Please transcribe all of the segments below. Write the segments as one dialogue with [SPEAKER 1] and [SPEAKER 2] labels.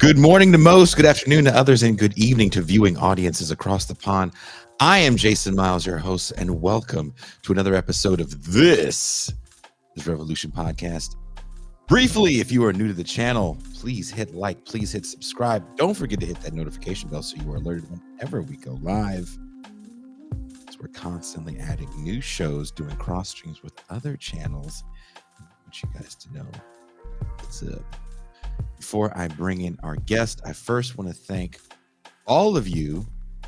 [SPEAKER 1] Good morning to most, good afternoon to others, and good evening to viewing audiences across the pond. I am Jason Miles, your host, and welcome to another episode of This is Revolution Podcast. Briefly, if you are new to the channel, please hit like, please hit subscribe. Don't forget to hit that notification bell so you are alerted whenever we go live. So we're constantly adding new shows, doing cross streams with other channels. I want you guys to know what's up. Before I bring in our guest, I first want to thank all of you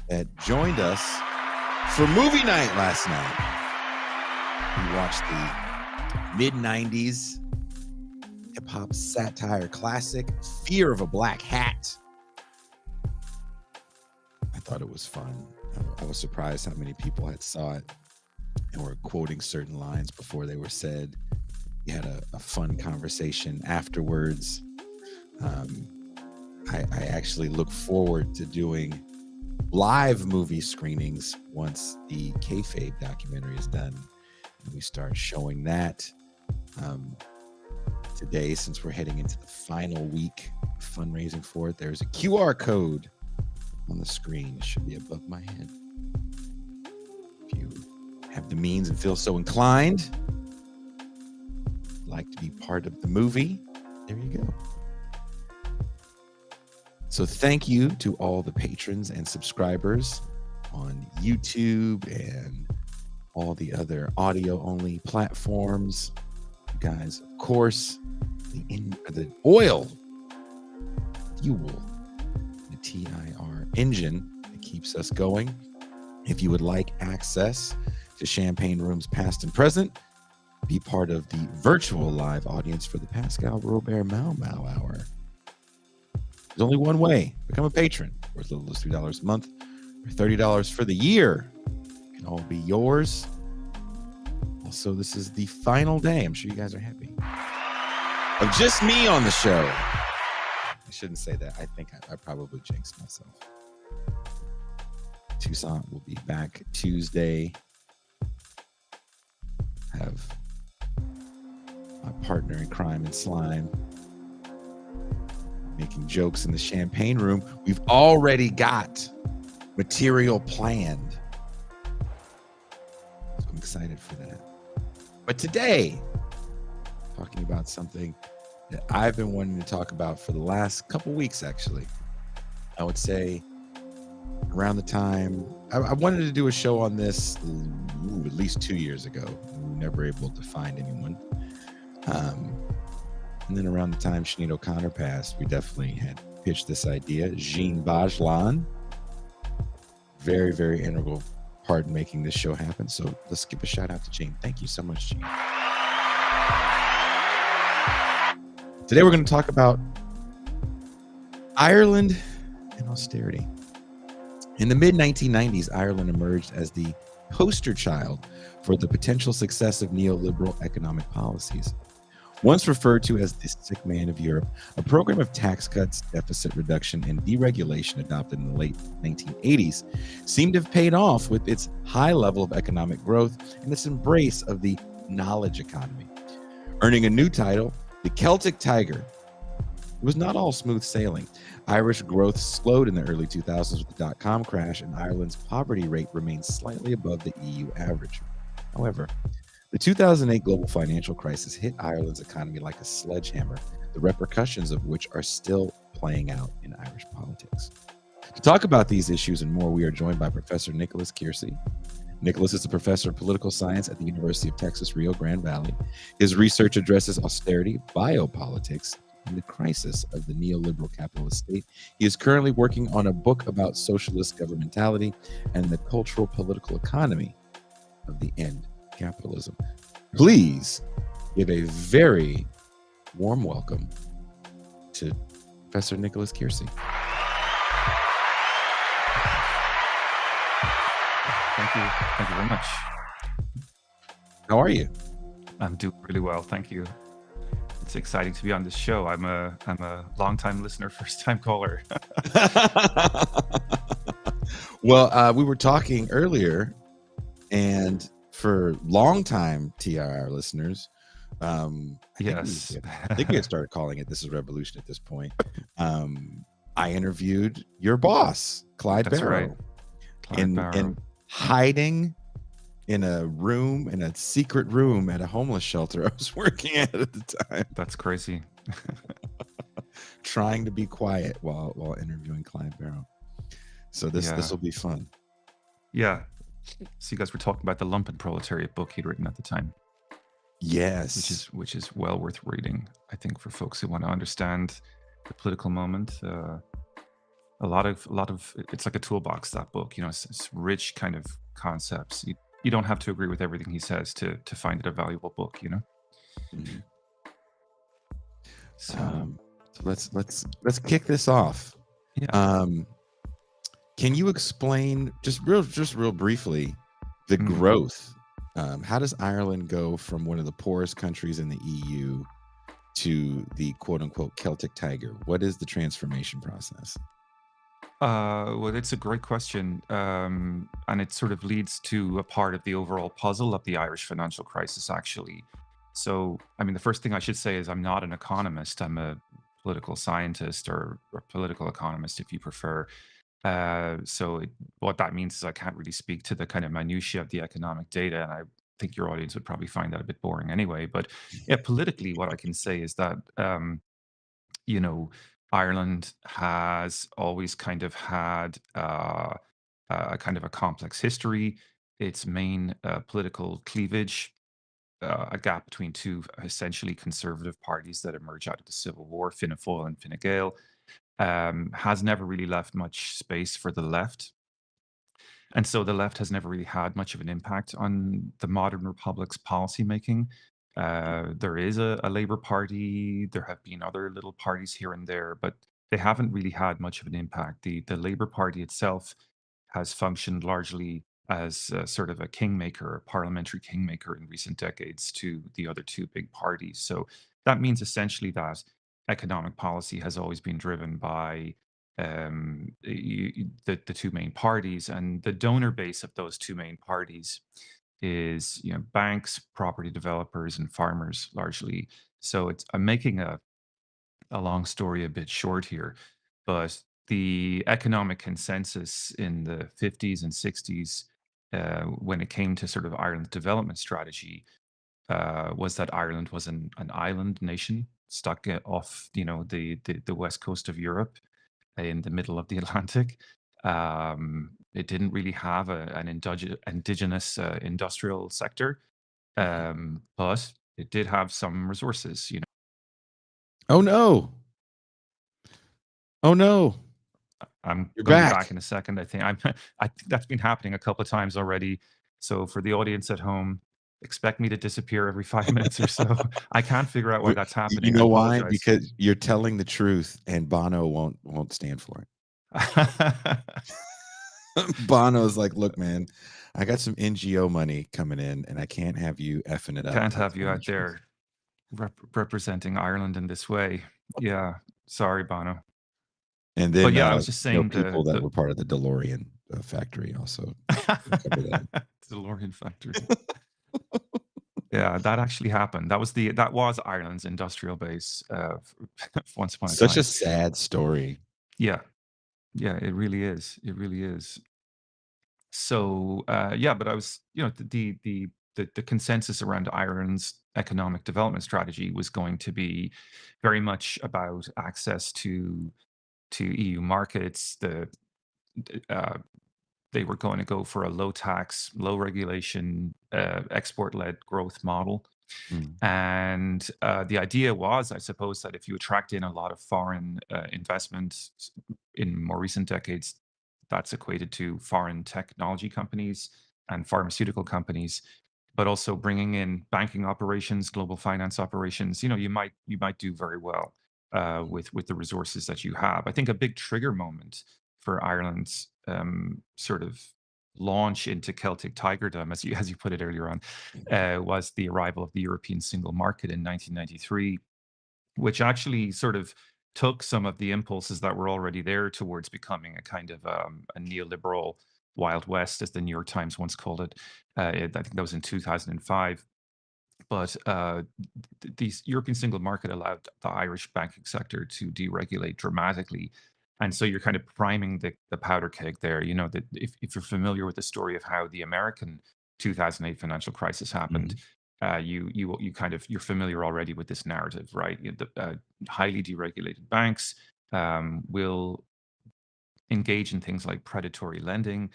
[SPEAKER 1] that joined us for movie night last night. We watched the mid-90s hip-hop satire classic, Fear of a Black Hat. I thought it was fun. I was surprised how many people had saw it and were quoting certain lines before they were said. We had a fun conversation afterwards. I actually look forward to doing live movie screenings once the kayfabe documentary is done and we start showing that today. Since we're heading into the final week of fundraising for it, there's a QR code on the screen. It should be above my head. If you have the means and feel so inclined, like to be part of the movie, there you go. So thank you to all the patrons and subscribers on YouTube and all the other audio-only platforms. You guys, of course, the oil, fuel, the TIR engine that keeps us going. If you would like access to champagne rooms past and present, be part of the virtual live audience for the Pascal Robert Mau Mau Hour. There's only one way. Become a patron for as little as $3 a month or $30 for the year. It can all be yours. Also, this is the final day. I'm sure you guys are happy. Of just me on the show. I shouldn't say that. I think I probably jinxed myself. Toussaint will be back Tuesday. Have my partner in crime and slime making jokes in the champagne room. We've already got material planned. So I'm excited for that. But today, talking about something that I've been wanting to talk about for the last couple weeks, actually. I would say around the time, I wanted to do a show on this at least 2 years ago. We were never able to find anyone. And then around the time Sinead O'Connor passed, we definitely had pitched this idea. Jean Bajlan, very, very integral part in making this show happen. So let's give a shout out to Jean. Thank you so much, Jean. Today we're going to talk about Ireland and austerity. In the mid-1990s, Ireland emerged as the poster child for the potential success of neoliberal economic policies. Once referred to as the sick man of Europe, a program of tax cuts, deficit reduction, and deregulation adopted in the late 1980s seemed to have paid off with its high level of economic growth and its embrace of the knowledge economy. Earning a new title, the Celtic Tiger, it was not all smooth sailing. Irish growth slowed in the early 2000s with the dot-com crash, and Ireland's poverty rate remained slightly above the EU average. However, the 2008 global financial crisis hit Ireland's economy like a sledgehammer, the repercussions of which are still playing out in Irish politics. To talk about these issues and more, we are joined by Professor Nicholas Kiersay. Nicholas is a professor of political science at the University of Texas, Rio Grande Valley. His research addresses austerity, biopolitics, and the crisis of the neoliberal capitalist state. He is currently working on a book about socialist governmentality and the cultural political economy of the end capitalism. Please give a very warm welcome to Professor Nicholas Kiersay.
[SPEAKER 2] Thank you. Thank you very much.
[SPEAKER 1] How are you?
[SPEAKER 2] I'm doing really well. Thank you. It's exciting to be on this show. I'm a long-time listener, first-time caller.
[SPEAKER 1] Well, we were talking earlier, and for long-time TIR listeners,
[SPEAKER 2] Yes.
[SPEAKER 1] I think we had started calling it "This Is Revolution" at this point. Um, I interviewed your boss, Clyde
[SPEAKER 2] That's right.
[SPEAKER 1] Barrow,
[SPEAKER 2] Clyde
[SPEAKER 1] in
[SPEAKER 2] Barrow.
[SPEAKER 1] hiding in a secret room at a homeless shelter I was working at the time,
[SPEAKER 2] That's crazy.
[SPEAKER 1] trying to be quiet while interviewing Clyde Barrow. So this
[SPEAKER 2] Yeah.
[SPEAKER 1] will be fun.
[SPEAKER 2] Yeah. So you guys were talking about the Lumpen Proletariat book he'd written at the time,
[SPEAKER 1] Yes.
[SPEAKER 2] which is well worth reading, I think, for folks who want to understand the political moment. A lot of it's like a toolbox, that book. It's rich kind of concepts. You don't have to agree with everything he says to find it a valuable book.
[SPEAKER 1] Mhm.
[SPEAKER 2] So
[SPEAKER 1] So let's kick this off.
[SPEAKER 2] yeah.
[SPEAKER 1] Um, can you explain just real briefly the
[SPEAKER 2] Mm.
[SPEAKER 1] growth? How does Ireland go from one of the poorest countries in the EU to the quote unquote Celtic Tiger? What is the transformation process?
[SPEAKER 2] Well, it's a great question, and it sort of leads to a part of the overall puzzle of the Irish financial crisis, actually. So, I mean, the first thing I should say is I'm not an economist. I'm a political scientist or political economist, if you prefer. What that means is I can't really speak to the kind of minutiae of the economic data, and I think your audience would probably find that a bit boring anyway. But yeah, politically, what I can say is that you know, Ireland has always kind of had a kind of a complex history. Its main political cleavage, a gap between two essentially conservative parties that emerged out of the Civil War, Fianna Fáil and Fine Gael, has never really left much space for the left. And so the left has never really had much of an impact on the modern republic's policymaking. There is a Labour Party. There have been other little parties here and there, but they haven't really had much of an impact. The Labour Party itself has functioned largely as a sort of a kingmaker, a parliamentary kingmaker in recent decades to the other two big parties. So that means essentially that economic policy has always been driven by the two main parties, and the donor base of those two main parties is banks, property developers, and farmers largely. So I'm making a long story a bit short here, but the economic consensus in the 50s and 60s, when it came to sort of Ireland's development strategy, was that Ireland was an island nation stuck off the west coast of Europe in the middle of the Atlantic. It didn't really have an indigenous industrial sector,
[SPEAKER 1] Mhm.
[SPEAKER 2] but it did have some resources.
[SPEAKER 1] Oh no! Oh no!
[SPEAKER 2] I'm
[SPEAKER 1] You're
[SPEAKER 2] going to be back
[SPEAKER 1] back.
[SPEAKER 2] in a second. I think that's been happening a couple of times already. So for the audience at home, expect me to disappear every 5 minutes or so. I can't figure out why
[SPEAKER 1] You
[SPEAKER 2] that's
[SPEAKER 1] you
[SPEAKER 2] happening. I
[SPEAKER 1] know why?
[SPEAKER 2] apologize.
[SPEAKER 1] Because you're telling the truth, and Bono won't stand for it. Bono's like, "Look, man, I got some NGO money coming in, and I can't have you effing it up
[SPEAKER 2] Can't
[SPEAKER 1] by
[SPEAKER 2] have you
[SPEAKER 1] telling the
[SPEAKER 2] out
[SPEAKER 1] truth."
[SPEAKER 2] there representing Ireland in this way. Yeah, sorry, Bono.
[SPEAKER 1] And
[SPEAKER 2] But
[SPEAKER 1] then,
[SPEAKER 2] yeah, I was just saying
[SPEAKER 1] people that
[SPEAKER 2] the
[SPEAKER 1] were part of the DeLorean, factory also cover that.
[SPEAKER 2] DeLorean factory. Yeah, that actually happened. That was Ireland's industrial base once upon a
[SPEAKER 1] Such a
[SPEAKER 2] time.
[SPEAKER 1] sad story.
[SPEAKER 2] Yeah, yeah, it really is. It really is. So yeah, but I was, the consensus around Ireland's economic development strategy was going to be very much about access to EU markets. Uh, they were going to go for a low tax, low regulation, export led growth model.
[SPEAKER 1] Mm,
[SPEAKER 2] And the idea was, I suppose, that if you attract in a lot of foreign investment in more recent decades, that's equated to foreign technology companies and pharmaceutical companies, but also bringing in banking operations, global finance operations. You might do very well
[SPEAKER 1] mm,
[SPEAKER 2] with the resources that you have. I think a big trigger moment for Ireland's sort of launch into Celtic Tigerdom, as you put it earlier on, was the arrival of the European single market in 1993, which actually sort of took some of the impulses that were already there towards becoming a kind of a neoliberal Wild West, as the New York Times once called it. I think that was in 2005. But these European single market allowed the Irish banking sector to deregulate dramatically. And so you're kind of priming the powder keg there. You know, that if you're familiar with the story of how the American 2008 financial crisis happened,
[SPEAKER 1] Mhm.
[SPEAKER 2] you kind of you're familiar already with this narrative, right? The highly deregulated banks will engage in things like predatory lending.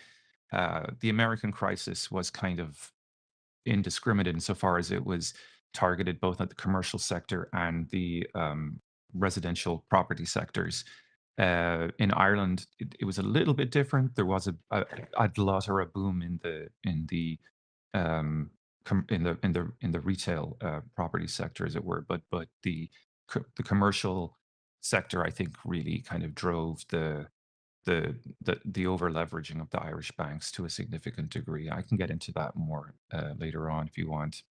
[SPEAKER 2] The American crisis was kind of indiscriminate insofar as it was targeted both at the commercial sector and the residential property sectors. In Ireland, it was a little bit different. There was a glut or a boom um, in the retail property sector, as it were. But the commercial sector, I think, really kind of drove the over leveraging of the Irish banks to a significant degree. I can get into that more later on if you want.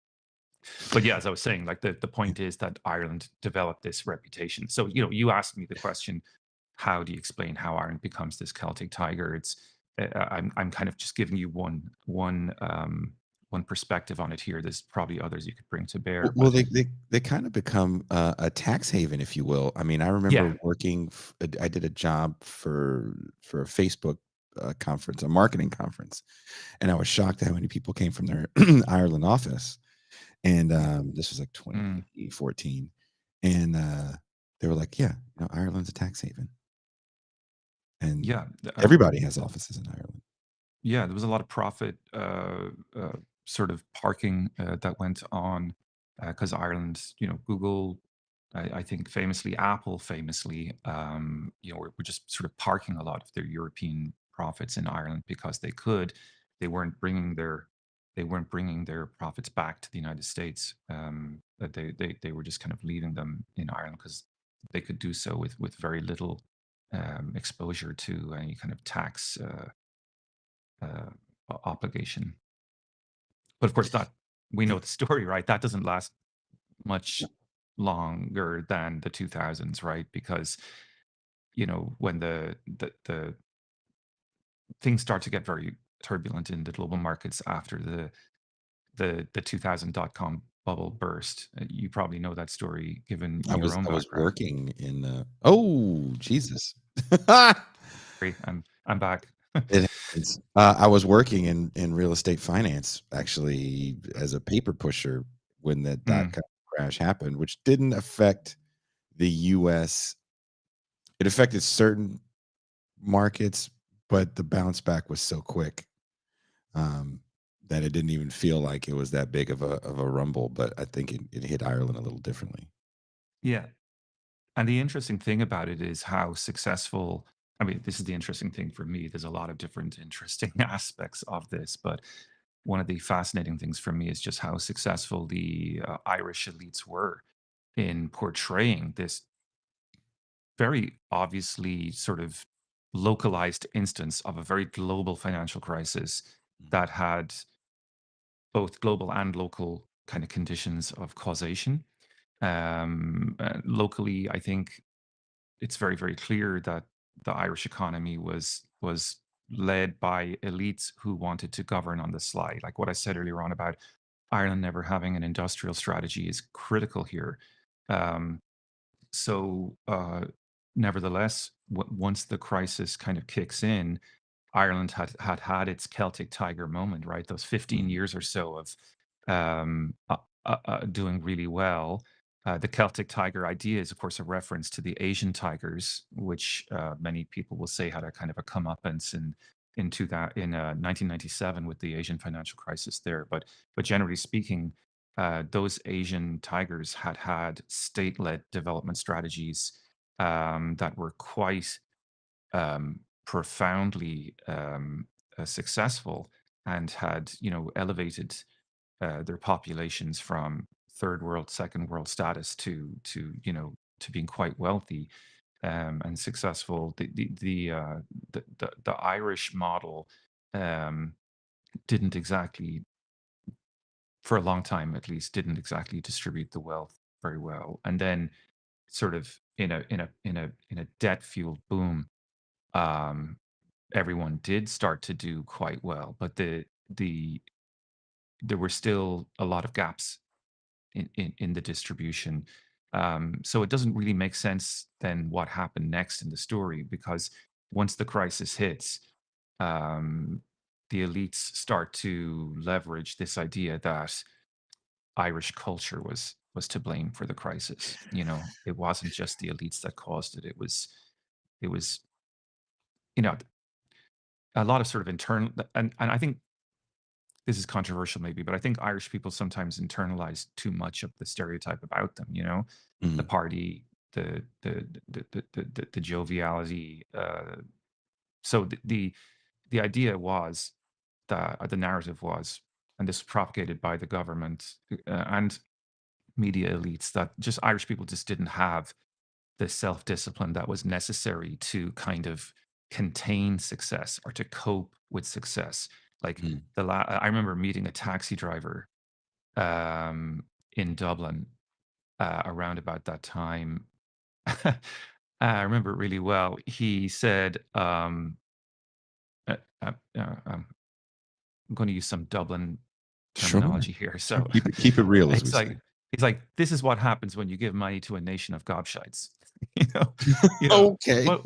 [SPEAKER 2] But yeah, as I was saying, like the
[SPEAKER 1] Yeah.
[SPEAKER 2] point is that Ireland developed this reputation. So you know, you asked me the question, how do you explain how Ireland becomes this Celtic tiger? It's I'm kind of just giving you one perspective on it here. There's probably others you could bring to bear,
[SPEAKER 1] Well,
[SPEAKER 2] but
[SPEAKER 1] they kind of become a tax haven, if you will. I mean, I remember
[SPEAKER 2] yeah.
[SPEAKER 1] working I did a job for a Facebook, conference, a marketing conference, and I was shocked at how many people came from their Ireland office, and, this was, like,
[SPEAKER 2] Mm,
[SPEAKER 1] 2014, and, they were like, "Yeah, Ireland's a tax haven," and
[SPEAKER 2] yeah.
[SPEAKER 1] everybody has offices in Ireland.
[SPEAKER 2] Yeah, there was a lot of profit sort of parking that went on because Ireland, you know, Google, I think famously, Apple famously, you know, were just sort of parking a lot of their European profits in Ireland because they could. They weren't bringing their they weren't bringing their profits back to the United States. But they were just kind of leaving them in Ireland because they could do so with very little exposure to any kind of tax. Uh, Obligation. But of course, that we know the story, right? That doesn't last much longer than the 2000s, right? Because you know when the things start to get very turbulent in the global markets after the 2000 .com bubble burst. You probably know that story given your own
[SPEAKER 1] I was
[SPEAKER 2] background.
[SPEAKER 1] working in, oh, Jesus.
[SPEAKER 2] Sorry, I'm back.
[SPEAKER 1] It happens. I was working in real estate finance, actually, as a paper pusher when the
[SPEAKER 2] Mm,
[SPEAKER 1] dot-com crash happened, which didn't affect the US. It affected certain markets, but the bounce back was so quick, um, that it didn't even feel like it was that big of a rumble, but I think it hit Ireland a little differently.
[SPEAKER 2] yeah. And the interesting thing about it is how successful. I mean, this is the interesting thing for me. There's a lot of different interesting aspects of this, but one of the fascinating things for me is just how successful the Irish elites were in portraying this very obviously sort of localized instance of a very global financial crisis
[SPEAKER 1] Mhm.
[SPEAKER 2] that had both global and local kind of conditions of causation. Locally, I think it's very, very clear that the Irish economy was led by elites who wanted to govern on the sly. Like what I said earlier on about Ireland never having an industrial strategy is critical here. Um, so, nevertheless, once the crisis kind of kicks in, Ireland had its Celtic Tiger moment, right? Those 15
[SPEAKER 1] Mhm.
[SPEAKER 2] years or so of doing really well. The Celtic Tiger idea is, of course, a reference to the Asian tigers, which many people will say had a kind of a comeuppance in 1997 with the Asian financial crisis there. But generally speaking, those Asian tigers had state-led development strategies that were quite profoundly successful and had elevated their populations from third world, second world status to being quite wealthy and successful. The Irish model um, didn't exactly, for a long time at least, didn't exactly distribute the wealth very well, and then sort of in a debt fueled boom. Um, Everyone did start to do quite well, but there were still a lot of gaps in the distribution. So it doesn't really make sense then what happened next in the story, because once the crisis hits, um, the elites start to leverage this idea that Irish culture was to blame for the crisis. It wasn't just the elites that caused it. It was you know a lot of sort of internal, and I think this is controversial maybe, but I think Irish people sometimes internalize too much of the stereotype about them. The
[SPEAKER 1] Mhm.
[SPEAKER 2] party, the joviality. So the idea was that, the narrative was, and this was propagated by the government and media elites, that just Irish people just didn't have the self discipline that was necessary to kind of contain success or to cope with success. Like,
[SPEAKER 1] Mhm.
[SPEAKER 2] I remember meeting a taxi driver in Dublin around about that time. I remember it really well. He said, uh, uh, uh, um, I'm going to use some Dublin
[SPEAKER 1] Sure.
[SPEAKER 2] terminology here.
[SPEAKER 1] Sure.
[SPEAKER 2] So
[SPEAKER 1] Keep it real, as we
[SPEAKER 2] it's
[SPEAKER 1] say.
[SPEAKER 2] like he's like, "This is what happens when you give money to a nation of gobshites." You know, you know
[SPEAKER 1] Okay.
[SPEAKER 2] what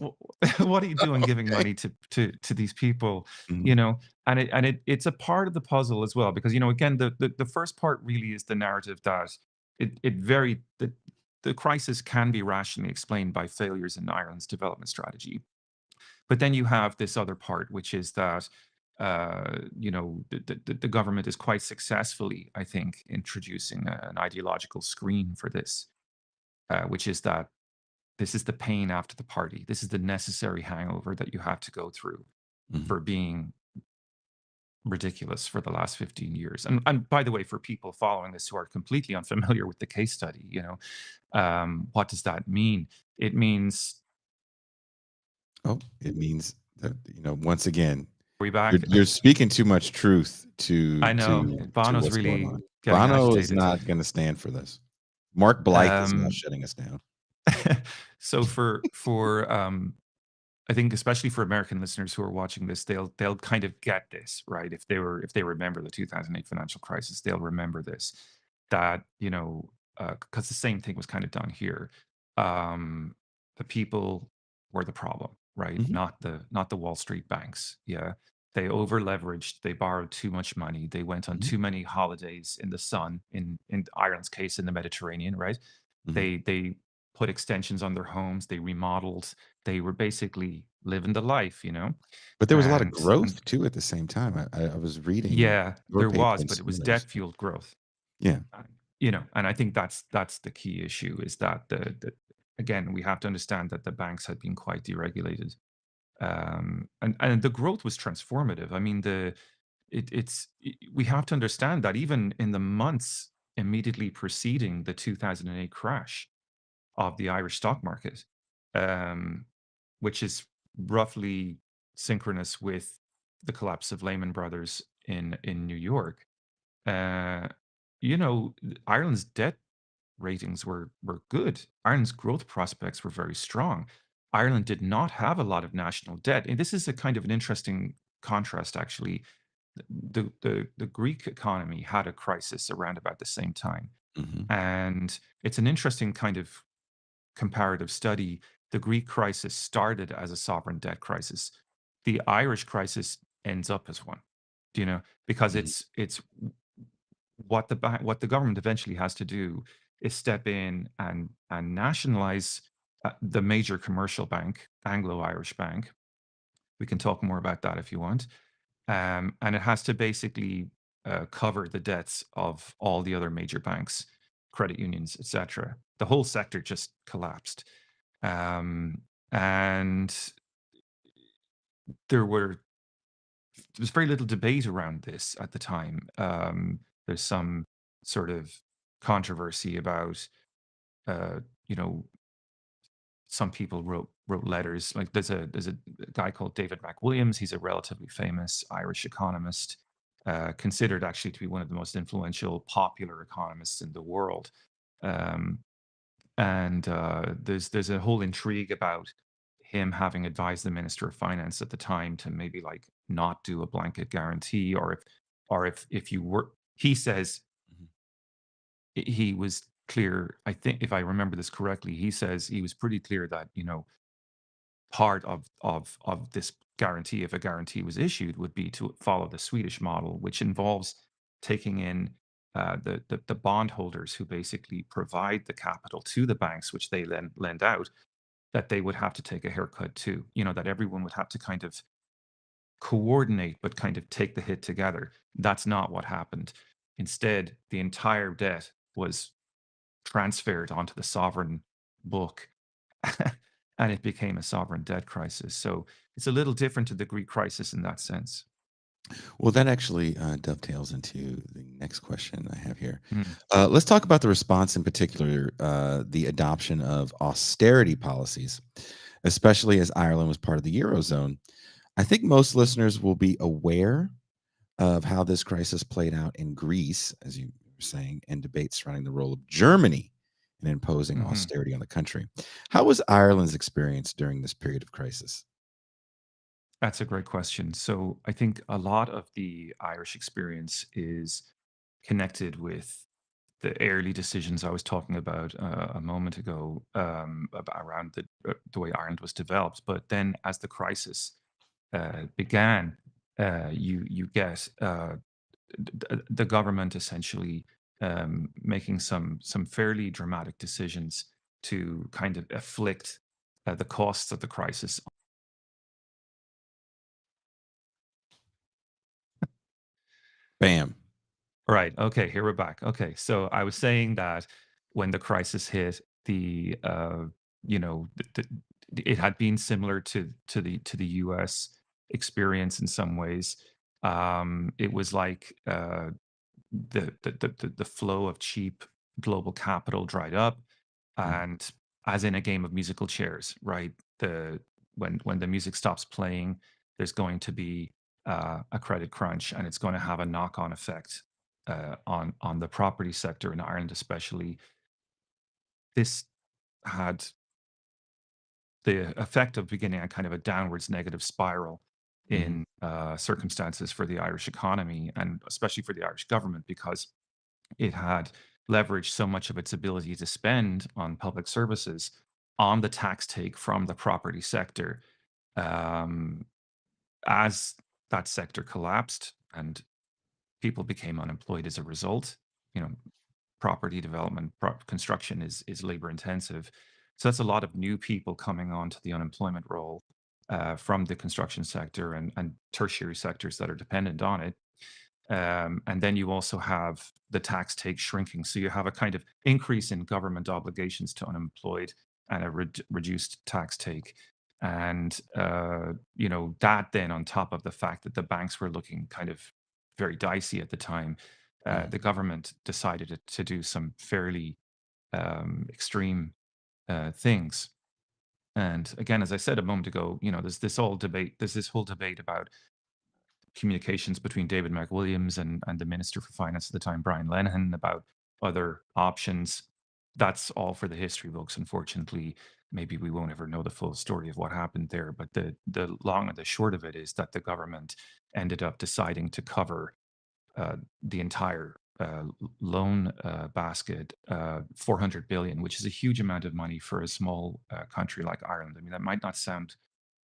[SPEAKER 2] what are you doing giving
[SPEAKER 1] Okay.
[SPEAKER 2] money to these people?
[SPEAKER 1] Mhm.
[SPEAKER 2] It's a part of the puzzle as well, because again, the first part really is the narrative that the crisis can be rationally explained by failures in Ireland's development strategy. But then you have this other part, which is that the government is quite successfully, I think, introducing an ideological screen for this, which is that this is the pain after the party. This is the necessary hangover that you have to go through
[SPEAKER 1] Mhm.
[SPEAKER 2] for being ridiculous for the last 15 years. And by the way, for people following this who are completely unfamiliar with the case study, what does that mean? It means,
[SPEAKER 1] Oh, it means that, once again,
[SPEAKER 2] are we
[SPEAKER 1] you're
[SPEAKER 2] back?
[SPEAKER 1] you're speaking too much truth to
[SPEAKER 2] I know Bono's
[SPEAKER 1] what's going
[SPEAKER 2] really
[SPEAKER 1] on.
[SPEAKER 2] getting
[SPEAKER 1] Bono is
[SPEAKER 2] agitated.
[SPEAKER 1] not gonna stand for this. Mark Blythe is now
[SPEAKER 2] Um,
[SPEAKER 1] shutting us down.
[SPEAKER 2] so I think, especially for American listeners who are watching this, they'll kind of get this, right? If they remember the 2008 financial crisis, they'll remember this, that because the same thing was kind of done here. Um, the people were the problem, right?
[SPEAKER 1] Mhm.
[SPEAKER 2] Not the Wall Street banks. Yeah, they over leveraged. They borrowed too much money. They went on
[SPEAKER 1] Mhm.
[SPEAKER 2] too many holidays in the sun. In Ireland's case, in the Mediterranean, right?
[SPEAKER 1] Mhm.
[SPEAKER 2] They put extensions on their homes. They remodeled. They were basically living the life,
[SPEAKER 1] But there was a lot of
[SPEAKER 2] and
[SPEAKER 1] growth too at the same time. I was reading
[SPEAKER 2] yeah,
[SPEAKER 1] your
[SPEAKER 2] there
[SPEAKER 1] paper
[SPEAKER 2] was,
[SPEAKER 1] and
[SPEAKER 2] but it was
[SPEAKER 1] some others.
[SPEAKER 2] debt fueled growth.
[SPEAKER 1] Yeah.
[SPEAKER 2] And I think that's the key issue, is that the again, we have to understand that the banks had been quite deregulated, and the growth was transformative. I mean, we have to understand that even in the months immediately preceding the 2008 crash of the Irish stock market, um, which is roughly synchronous with the collapse of Lehman Brothers in New York. Uh, Ireland's debt ratings were good. Ireland's growth prospects were very strong. Ireland did not have a lot of national debt, and this is a kind of an interesting contrast, actually. The Greek economy had a crisis around about the same time,
[SPEAKER 1] Mhm.
[SPEAKER 2] and it's an interesting kind of comparative study. The Greek crisis started as a sovereign debt crisis. The Irish crisis ends up as one. Because
[SPEAKER 1] Mhm.
[SPEAKER 2] it's what the government eventually has to do is step in and nationalize the major commercial bank, Anglo-Irish Bank. We can talk more about that if you want. And it has to basically cover the debts of all the other major banks, credit unions, etc. The whole sector just collapsed. Um, and there were there was very little debate around this at the time. There's some sort of controversy about, uh, you know, some people wrote letters. Like, there's a guy called David McWilliams. He's a relatively famous Irish economist, considered actually to be one of the most influential popular economists in the world. Um, and there's a whole intrigue about him having advised the Minister of Finance at the time to maybe, like, not do a blanket guarantee, or if you were, he says,
[SPEAKER 1] Mhm.
[SPEAKER 2] he was clear. I think if I remember this correctly, he says he was pretty clear that part of this guarantee, if a guarantee was issued, would be to follow the Swedish model, which involves taking in the bondholders who basically provide the capital to the banks, which they then lend out. That they would have to take a haircut too. That everyone would have to kind of coordinate, but kind of take the hit together. That's not what happened. Instead, the entire debt was transferred onto the sovereign book, and it became a sovereign debt crisis. So it's a little different to the Greek crisis in that sense.
[SPEAKER 1] Well, that actually dovetails into the next question I have here.
[SPEAKER 2] Mm,
[SPEAKER 1] Let's talk about the response, in particular, the adoption of austerity policies, especially as Ireland was part of the Eurozone. I think most listeners will be aware of how this crisis played out in Greece, as you were saying, and debates surrounding the role of Germany in imposing
[SPEAKER 2] mhm.
[SPEAKER 1] austerity on the country. How was Ireland's experience during this period of crisis?
[SPEAKER 2] That's a great question. So I think a lot of the Irish experience is connected with the early decisions I was talking about a moment ago, around the way Ireland was developed. But then, as the crisis began, you get the government essentially making some fairly dramatic decisions to kind of afflict the costs of the crisis.
[SPEAKER 1] Bam.
[SPEAKER 2] Right. Okay. Here we're back. Okay. So I was saying that when the crisis hit, it had been similar to the U.S. experience in some ways. It was like the flow of cheap global capital dried up,
[SPEAKER 1] Mhm,
[SPEAKER 2] and as in a game of musical chairs, right? When the music stops playing, there's going to be a credit crunch, and it's going to have a knock-on effect on the property sector in Ireland, especially. This had the effect of beginning a kind of a downwards negative spiral
[SPEAKER 1] mhm,
[SPEAKER 2] in circumstances for the Irish economy, and especially for the Irish government, because it had leveraged so much of its ability to spend on public services on the tax take from the property sector. Um, as that sector collapsed and people became unemployed as a result, you know, property development, construction is labor intensive. So that's a lot of new people coming onto the unemployment roll from the construction sector and tertiary sectors that are dependent on it. And then you also have the tax take shrinking. So you have a kind of increase in government obligations to unemployed and a reduced tax take. And, that then on top of the fact that the banks were looking kind of very dicey at the time,
[SPEAKER 1] mhm,
[SPEAKER 2] the government decided to do some fairly extreme things. And again, as I said a moment ago, there's this whole debate about communications between David McWilliams and the Minister for Finance at the time, Brian Lenihan, about other options. That's all for the history books, unfortunately. Maybe we won't ever know the full story of what happened there. But the long and the short of it is that the government ended up deciding to cover the entire loan basket, 400 billion, which is a huge amount of money for a small country like Ireland. I mean, that might not sound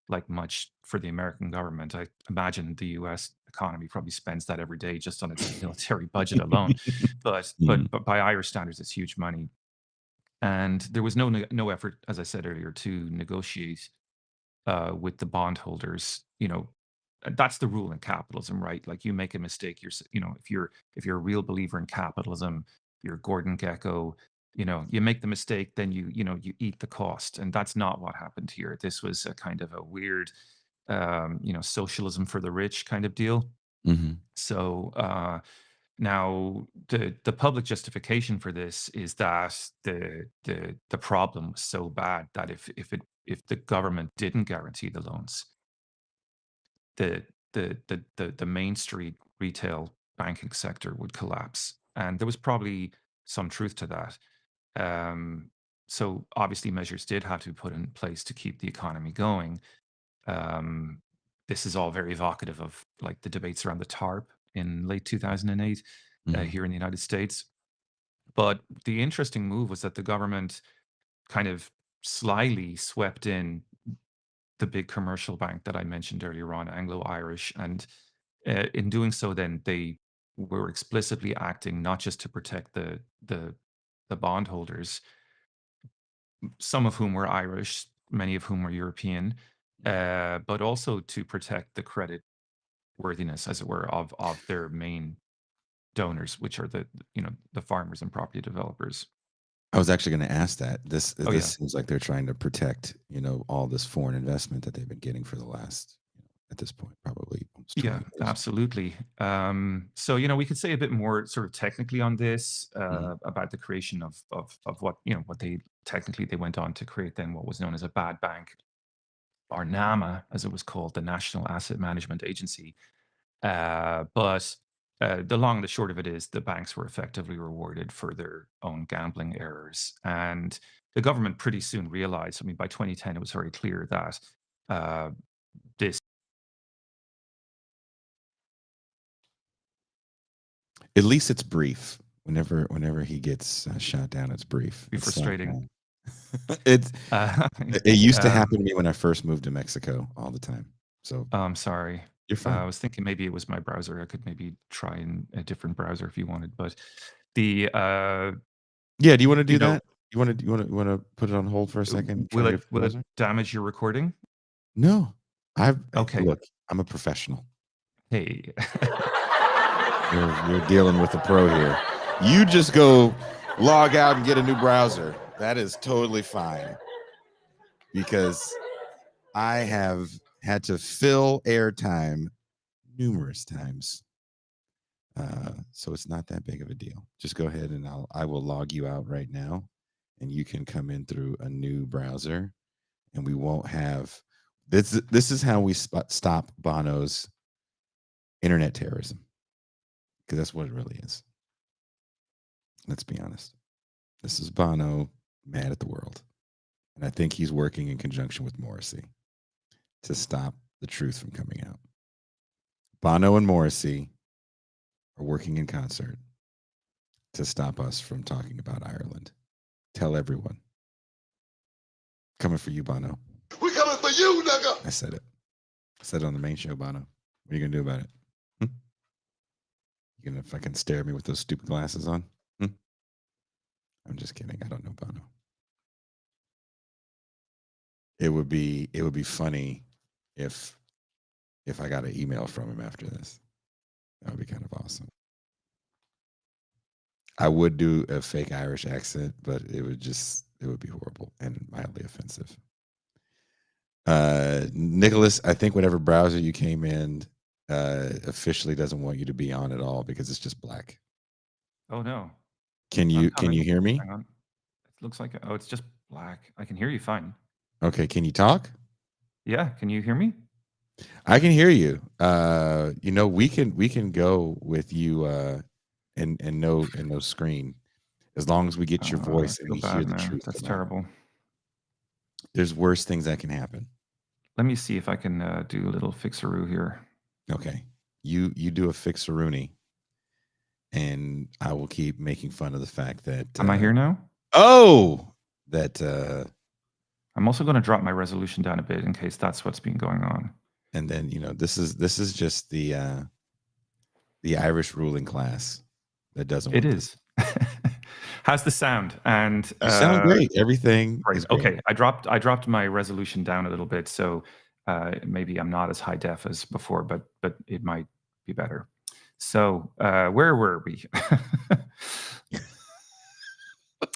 [SPEAKER 2] like much for the American government. I imagine the US economy probably spends that every day just on its military budget alone. But
[SPEAKER 1] mhm,
[SPEAKER 2] but but by Irish standards, it's huge money. And there was no effort, as I said earlier, to negotiate with the bondholders. That's the rule in capitalism, right? Like you make a mistake, if you're a real believer in capitalism, you're Gordon Gekko. You make the mistake, then you eat the cost, and that's not what happened here. This was a kind of a weird, socialism for the rich kind of deal.
[SPEAKER 1] mhm,
[SPEAKER 2] So now the public justification for this is that the problem was so bad that if the government didn't guarantee the loans, the the Main Street retail banking sector would collapse, and there was probably some truth to that. Um, so obviously, measures did have to be put in place to keep the economy going. Um, this is all very evocative of like the debates around the TARP in late 2008
[SPEAKER 1] mhm.
[SPEAKER 2] here in the United States. But the interesting move was that the government kind of slyly swept in the big commercial bank that I mentioned earlier on, Anglo-Irish, and in doing so, then they were explicitly acting not just to protect the bondholders, some of whom were Irish, many of whom were European, but also to protect the credit worthiness, as it were, of their main donors, which are the farmers and property developers.
[SPEAKER 1] I was actually going to ask that. This
[SPEAKER 2] Oh
[SPEAKER 1] this
[SPEAKER 2] yeah,
[SPEAKER 1] seems like they're trying to protect, all this foreign investment that they've been getting for the last, at this point, probably almost
[SPEAKER 2] yeah,
[SPEAKER 1] 20 years.
[SPEAKER 2] absolutely. So we could say a bit more sort of technically on this
[SPEAKER 1] Mhm.
[SPEAKER 2] about the creation of what what they technically they went on to create then what was known as a bad bank, or NAMA as it was called, the National Asset Management Agency. But the long and the short of it is the banks were effectively rewarded for their own gambling errors. And the government pretty soon realized, I mean, by 2010, it was very clear that uh, this
[SPEAKER 1] At least it's brief. Whenever he gets shot down, it's brief.
[SPEAKER 2] would be
[SPEAKER 1] It's sad,
[SPEAKER 2] frustrating.
[SPEAKER 1] man. It's
[SPEAKER 2] Uh,
[SPEAKER 1] it used to
[SPEAKER 2] um,
[SPEAKER 1] happen to me when I first moved to Mexico all the time. So
[SPEAKER 2] oh, I'm sorry.
[SPEAKER 1] you're
[SPEAKER 2] I
[SPEAKER 1] fine.
[SPEAKER 2] was thinking maybe it was my browser. I could maybe try in a different browser if you wanted. But the,
[SPEAKER 1] Yeah, do you want to
[SPEAKER 2] you
[SPEAKER 1] do
[SPEAKER 2] know,
[SPEAKER 1] that? You want to put it on hold for a second? Try
[SPEAKER 2] will
[SPEAKER 1] a
[SPEAKER 2] it
[SPEAKER 1] different
[SPEAKER 2] will it
[SPEAKER 1] browser?
[SPEAKER 2] damage your recording?
[SPEAKER 1] No,
[SPEAKER 2] Okay.
[SPEAKER 1] look. I'm a professional.
[SPEAKER 2] Hey.
[SPEAKER 1] You're dealing with a pro here. You just go log out and get a new browser. That is totally fine because I have had to fill airtime numerous times. So it's not that big of a deal. Just go ahead and I will log you out right now, and you can come in through a new browser, and we won't have this. This is how we stop Bono's internet terrorism, because that's what it really is. Let's be honest. This is Bono mad at the world, and I think he's working in conjunction with Morrissey to stop the truth from coming out. Bono and Morrissey are working in concert to stop us from talking about Ireland. Tell everyone. Coming for you, Bono. We coming for you, nigga. I said it. I said it on the main show, Bono. What are you gonna do about it? Hmm? You gonna fucking stare at me with those stupid glasses on? Hmm? I'm just kidding. I don't know Bono. It would be funny if I got an email from him after this. That would be kind of awesome. I would do a fake Irish accent, but it would be horrible and mildly offensive. Nicholas, I think whatever browser you came in officially doesn't want you to be on at all because it's just black.
[SPEAKER 2] Oh, no.
[SPEAKER 1] Can
[SPEAKER 2] I'm
[SPEAKER 1] you
[SPEAKER 2] coming.
[SPEAKER 1] hear me?
[SPEAKER 2] Hang on. It looks like oh, it's just black. I can hear you fine.
[SPEAKER 1] Okay, can you talk?
[SPEAKER 2] Yeah, can you hear me?
[SPEAKER 1] I can hear you. We can go with you and no screen as long as we get your
[SPEAKER 2] I
[SPEAKER 1] voice and
[SPEAKER 2] feel
[SPEAKER 1] we hear
[SPEAKER 2] bad
[SPEAKER 1] the
[SPEAKER 2] now.
[SPEAKER 1] truth
[SPEAKER 2] That's
[SPEAKER 1] come out.
[SPEAKER 2] terrible.
[SPEAKER 1] There's worse things that can happen.
[SPEAKER 2] Let me see if I can do a little fixeroo here.
[SPEAKER 1] Okay. You do a fixeroonie, and I will keep making fun of the fact that
[SPEAKER 2] Am I here now?
[SPEAKER 1] that
[SPEAKER 2] I'm also going to drop my resolution down a bit in case that's what's been going on.
[SPEAKER 1] and then this is just the Irish ruling class that doesn't
[SPEAKER 2] It
[SPEAKER 1] want this.
[SPEAKER 2] is. How's the sound? And
[SPEAKER 1] You sound great. Everything
[SPEAKER 2] right.
[SPEAKER 1] is great.
[SPEAKER 2] Okay, I dropped my resolution down a little bit, so maybe I'm not as high def as before, but it might be better. So where were we?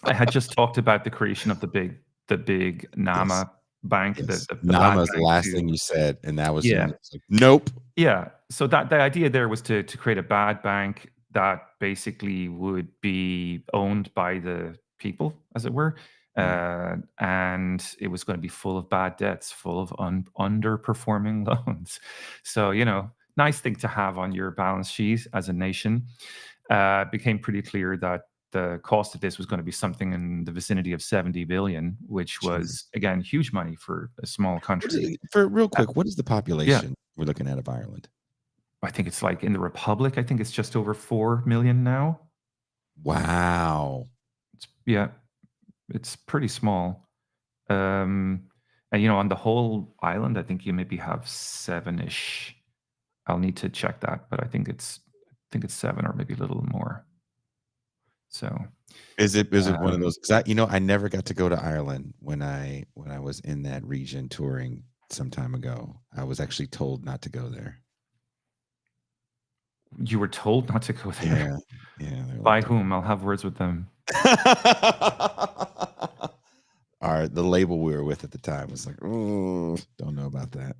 [SPEAKER 2] I had just talked about the creation of the big
[SPEAKER 1] Yes.
[SPEAKER 2] NAMA bank,
[SPEAKER 1] Yes.
[SPEAKER 2] the bad
[SPEAKER 1] Nama is the
[SPEAKER 2] bank
[SPEAKER 1] last thing
[SPEAKER 2] to
[SPEAKER 1] you said, and that was when
[SPEAKER 2] yeah.
[SPEAKER 1] it was like, nope.
[SPEAKER 2] Yeah. So that the idea there was to create a bad bank that basically would be owned by the people, as it were,
[SPEAKER 1] Mm.
[SPEAKER 2] and it was going to be full of bad debts, full of underperforming loans. So nice thing to have on your balance sheet as a nation. Became pretty clear that the cost of this was going to be something in the vicinity of 70 billion, which
[SPEAKER 1] Jesus.
[SPEAKER 2] was again huge money for a small country.
[SPEAKER 1] For real
[SPEAKER 2] Uh,
[SPEAKER 1] quick, what is the
[SPEAKER 2] yeah.
[SPEAKER 1] population we're looking at of Ireland?
[SPEAKER 2] I think it's like in the Republic, I think it's just over 4 million now.
[SPEAKER 1] Wow.
[SPEAKER 2] Yeah, it's pretty small. Um, and on the whole island, I think you maybe have 7-ish. I'll need to check that, but I think it's 7 or maybe a little more. So,
[SPEAKER 1] Is it one of
[SPEAKER 2] um,
[SPEAKER 1] those 'cause I never got to go to Ireland when I was in that region touring some time ago. I was actually told not to go there.
[SPEAKER 2] you were told not to go there.
[SPEAKER 1] Yeah. Yeah, they're like,
[SPEAKER 2] By
[SPEAKER 1] "Don't."
[SPEAKER 2] whom? I'll have words with them.
[SPEAKER 1] Alright, the label we were with at the time was like, "Ooh, don't know about that."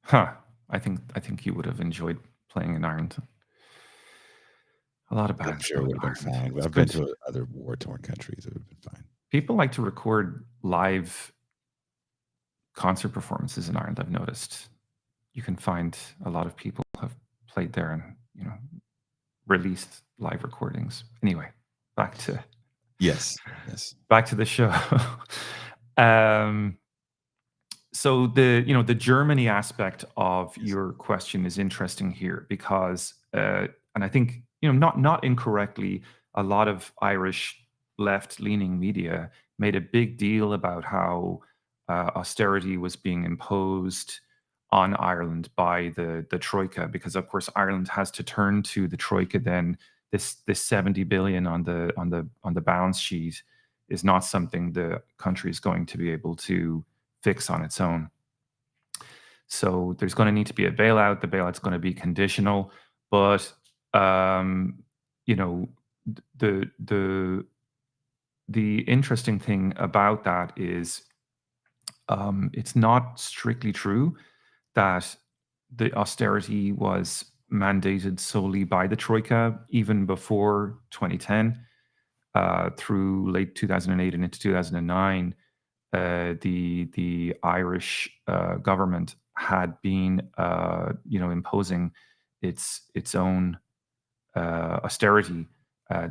[SPEAKER 2] Huh. I think you would have enjoyed playing in Ireland. A lot of
[SPEAKER 1] I'm
[SPEAKER 2] bands
[SPEAKER 1] sure
[SPEAKER 2] go
[SPEAKER 1] it
[SPEAKER 2] to
[SPEAKER 1] would've been
[SPEAKER 2] Ireland.
[SPEAKER 1] fine.
[SPEAKER 2] It's
[SPEAKER 1] I've been
[SPEAKER 2] good.
[SPEAKER 1] to other war-torn countries, it would've been fine.
[SPEAKER 2] People like to record live concert performances in Ireland, I've noticed. You can find a lot of people have played there and, released live recordings. Anyway, back to
[SPEAKER 1] Yes, yes.
[SPEAKER 2] back to the show. um, so the Germany aspect of
[SPEAKER 1] Yes.
[SPEAKER 2] your question is interesting here because, and I think not incorrectly, a lot of Irish left-leaning media made a big deal about how austerity was being imposed on Ireland by the Troika, because of course Ireland has to turn to the Troika. Then this 70 billion on the balance sheet is not something the country is going to be able to fix on its own. So there's going to need to be a bailout. The bailout's going to be conditional, but um, you know, the interesting thing about that is it's not strictly true that the austerity was mandated solely by the troika even before 2010. Through late 2008 and into 2009, the Irish government had been imposing its own austerity.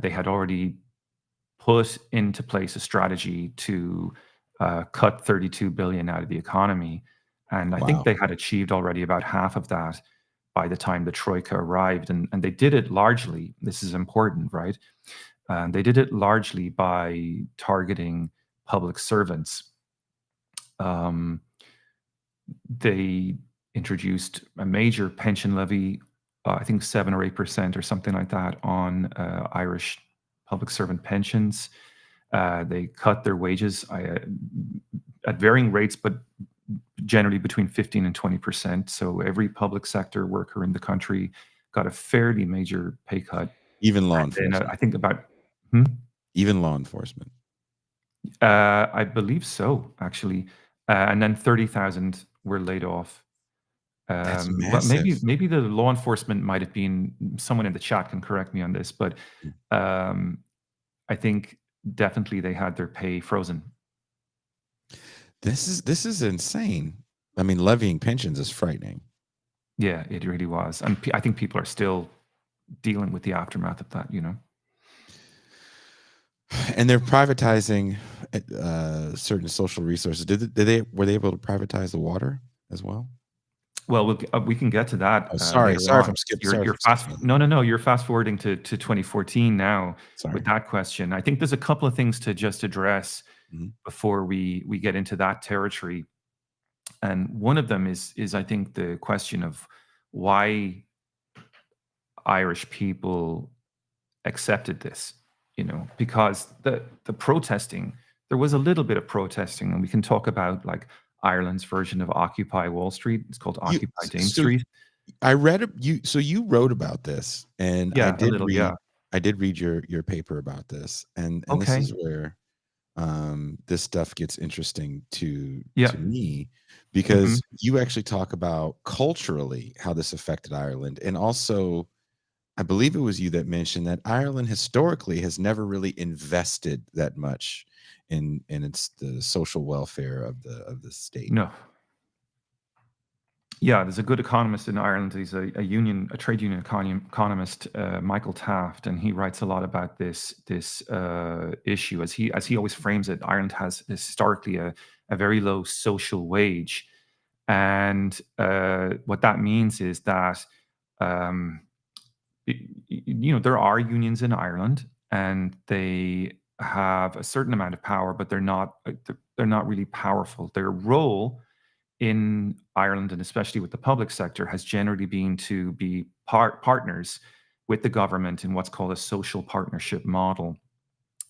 [SPEAKER 2] They had already put into place a strategy to cut 32 billion out of the economy, and I think
[SPEAKER 1] Wow.
[SPEAKER 2] they had achieved already about half of that by the time the troika arrived, and they did it largely. This is important, right? They did it largely by targeting public servants. Um, they introduced a major pension levy, I think 7 or 8% or something like that, on Irish public servant pensions. They cut their wages at varying rates, but generally between 15 and 20%. So every public sector worker in the country got a fairly major pay cut.
[SPEAKER 1] Even law
[SPEAKER 2] And then
[SPEAKER 1] enforcement.
[SPEAKER 2] I think about, hmm?
[SPEAKER 1] Even law enforcement.
[SPEAKER 2] I believe so, actually. And then 30,000 were laid off.
[SPEAKER 1] That's
[SPEAKER 2] Well,
[SPEAKER 1] massive.
[SPEAKER 2] maybe the law enforcement might have been, someone in the chat can correct me on this, but um, I think definitely they had their pay frozen.
[SPEAKER 1] This is insane. I mean, levying pensions is frightening.
[SPEAKER 2] Yeah, it really was. And I think people are still dealing with the aftermath of that.
[SPEAKER 1] And they're privatizing, certain social resources. Were they able to privatize the water as well?
[SPEAKER 2] Well, we can get to that
[SPEAKER 1] Oh, sorry.
[SPEAKER 2] later
[SPEAKER 1] Sorry if
[SPEAKER 2] on.
[SPEAKER 1] I'm skipping
[SPEAKER 2] You're
[SPEAKER 1] sorry if
[SPEAKER 2] you're
[SPEAKER 1] I'm
[SPEAKER 2] fast
[SPEAKER 1] skipping ahead.
[SPEAKER 2] no, no, no, you're fast forwarding to 2014 now with
[SPEAKER 1] Sorry.
[SPEAKER 2] that question. I think there's a couple of things to just address
[SPEAKER 1] Mhm.
[SPEAKER 2] before we get into that territory. And one of them is I think the question of why Irish people accepted this, because the protesting, there was a little bit of protesting, and we can talk about like Ireland's version of Occupy Wall Street. It's called
[SPEAKER 1] You
[SPEAKER 2] Occupy
[SPEAKER 1] s
[SPEAKER 2] Dame
[SPEAKER 1] so
[SPEAKER 2] Street.
[SPEAKER 1] I read a you so you wrote about this, and
[SPEAKER 2] Yeah, a little, yeah.
[SPEAKER 1] I did read your paper about this, and this
[SPEAKER 2] Okay.
[SPEAKER 1] is where, this stuff gets interesting
[SPEAKER 2] Yeah.
[SPEAKER 1] to me,
[SPEAKER 2] Mhm.
[SPEAKER 1] because you actually talk about culturally how this affected Ireland, and also, I believe it was you that mentioned that Ireland historically has never really invested that much in its the social welfare of the state.
[SPEAKER 2] No. Yeah, there's a good economist in Ireland. He's a trade union economist, Michael Taft, and he writes a lot about this issue. As he always frames it, Ireland has historically a very low social wage, and what that means is that um, there are unions in Ireland, and they have a certain amount of power, but they're not really powerful. Their role in Ireland, and especially with the public sector, has generally been to be partners with the government in what's called a social partnership model.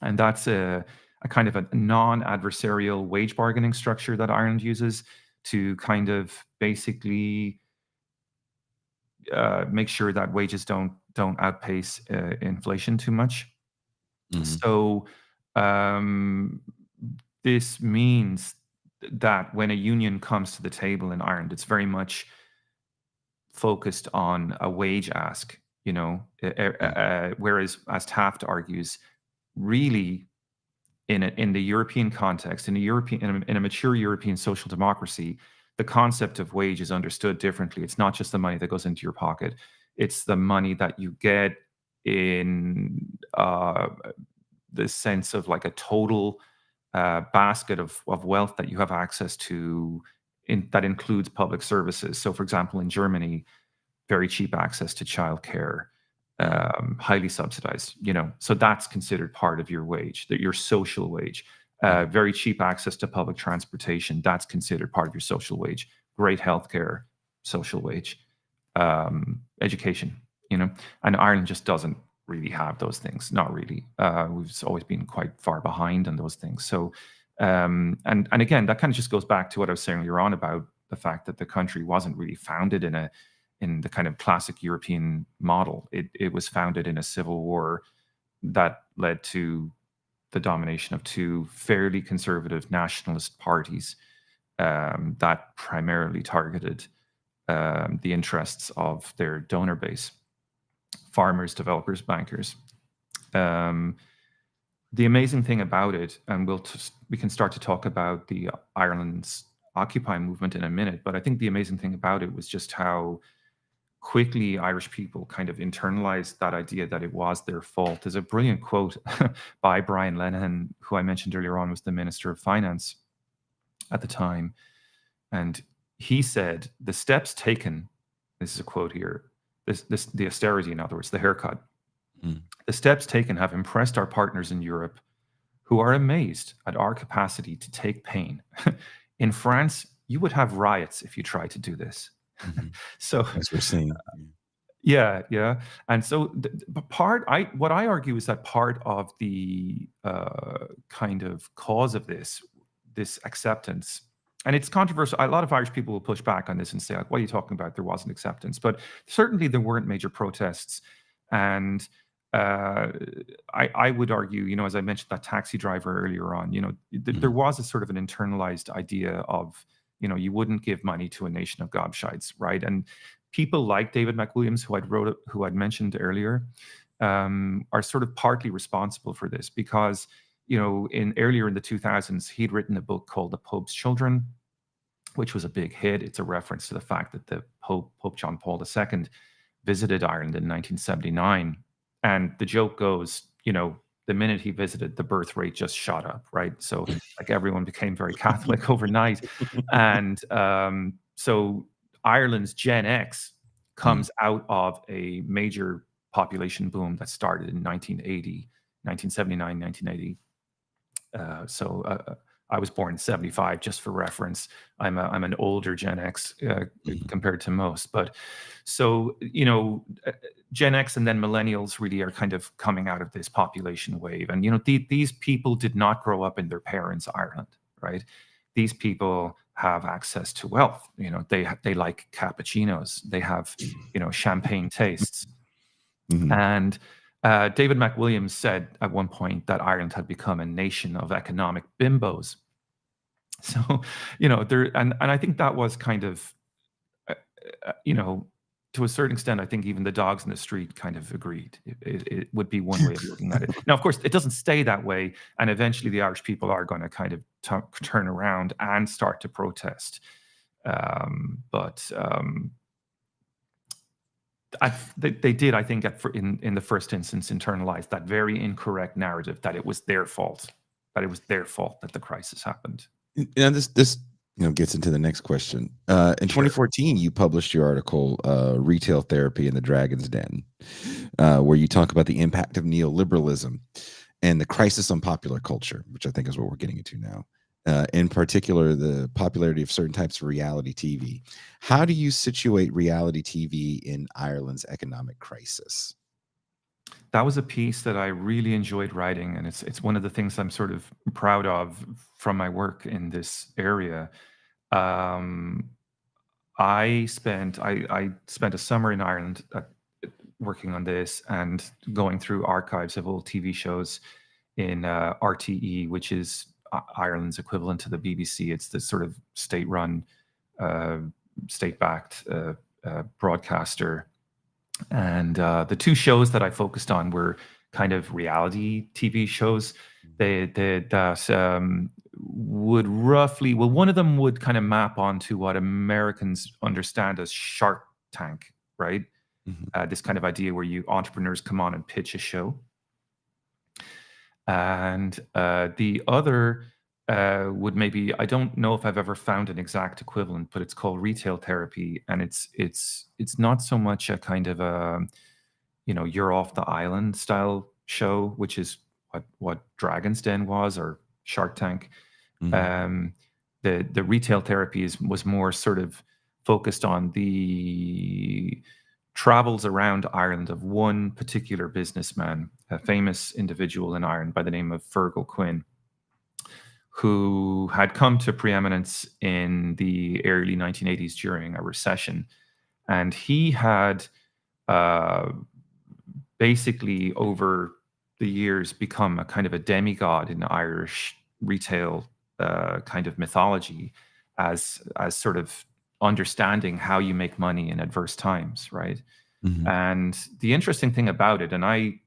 [SPEAKER 2] And that's a kind of a non-adversarial wage bargaining structure that Ireland uses to kind of basically make sure that wages don't outpace inflation too much.
[SPEAKER 1] Mhm.
[SPEAKER 2] So um, this means that when a union comes to the table in Ireland, it's very much focused on a wage ask,
[SPEAKER 1] Mm.
[SPEAKER 2] whereas, as Taft argues, really in the European context, in a mature European social democracy, the concept of wage is understood differently. It's not just the money that goes into your pocket; it's the money that you get in the sense of like a total basket of wealth that you have access to, that includes public services. So, for example, in Germany, very cheap access to childcare,
[SPEAKER 1] Mm.
[SPEAKER 2] highly subsidized, so that's considered part of your wage, that your social wage.
[SPEAKER 1] Mhm.
[SPEAKER 2] Very cheap access to public transportation, that's considered part of your social wage. Great healthcare, social wage. Education, and Ireland just doesn't really have those things. Not really. We've always been quite far behind on those things. So, and again, that kind of just goes back to what I was saying earlier on about the fact that the country wasn't really founded in the kind of classic European model. It was founded in a civil war that led to the domination of two fairly conservative nationalist parties that primarily targeted the interests of their donor base: farmers, developers, bankers. Um, the amazing thing about it, and we can start to talk about the Ireland's Occupy movement in a minute, but I think the amazing thing about it was just how quickly Irish people kind of internalized that idea that it was their fault. There's a brilliant quote by Brian Lenihan, who I mentioned earlier on was the Minister of Finance at the time. And he said, the steps taken, this is a quote here, the austerity, in other words, the haircut,
[SPEAKER 1] Mm.
[SPEAKER 2] the steps taken have impressed our partners in Europe, who are amazed at our capacity to take pain. In France, you would have riots if you tried to do this.
[SPEAKER 1] Mhm.
[SPEAKER 2] So
[SPEAKER 1] As we're seeing. Yeah.
[SPEAKER 2] yeah, yeah. And so what I argue is that part of the kind of cause of this acceptance, and it's controversial. A lot of Irish people will push back on this and say, like, what are you talking about? There wasn't acceptance. But certainly there weren't major protests. And uh, I would argue, as I mentioned that taxi driver earlier on, there
[SPEAKER 1] Mhm.
[SPEAKER 2] was a sort of an internalized idea of, you wouldn't give money to a nation of gobshites, right? And people like David McWilliams, who I'd mentioned earlier, are sort of partly responsible for this because, earlier in the 2000s, he'd written a book called The Pope's Children, which was a big hit. It's a reference to the fact that the Pope John Paul II visited Ireland in 1979. And the joke goes, the minute he visited, the birth rate just shot up, right? So, like, everyone became very Catholic overnight. And so Ireland's Gen X
[SPEAKER 1] Mm.
[SPEAKER 2] comes out of a major population boom that started in 1980, 1979, 1980. I was born in 75, just for reference. I'm an older Gen X
[SPEAKER 1] Mhm.
[SPEAKER 2] compared to most. But so, Gen X and then millennials really are kind of coming out of this population wave. And, these people did not grow up in their parents' Ireland, right? These people have access to wealth. They like cappuccinos. They have, champagne tastes.
[SPEAKER 1] Mhm.
[SPEAKER 2] And David McWilliams said at one point that Ireland had become a nation of economic bimbos. So, and I think that was kind of, uh, uh, you know, to a certain extent, I think even the dogs in the street kind of agreed. It would be one way of looking at it. Now, of course, it doesn't stay that way, and eventually the Irish people are going to kind of turn around and start to protest. But they did, I think, in the first instance, internalize that very incorrect narrative that it was their fault, that the crisis happened.
[SPEAKER 1] And this gets into the next question. In
[SPEAKER 2] Sure.
[SPEAKER 1] 2014, you published your article, "Retail Therapy in the Dragon's Den." where you talk about the impact of neoliberalism and the crisis on popular culture, which I think is what we're getting into now. In particular, the popularity of certain types of reality TV. How do you situate reality TV in Ireland's economic crisis?
[SPEAKER 2] That was a piece that I really enjoyed writing, and it's one of the things I'm sort of proud of from my work in this area. Um, I spent a summer in Ireland working on this and going through archives of old TV shows in RTE, which is Ireland's equivalent to the BBC. It's the sort of state-run, uh, state-backed broadcaster. And the two shows that I focused on were kind of reality TV shows. That would roughly, well, one of them would kind of map onto what Americans understand as Shark Tank, right?
[SPEAKER 1] Mhm.
[SPEAKER 2] This kind of idea where you entrepreneurs come on and pitch a show. And the other would maybe, I don't know if I've ever found an exact equivalent, but it's called retail therapy, and it's not so much a kind of a, you're off the island style show, which is what Dragon's Den was, or Shark Tank.
[SPEAKER 1] Mhm.
[SPEAKER 2] Um, the retail therapy was more sort of focused on the travels around Ireland of one particular businessman, a famous individual in Ireland by the name of Fergal Quinn, who had come to preeminence in the early 1980s during a recession. And he had uh, basically, over the years, become a kind of a demigod in Irish retail kind of mythology, as sort of understanding how you make money in adverse times, right?
[SPEAKER 1] Mhm.
[SPEAKER 2] And the interesting thing about it, and I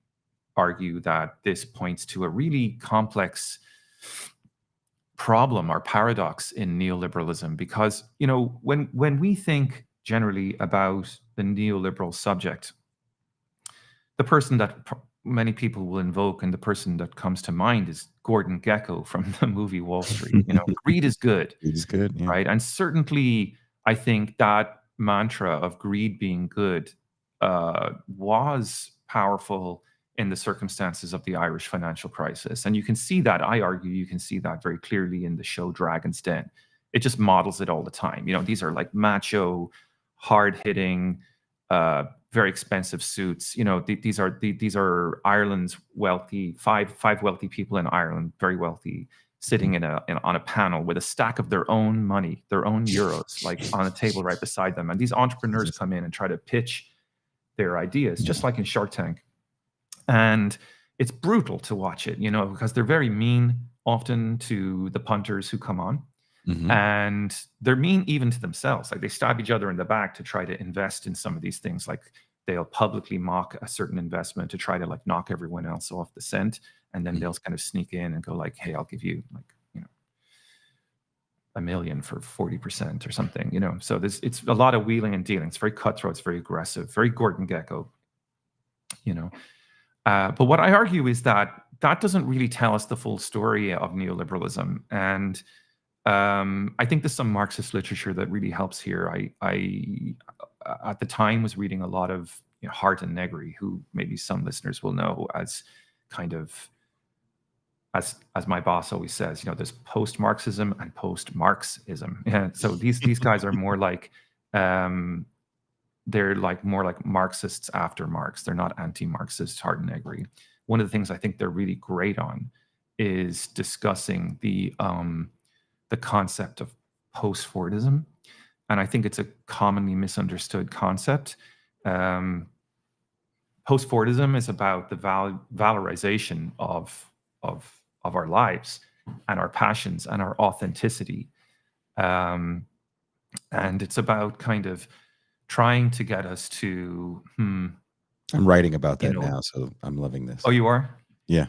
[SPEAKER 2] argue that this points to a really complex problem or paradox in neoliberalism, because when we think generally about the neoliberal subject, the person that many people will invoke and the person that comes to mind is Gordon Gekko from the movie Wall Street. Greed is good,
[SPEAKER 1] It is good. Yeah.
[SPEAKER 2] right? And certainly, I think that mantra of greed being good was powerful in the circumstances of the Irish financial crisis. And you can see that, I argue, you can see that very clearly in the show Dragon's Den. It just models it all the time. These are like macho, hard hitting, very expensive suits. These are Ireland's wealthy, five wealthy people in Ireland, very wealthy, sitting on a panel with a stack of their own money, their own euros, like on a table right beside them. And these entrepreneurs
[SPEAKER 1] Jesus.
[SPEAKER 2] come in and try to pitch their ideas, just like in Shark Tank. And it's brutal to watch it, because they're very mean often to the punters who come on.
[SPEAKER 1] Mhm.
[SPEAKER 2] And they're mean even to themselves. Like, they stab each other in the back to try to invest in some of these things. Like, they'll publicly mock a certain investment to try to like knock everyone else off the scent. And then
[SPEAKER 1] Mhm.
[SPEAKER 2] they'll kind of sneak in and go like, hey, I'll give you like, $1 million for 40% or something. So it's a lot of wheeling and dealing. It's very cutthroat, it's very aggressive, very Gordon Gekko, you know. But what I argue is that that doesn't really tell us the full story of neoliberalism. And I think there's some Marxist literature that really helps here. I at the time was reading a lot of Hart and Negri, who maybe some listeners will know as kind of, as my boss always says, there's post-Marxism and post-Marxism. Yeah, so these guys are more like um, they're like more like Marxists after Marx. They're not anti-Marxist, Hart and Negri. One of the things I think they're really great on is discussing the concept of post-Fordism, and I think it's a commonly misunderstood concept. Um, Post-Fordism is about the valorization of our lives and our passions and our authenticity, um, and it's about kind of trying to get us to,
[SPEAKER 1] I'm writing about
[SPEAKER 2] you
[SPEAKER 1] that
[SPEAKER 2] know.
[SPEAKER 1] now, so I'm loving this.
[SPEAKER 2] Oh, you are?
[SPEAKER 1] Yeah.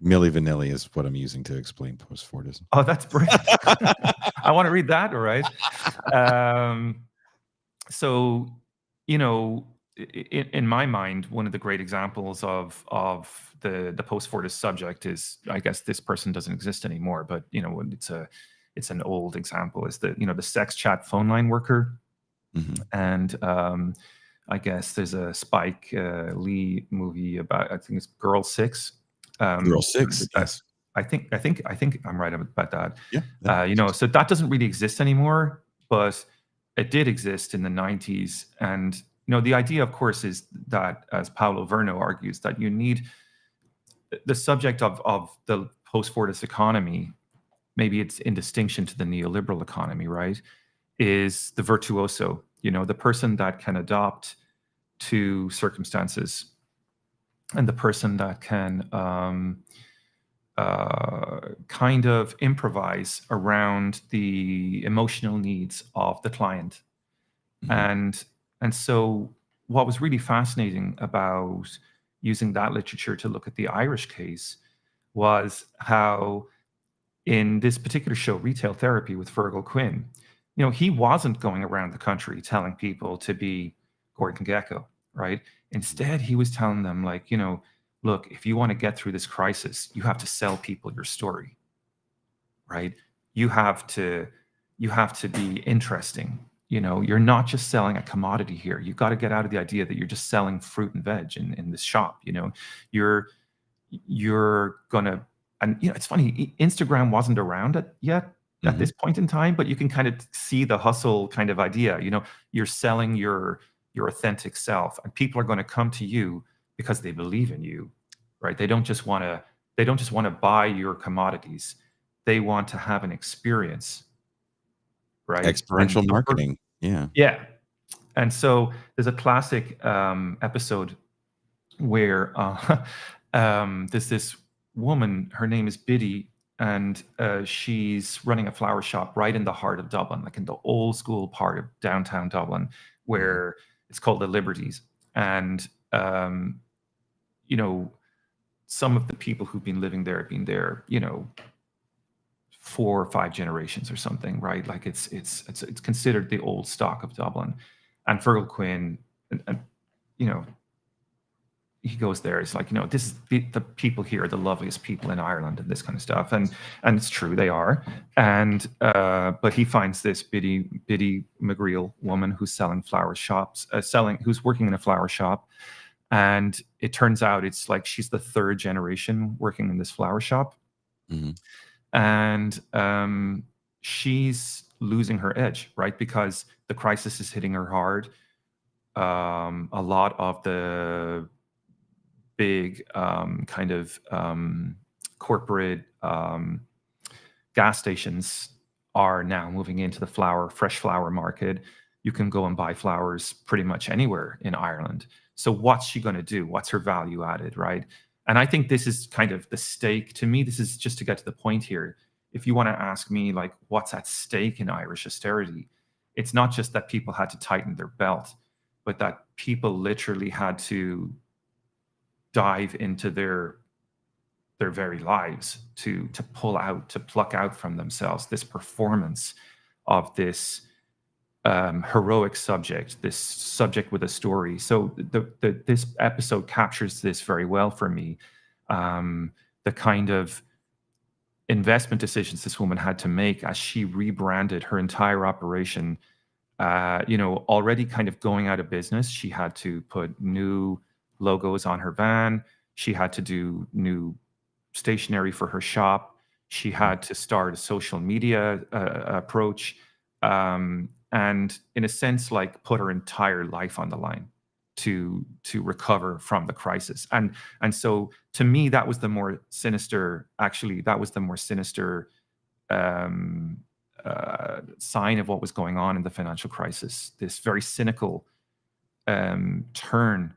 [SPEAKER 1] Milli Vanilli is what I'm using to explain post-Fordism.
[SPEAKER 2] Oh, that's brilliant. I want to read that. All right. Um, so, in my mind, one of the great examples of the post-Fordist subject is, I guess this person doesn't exist anymore, but it's an old example, is the sex chat phone line worker.
[SPEAKER 1] Mhm.
[SPEAKER 2] And I guess there's a Spike Lee movie about, I think it's Girl Six.
[SPEAKER 1] Girl Six,
[SPEAKER 2] That
[SPEAKER 1] yes.
[SPEAKER 2] I think I'm right about that.
[SPEAKER 1] Yeah, that makes sense.
[SPEAKER 2] So that doesn't really exist anymore, but it did exist in the 90s. And the idea, of course, is that, as Paolo Verno argues, that you need the subject of the post-Fordist economy, maybe it's in distinction to the neoliberal economy, right, is the virtuoso, the person that can adapt to circumstances, and the person that can kind of improvise around the emotional needs of the client.
[SPEAKER 1] Mhm.
[SPEAKER 2] And so what was really fascinating about using that literature to look at the Irish case was how, in this particular show, Retail Therapy with Fergal Quinn, he wasn't going around the country telling people to be Gordon Gekko, right? Instead, he was telling them, like, look, if you want to get through this crisis, you have to sell people your story, right? You have to be interesting. You're not just selling a commodity here. You've got to get out of the idea that you're just selling fruit and veg in this shop. You're gonna, and it's funny, Instagram wasn't around yet at
[SPEAKER 1] Mhm.
[SPEAKER 2] this point in time, but you can kind of see the hustle kind of idea. You're selling your authentic self, and people are going to come to you because they believe in you, right? They don't just want to buy your commodities. They want to have an experience, right? And
[SPEAKER 1] Experiential
[SPEAKER 2] so for
[SPEAKER 1] marketing. Yeah.
[SPEAKER 2] yeah, and so there's a classic episode where there's this woman, her name is Biddy, and she's running a flower shop right in the heart of Dublin, like in the old school part of downtown Dublin,
[SPEAKER 1] Mhm.
[SPEAKER 2] where it's called the Liberties. And, you know, some of the people who've been living there have been there, 4 or 5 generations or something, right? Like it's considered the old stock of Dublin. And Fergal Quinn, and you know, he goes there. It's like, this is the people here are the loveliest people in Ireland, and this kind of stuff. And it's true, they are. And but he finds this Biddy McGreal woman who's selling flower shops, who's working in a flower shop. And it turns out it's like she's the third generation working in this flower shop.
[SPEAKER 1] Mhm.
[SPEAKER 2] And she's losing her edge, right? Because the crisis is hitting her hard. A lot of the big kind of corporate gas stations are now moving into the fresh flower market. You can go and buy flowers pretty much anywhere in Ireland. So what's she going to do? What's her value added, right? And I think this is kind of the stake. To me, this is just to get to the point here. If you want to ask me, like, what's at stake in Irish austerity, it's not just that people had to tighten their belt, but that people literally had to dive into their very lives to pluck out from themselves this performance of this heroic subject, this subject with a story. So this episode captures this very well for me. The kind of investment decisions this woman had to make as she rebranded her entire operation. Already kind of going out of business. She had to put new logos on her van. She had to do new stationery for her shop. She
[SPEAKER 1] Mhm.
[SPEAKER 2] had to start a social media approach, and in a sense, like, put her entire life on the line to recover from the crisis. And so, to me, that was the more sinister. Actually, that was the more sinister um, sign of what was going on in the financial crisis. This very cynical turn,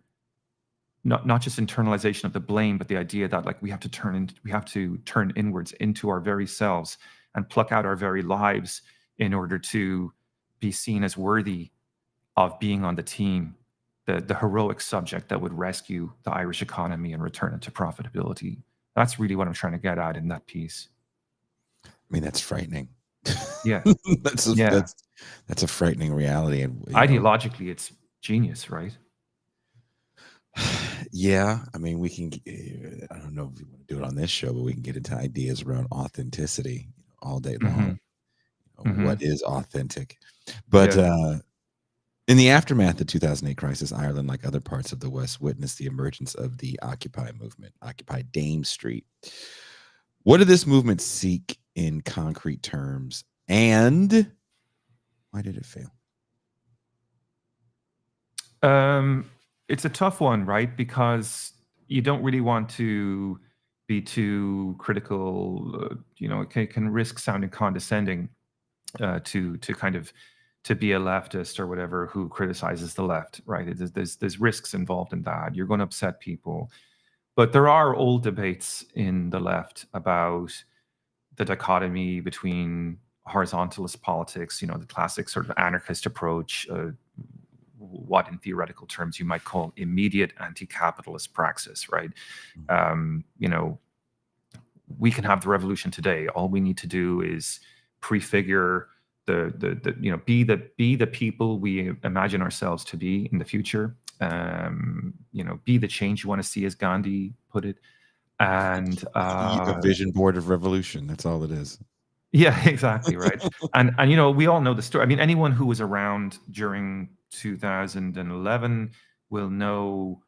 [SPEAKER 2] not just internalization of the blame, but the idea that, like, we have to turn inwards into our very selves and pluck out our very lives in order to be seen as worthy of being on the team, the heroic subject that would rescue the Irish economy and return it to profitability. That's really what I'm trying to get at in that piece.
[SPEAKER 1] I mean, that's frightening.
[SPEAKER 2] Yeah,
[SPEAKER 1] That's a
[SPEAKER 2] yeah.
[SPEAKER 1] that's that's a frightening reality, and,
[SPEAKER 2] Ideologically, it's genius, right?
[SPEAKER 1] yeah, I mean, we can I don't know if we wanna do it on this show, but we can get into ideas around authenticity all day long.
[SPEAKER 2] Mhm,
[SPEAKER 1] What
[SPEAKER 2] mhm.
[SPEAKER 1] is authentic? But,
[SPEAKER 2] Yeah.
[SPEAKER 1] In the aftermath of the 2008 crisis, Ireland, like other parts of the West, witnessed the emergence of the Occupy movement, Occupy Dame Street. What did this movement seek in concrete terms, and why did it fail?
[SPEAKER 2] It's a tough one, right? Because you don't really want to be too critical. It can risk sounding condescending to kind of to be a leftist or whatever who criticizes the left, right? There's risks involved in that. You're going to upset people, but there are old debates in the left about the dichotomy between horizontalist politics, the classic sort of anarchist approach, what in theoretical terms you might call immediate anti-capitalist praxis, right? We can have the revolution today. All we need to do is prefigure be the people we imagine ourselves to be in the future. Be the change you want to see, as Gandhi put it. And
[SPEAKER 1] A vision board of revolution. That's all it is.
[SPEAKER 2] yeah, exactly, right. And we all know the story. I mean, anyone who was around during 2011 will know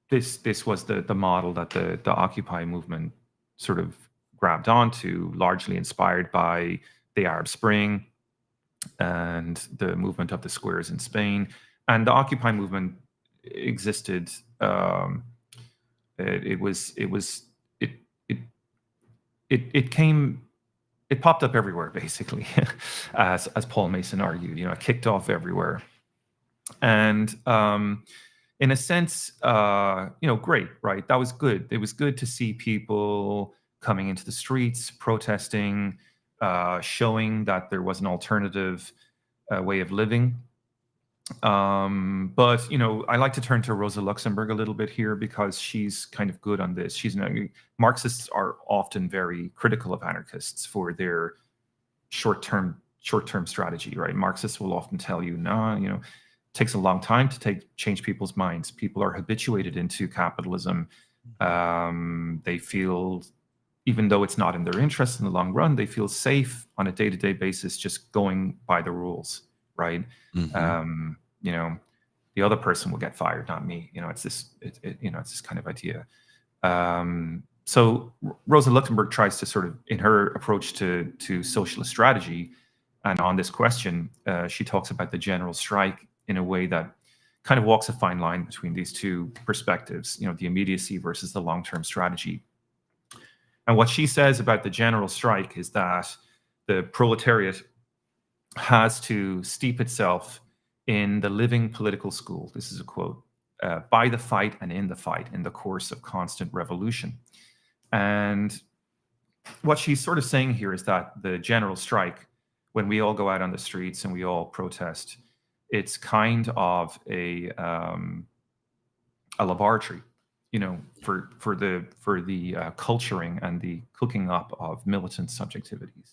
[SPEAKER 2] this was the model that the Occupy movement sort of grabbed onto, largely inspired by the Arab Spring and the movement of the squares in Spain. And the Occupy movement existed. It popped up everywhere, basically, as Paul Mason argued. It kicked off everywhere, and in a sense, great, right? That was good. It was good to see people coming into the streets, protesting, showing that there was an alternative way of living. But I like to turn to Rosa Luxemburg a little bit here, because she's kind of good on this. Marxists are often very critical of anarchists for their short-term strategy, right? Marxists will often tell you, no, it takes a long time to change people's minds. People are habituated into capitalism. They feel, even though it's not in their interest in the long run, they feel safe on a day-to-day basis just going by the rules, right? The other person will get fired, not me. It's this kind of idea. So Rosa Luxemburg tries to sort of, in her approach to socialist strategy, and on this question, she talks about the general strike in a way that kind of walks a fine line between these two perspectives, the immediacy versus the long-term strategy. And what she says about the general strike is that the proletariat has to steep itself in the living political school. This is a quote, by the fight and in the fight, in the course of constant revolution. And what she's sort of saying here is that the general strike, when we all go out on the streets and we all protest, it's kind of a laboratory, for the culturing and the cooking up of militant subjectivities.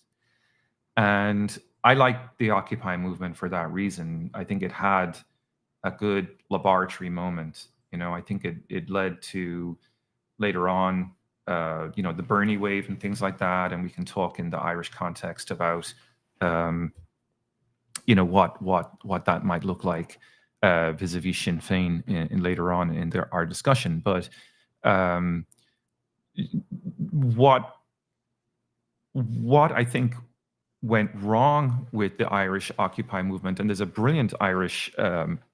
[SPEAKER 2] And I like the Occupy movement for that reason. I think it had a good laboratory moment. I think it led to, later on, the Bernie wave and things like that. And we can talk in the Irish context about, what that might look like vis-a-vis Sinn Féin in later on in our discussion. But what I think went wrong with the Irish Occupy movement, and there's a brilliant Irish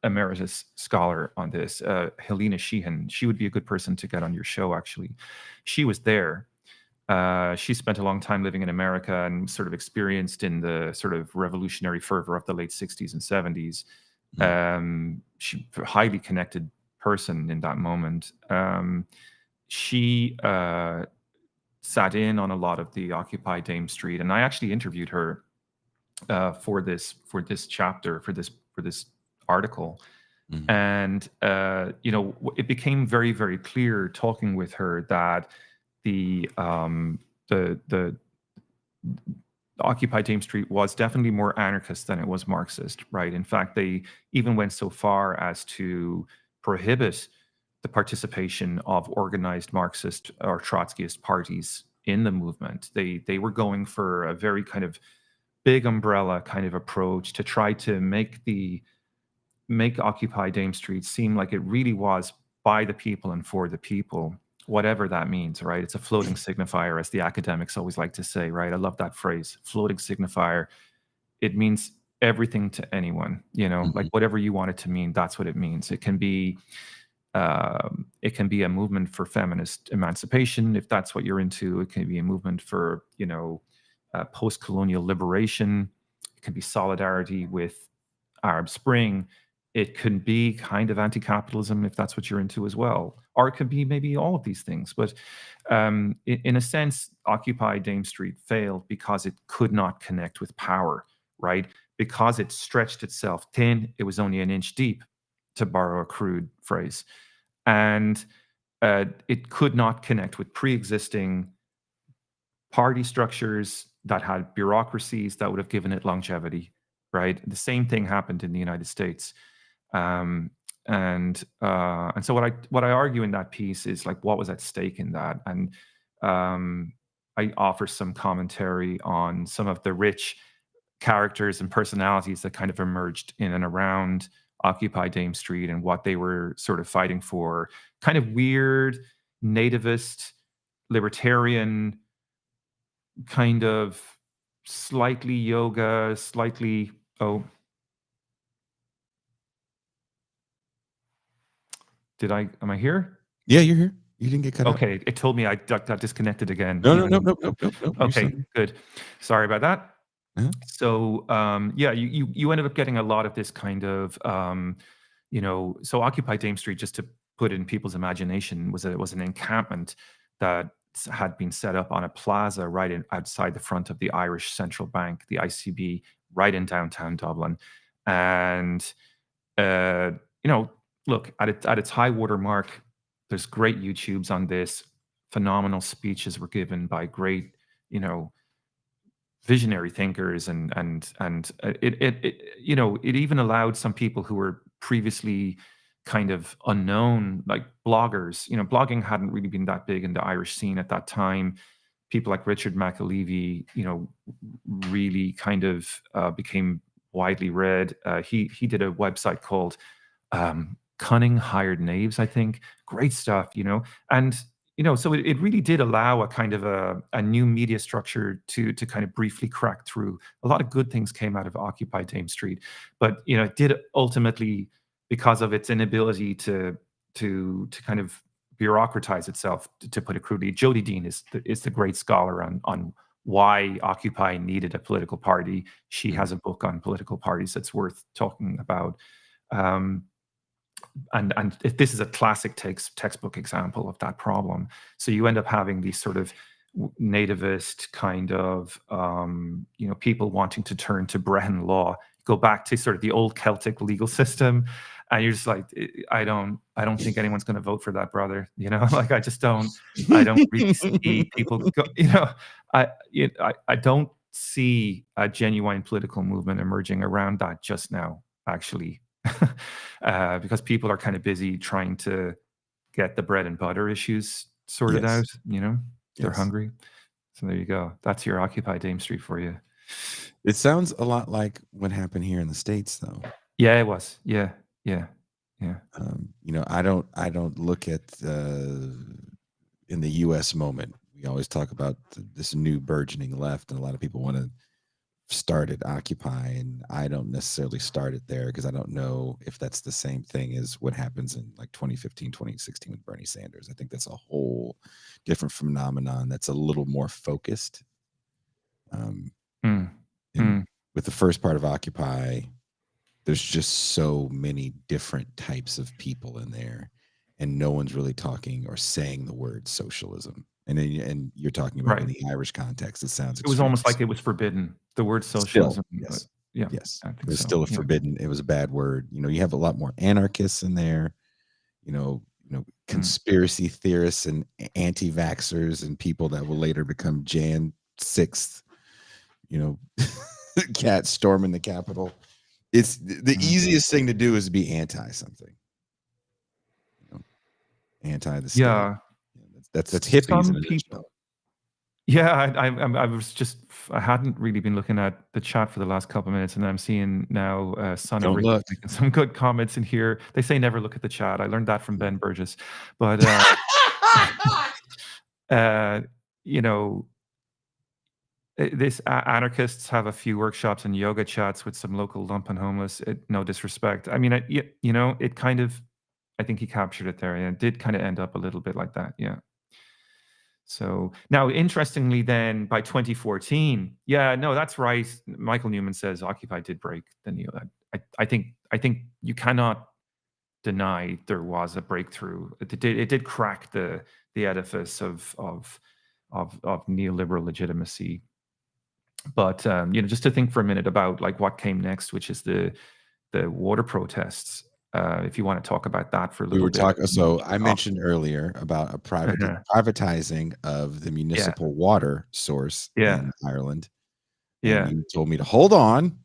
[SPEAKER 2] emeritus scholar on this, Helena Sheehan. She would be a good person to get on your show, actually. She was there. She spent a long time living in America and sort of experienced in the sort of revolutionary fervor of the late 60s and 70s. She a highly connected person in that moment. She sat in on a lot of the Occupy Dame Street, and I actually interviewed her for this chapter, for this article. And it became very, very clear talking with her that the Occupy Dame Street was definitely more anarchist than it was Marxist, right? In fact, they even went so far as to prohibit the participation of organized Marxist or Trotskyist parties in the movement. They were going for a very kind of big umbrella kind of approach to try to make Occupy Dame Street seem like it really was by the people and for the people, whatever that means, right? It's a floating signifier, as the academics always like to say, right? I love that phrase, floating signifier. It means everything to anyone, like
[SPEAKER 1] Mhm.
[SPEAKER 2] whatever you want it to mean, that's what it means. It can be a movement for feminist emancipation, if that's what you're into. It can be a movement for, post-colonial liberation. It can be solidarity with Arab Spring. It can be kind of anti-capitalism if that's what you're into as well, or it could be maybe all of these things. But in a sense, Occupy Dame Street failed because it could not connect with power, right? Because it stretched itself thin. It was only an inch deep, to borrow a crude phrase, and it could not connect with pre-existing party structures that had bureaucracies that would have given it longevity, right? The same thing happened in the United States. Um, and so what I argue in that piece is like what was at stake in that, and um, I offer some commentary on some of the rich characters and personalities that kind of emerged in and around Occupy Dame Street and what they were sort of fighting for. Kind of weird, nativist, libertarian, kind of slightly yoga, slightly. Oh, am I here?
[SPEAKER 1] Yeah, you're here. You didn't get cut out.
[SPEAKER 2] Okay, it told me I got disconnected again,
[SPEAKER 1] No, no,
[SPEAKER 2] even
[SPEAKER 1] no,
[SPEAKER 2] though.
[SPEAKER 1] no, no, no, no. You're
[SPEAKER 2] Okay,
[SPEAKER 1] still here.
[SPEAKER 2] good. Sorry about that.
[SPEAKER 1] Uh-huh.
[SPEAKER 2] So, yeah, you ended up getting a lot of this kind of, so Occupy Dame Street, just to put it in people's imagination, was an encampment that had been set up on a plaza outside the front of the Irish Central Bank, the ICB, right in downtown Dublin. And, uh, you know, look, at its high water mark, there's great YouTubes on this. Phenomenal speeches were given by great, you know, visionary thinkers, and it even allowed some people who were previously kind of unknown, like bloggers. Blogging hadn't really been that big in the Irish scene at that time. People like Richard McAlevey, really kind of became widely read. He did a website called Cunning Hired Knaves, I think. Great stuff, and so it really did allow a kind of a new media structure to kind of briefly crack through. A lot of good things came out of Occupy Thames Street, but it did ultimately, because of its inability to kind of bureaucratize itself, to put it crudely. Jodi Dean is the great scholar on why Occupy needed a political party. She
[SPEAKER 1] Mhm.
[SPEAKER 2] has a book on political parties that's worth talking about. Um, and if this is a classic textbook example of that problem. So you end up having these sort of nativist kind of people wanting to turn to Brehon law, go back to sort of the old Celtic legal system, and you're just like, I don't think anyone's going to vote for that, brother. Like I don't really see people go, I don't see a genuine political movement emerging around that just now, actually. Because people are kind of busy trying to get the bread and butter issues sorted
[SPEAKER 1] Yes,
[SPEAKER 2] out. They're
[SPEAKER 1] yes.
[SPEAKER 2] hungry. So there you go. That's your Occupy Dame Street for you.
[SPEAKER 1] It sounds a lot like what happened here in the States, though.
[SPEAKER 2] Yeah, it was. Yeah, yeah, yeah.
[SPEAKER 1] I don't look at in the U.S. moment. We always talk about this new burgeoning left, and a lot of people want to start at Occupy, and I don't necessarily start it there because I don't know if that's the same thing as what happens in like 2015, 2016 with Bernie Sanders. I think that's a whole different phenomenon that's a little more focused. Um,
[SPEAKER 2] Mm,
[SPEAKER 1] and
[SPEAKER 2] mm,
[SPEAKER 1] with the first part of Occupy, there's just so many different types of people in there, and no one's really talking or saying the word socialism. And you're talking about in
[SPEAKER 2] right.
[SPEAKER 1] the Irish context, it sounds
[SPEAKER 2] It was
[SPEAKER 1] extremely
[SPEAKER 2] almost like it was forbidden. The word
[SPEAKER 1] still.
[SPEAKER 2] socialism.
[SPEAKER 1] Yes,
[SPEAKER 2] Yeah,
[SPEAKER 1] yes,
[SPEAKER 2] I
[SPEAKER 1] it
[SPEAKER 2] think
[SPEAKER 1] was
[SPEAKER 2] so.
[SPEAKER 1] still a
[SPEAKER 2] Yeah.
[SPEAKER 1] forbidden. It was a bad word. You have a lot more anarchists in there.
[SPEAKER 2] Mm,
[SPEAKER 1] Conspiracy theorists and anti-vaxxers and people that will later become Jan 6th. You know, cats storming the Capitol. It's the
[SPEAKER 2] mm.
[SPEAKER 1] easiest thing to do is be anti something, you know, anti the state.
[SPEAKER 2] Yeah.
[SPEAKER 1] That's hippies in
[SPEAKER 2] Some
[SPEAKER 1] a
[SPEAKER 2] people.
[SPEAKER 1] nutshell.
[SPEAKER 2] Yeah, I was just I hadn't really been looking at the chat for the last couple of minutes, and I'm seeing now, Son of
[SPEAKER 1] Don't
[SPEAKER 2] Ricky
[SPEAKER 1] look.
[SPEAKER 2] making some good comments in here. They say never look at the chat. I learned that from Ben Burgess. But, uh, you know, this anarchists have a few workshops and yoga chats with some local lumpen homeless. No disrespect. I mean, it kind of I think he captured it there, and it did kinda end up a little bit like that, yeah. So now, interestingly, then by 2014, yeah, no, that's right. Michael Newman says Occupy did break the neo. I think you cannot deny there was a breakthrough. It did crack the edifice of neoliberal legitimacy. But just to think for a minute about like what came next, which is the water protests. If you want to talk about that for a
[SPEAKER 1] We
[SPEAKER 2] little
[SPEAKER 1] were
[SPEAKER 2] bit, I
[SPEAKER 1] talking,
[SPEAKER 2] can maybe
[SPEAKER 1] so
[SPEAKER 2] kick
[SPEAKER 1] I
[SPEAKER 2] it off.
[SPEAKER 1] mentioned earlier about a
[SPEAKER 2] Uh-huh.
[SPEAKER 1] privatizing of the
[SPEAKER 2] Yeah,
[SPEAKER 1] municipal water source
[SPEAKER 2] yeah,
[SPEAKER 1] in Ireland, and
[SPEAKER 2] yeah.
[SPEAKER 1] you told me to hold on.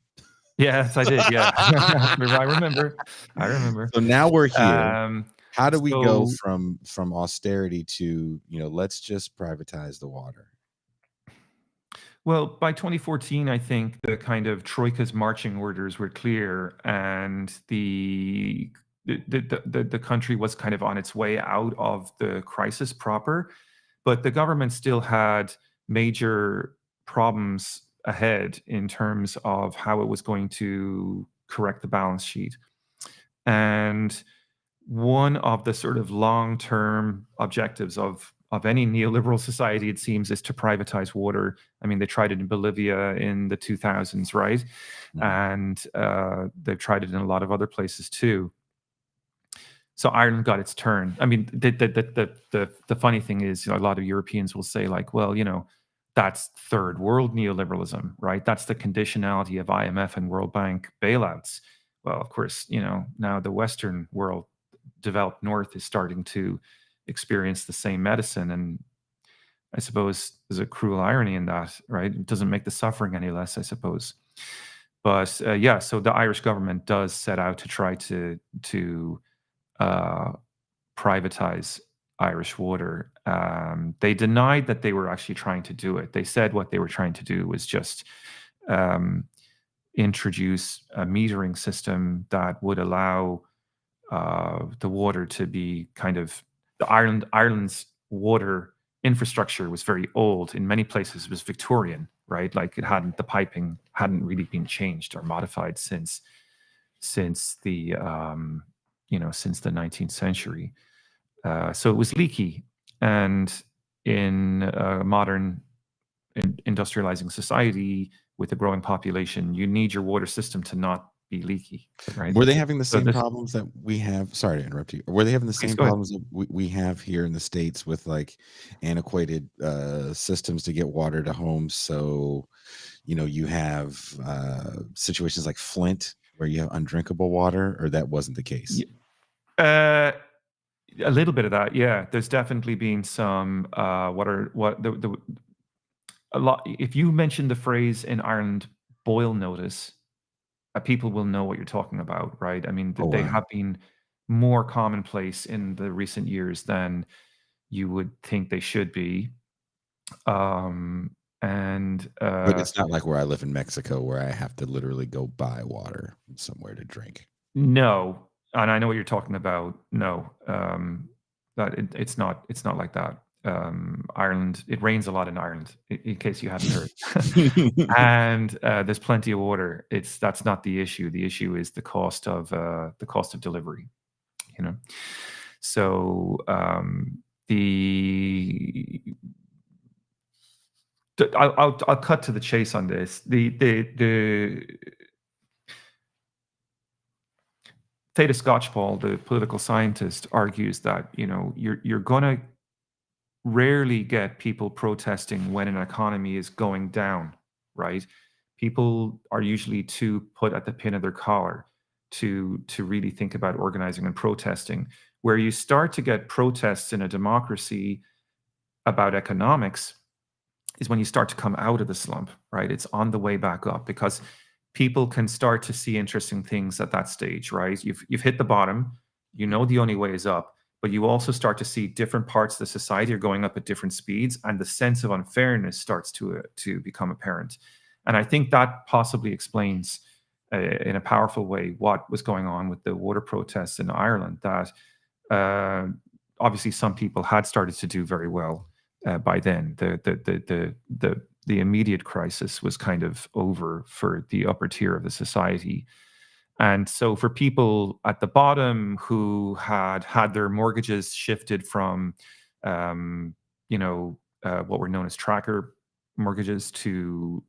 [SPEAKER 2] Yes, I did, yeah. I remember, I remember.
[SPEAKER 1] So now we're here.
[SPEAKER 2] Um,
[SPEAKER 1] How do we go
[SPEAKER 2] so
[SPEAKER 1] from austerity to, let's just privatize the water?
[SPEAKER 2] well, by 2014, I think the kind of troika's marching orders were clear, and the country was kind of on its way out of the crisis proper, but the government still had major problems ahead in terms of how it was going to correct the balance sheet. And one of the sort of long-term objectives of any neoliberal society, it seems, is to privatize water. I mean, they tried it in Bolivia in the 2000s, right?
[SPEAKER 1] Mhm.
[SPEAKER 2] And they've tried it in a lot of other places too. So Ireland got its turn. I mean, the funny thing is, a lot of Europeans will say, like, well, that's third world neoliberalism, right? That's the conditionality of IMF and World Bank bailouts. Well, of course, now the Western world, developed North, is starting to experience the same medicine, and I suppose there's a cruel irony in that, right? It doesn't make the suffering any less, I suppose. But yeah, so the Irish government does set out to try to uh, privatize Irish water. They denied that they were actually trying to do it. They said what they were trying to do was just um, introduce a metering system that would allow the water to be kind of Ireland's water infrastructure was very old. In many places, it was Victorian, right? Like the piping hadn't really been changed or modified since the 19th century. So it was leaky, and in a modern industrializing society with a growing population, you need your water system to not be leaky, right?
[SPEAKER 1] Were they having the
[SPEAKER 2] So
[SPEAKER 1] same
[SPEAKER 2] this,
[SPEAKER 1] problems that we have? Sorry to interrupt you. Were they having the
[SPEAKER 2] please
[SPEAKER 1] same
[SPEAKER 2] go ahead.
[SPEAKER 1] problems that we have here in the States with like antiquated systems to get water to homes? So, you have situations like Flint where you have undrinkable water, or that wasn't the case?
[SPEAKER 2] Y- Uh, a little bit of that, yeah. There's definitely been some. What the a lot. If you mention the phrase in Ireland, boil notice, people will know what you're talking about, right? I mean,
[SPEAKER 1] Oh,
[SPEAKER 2] they
[SPEAKER 1] wow.
[SPEAKER 2] have been more commonplace in the recent years than you would think they should be. Um, and
[SPEAKER 1] But it's not like where I live in Mexico where I have to literally go buy water somewhere to drink.
[SPEAKER 2] No, and I know what you're talking about. No, it's not like that. Ireland, it rains a lot in Ireland, in case you hadn't heard. And there's plenty of water. That's not the issue. The issue is the cost of delivery. You know, so the I'll cut to the chase on this. The Theda Skocpol, the political scientist, argues that you're gonna rarely get people protesting when an economy is going down, right? People are usually too put at the pin of their collar to really think about organizing and protesting. Where you start to get protests in a democracy about economics is when you start to come out of the slump, right? It's on the way back up because people can start to see interesting things at that stage, right? You've hit the bottom, the only way is up, but you also start to see different parts of the society are going up at different speeds, and the sense of unfairness starts to become apparent. And I think that possibly explains in a powerful way what was going on with the water protests in Ireland, that obviously some people had started to do very well by then. The immediate crisis was kind of over for the upper tier of the society. And so for people at the bottom who had their mortgages shifted from, what were known as tracker mortgages to,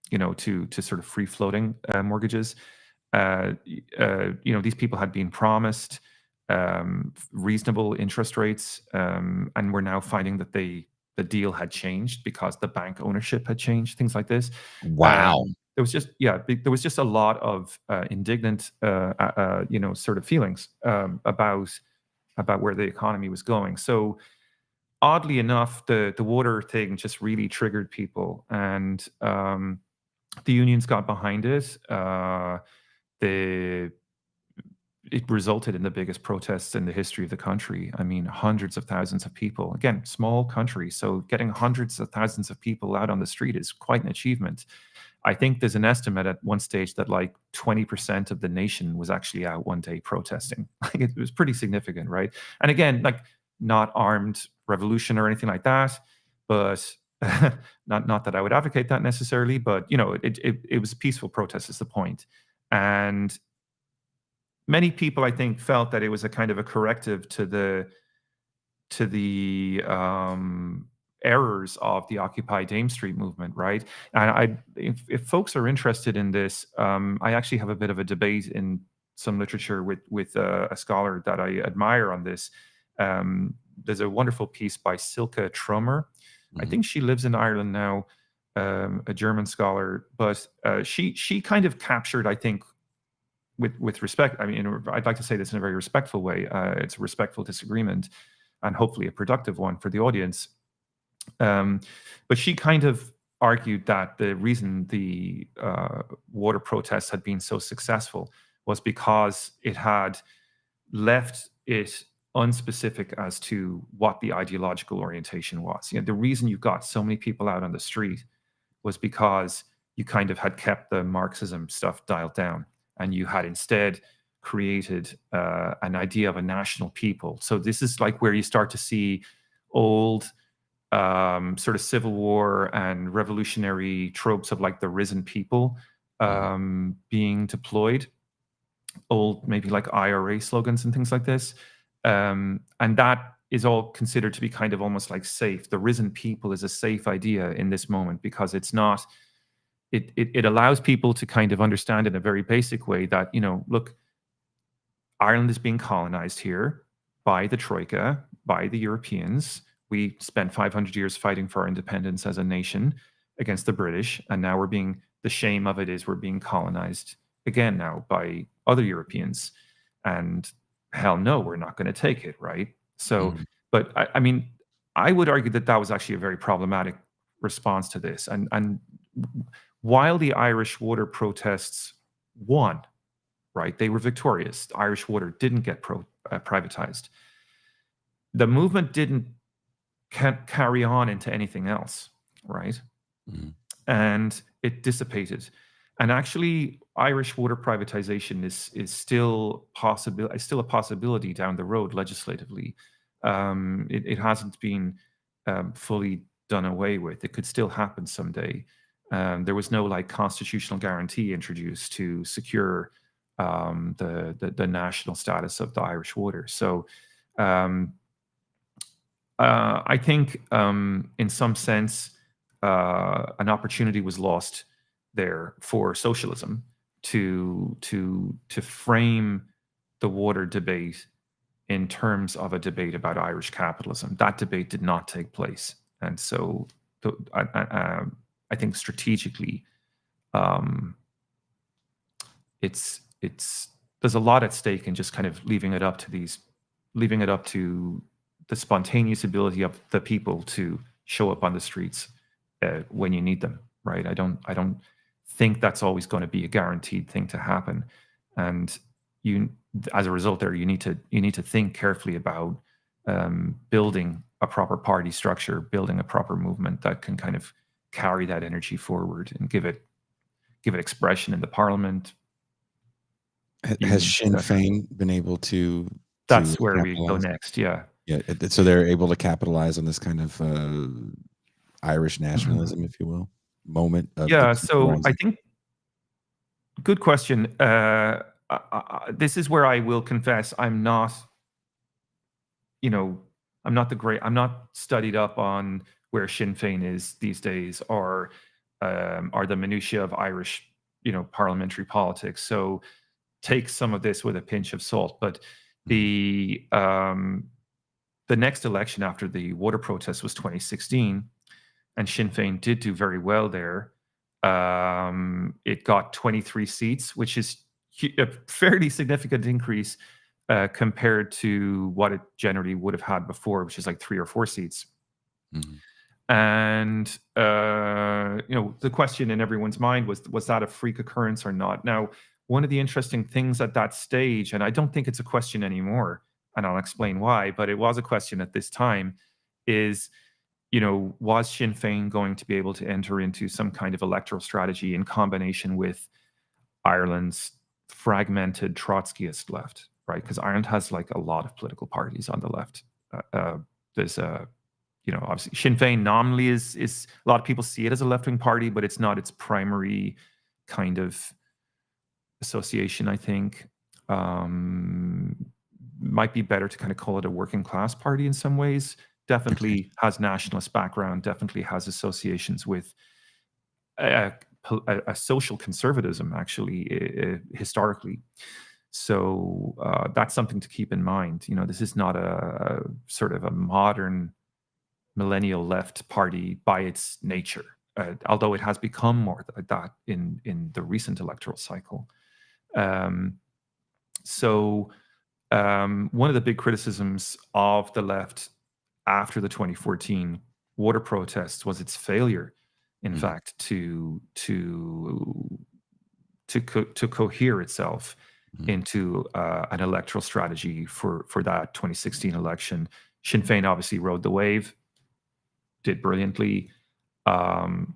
[SPEAKER 2] to sort of free floating mortgages, these people had been promised reasonable interest rates, and we're now finding that the deal had changed because the bank ownership had changed, things like this.
[SPEAKER 1] Wow.
[SPEAKER 2] There was just a lot of indignant, sort of feelings about where the economy was going. So oddly enough, the water thing just really triggered people, and the unions got behind it. The It resulted in the biggest protests in the history of the country. I mean, hundreds of thousands of people. Again, small country, so getting hundreds of thousands of people out on the street is quite an achievement. I think there's an estimate at one stage that like 20% of the nation was actually out one day protesting. Like it was pretty significant, right? And again, like not armed revolution or anything like that, but not that I would advocate that necessarily, but it was a peaceful protest is the point. And many people, I think, felt that it was a kind of a corrective to the errors of the Occupy Dame Street movement, right? And if folks are interested in this, I actually have a bit of a debate in some literature with a scholar that I admire on this. There's a wonderful piece by Silke Trummer. I think she lives in Ireland now, a German scholar, but she kind of captured, I think, with respect, I mean, I'd like to say this in a very respectful way. It's a respectful disagreement, and hopefully a productive one for the audience. But she kind of argued that the reason the water protests had been so successful was because it had left it unspecific as to what the ideological orientation was. The reason you got so many people out on the street was because you kind of had kept the Marxism stuff dialed down, and you had instead created an idea of a national people. So this is like where you start to see old sort of Civil War and revolutionary tropes of like the risen people being deployed, old maybe like IRA slogans and things like this. And that is all considered to be kind of almost like safe. The risen people is a safe idea in this moment because it's not, it allows people to kind of understand in a very basic way that, look, Ireland is being colonized here by the Troika, by the Europeans. We spent 500 years fighting for our independence as a nation against the British, and now the shame of it is we're being colonized again now by other Europeans. And hell no, we're not going to take it, right? So, but I mean, I would argue that was actually a very problematic response to this. And while the Irish water protests won, right, they were victorious. Irish water didn't get privatized. The movement didn't carry on into anything else, right? And it dissipated. And actually, Irish water privatization is still a possibility down the road legislatively. It hasn't been fully done away with. It could still happen someday. There was no like constitutional guarantee introduced to secure the national status of the Irish water. So I think in some sense an opportunity was lost there for socialism to frame the water debate in terms of a debate about Irish capitalism. That debate did not take place, and so I think strategically, it's there's a lot at stake in just kind of leaving it up to the spontaneous ability of the people to show up on the streets when you need them, right? I don't think that's always going to be a guaranteed thing to happen, and as a result, you need to think carefully about building a proper party structure, building a proper movement that can kind of carry that energy forward and give it expression in the parliament.
[SPEAKER 1] Has Sinn Féin been able to
[SPEAKER 2] That's where we go
[SPEAKER 1] capitalize?
[SPEAKER 2] next. Yeah.
[SPEAKER 1] Yeah, so they're able to capitalize on this kind of Irish
[SPEAKER 2] Mhm.
[SPEAKER 1] nationalism, if you will, moment of the
[SPEAKER 2] Yeah.
[SPEAKER 1] people
[SPEAKER 2] So I
[SPEAKER 1] rising.
[SPEAKER 2] think good question. This is where I will confess I'm not, I'm not studied up on where Sinn Féin is these days, or the minutiae of Irish, parliamentary politics. So take some of this with a pinch of salt. But
[SPEAKER 1] Mhm.
[SPEAKER 2] the next election after the water protest was 2016, and Sinn Féin did do very well there. It got 23 seats, which is a fairly significant increase compared to what it generally would have had before, which is like 3 or 4 seats.
[SPEAKER 1] Mhm.
[SPEAKER 2] And the question in everyone's mind was that a freak occurrence or not? Now, one of the interesting things at that stage, and I don't think it's a question anymore, and I'll explain why, but it was a question at this time, is was Sinn Féin going to be able to enter into some kind of electoral strategy in combination with Ireland's fragmented Trotskyist left, right? Because Ireland has like a lot of political parties on the left. There's obviously Sinn Féin nominally is a lot of people see it as a left wing party, but it's not its primary kind of association. I think might be better to kind of call it a working class party in some ways.
[SPEAKER 1] Okay.
[SPEAKER 2] Definitely has nationalist background. Definitely has associations with a, a social conservatism, actually, historically. So that's something to keep in mind. This is not a sort of a modern millennial left party by its nature, although it has become more like that in the recent electoral cycle. Um, so one of the big criticisms of the left after the 2014 water protests was its failure, in
[SPEAKER 1] Mhm.
[SPEAKER 2] fact, to cohere itself
[SPEAKER 1] Mhm.
[SPEAKER 2] into an electoral strategy for that 2016 election. Sinn Féin obviously rode the wave, did brilliantly. Um,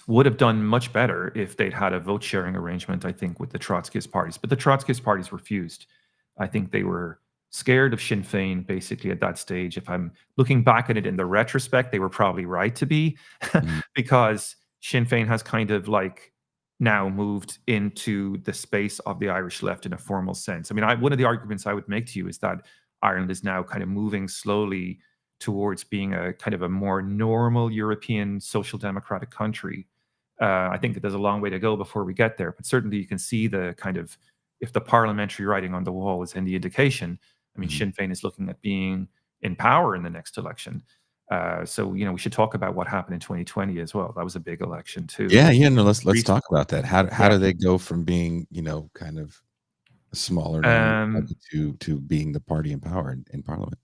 [SPEAKER 2] would have done much better if they'd had a vote sharing arrangement, I think, with the Trotskyist parties. But the Trotskyist parties refused. I think they were scared of Sinn Féin basically at that stage. If I'm looking back at it in the retrospect, they were probably right to be,
[SPEAKER 1] Mhm.
[SPEAKER 2] because Sinn Féin has kind of like now moved into the space of the Irish left in a formal sense. I mean, one of the arguments I would make to you is that Ireland is now kind of moving slowly towards being a kind of a more normal European social democratic country. I think that there's a long way to go before we get there, but certainly you can see the kind of, if the parliamentary writing on the wall is any indication. I mean,
[SPEAKER 1] Mhm.
[SPEAKER 2] Sinn Féin is looking at being in power in the next election. So we should talk about what happened in 2020 as well. That was a big election too.
[SPEAKER 1] Yeah, yeah, no, let's
[SPEAKER 2] Recent,
[SPEAKER 1] talk about that. How
[SPEAKER 2] yeah.
[SPEAKER 1] do they go from being, kind of a smaller known
[SPEAKER 2] Um,
[SPEAKER 1] party to being the party in power in parliament?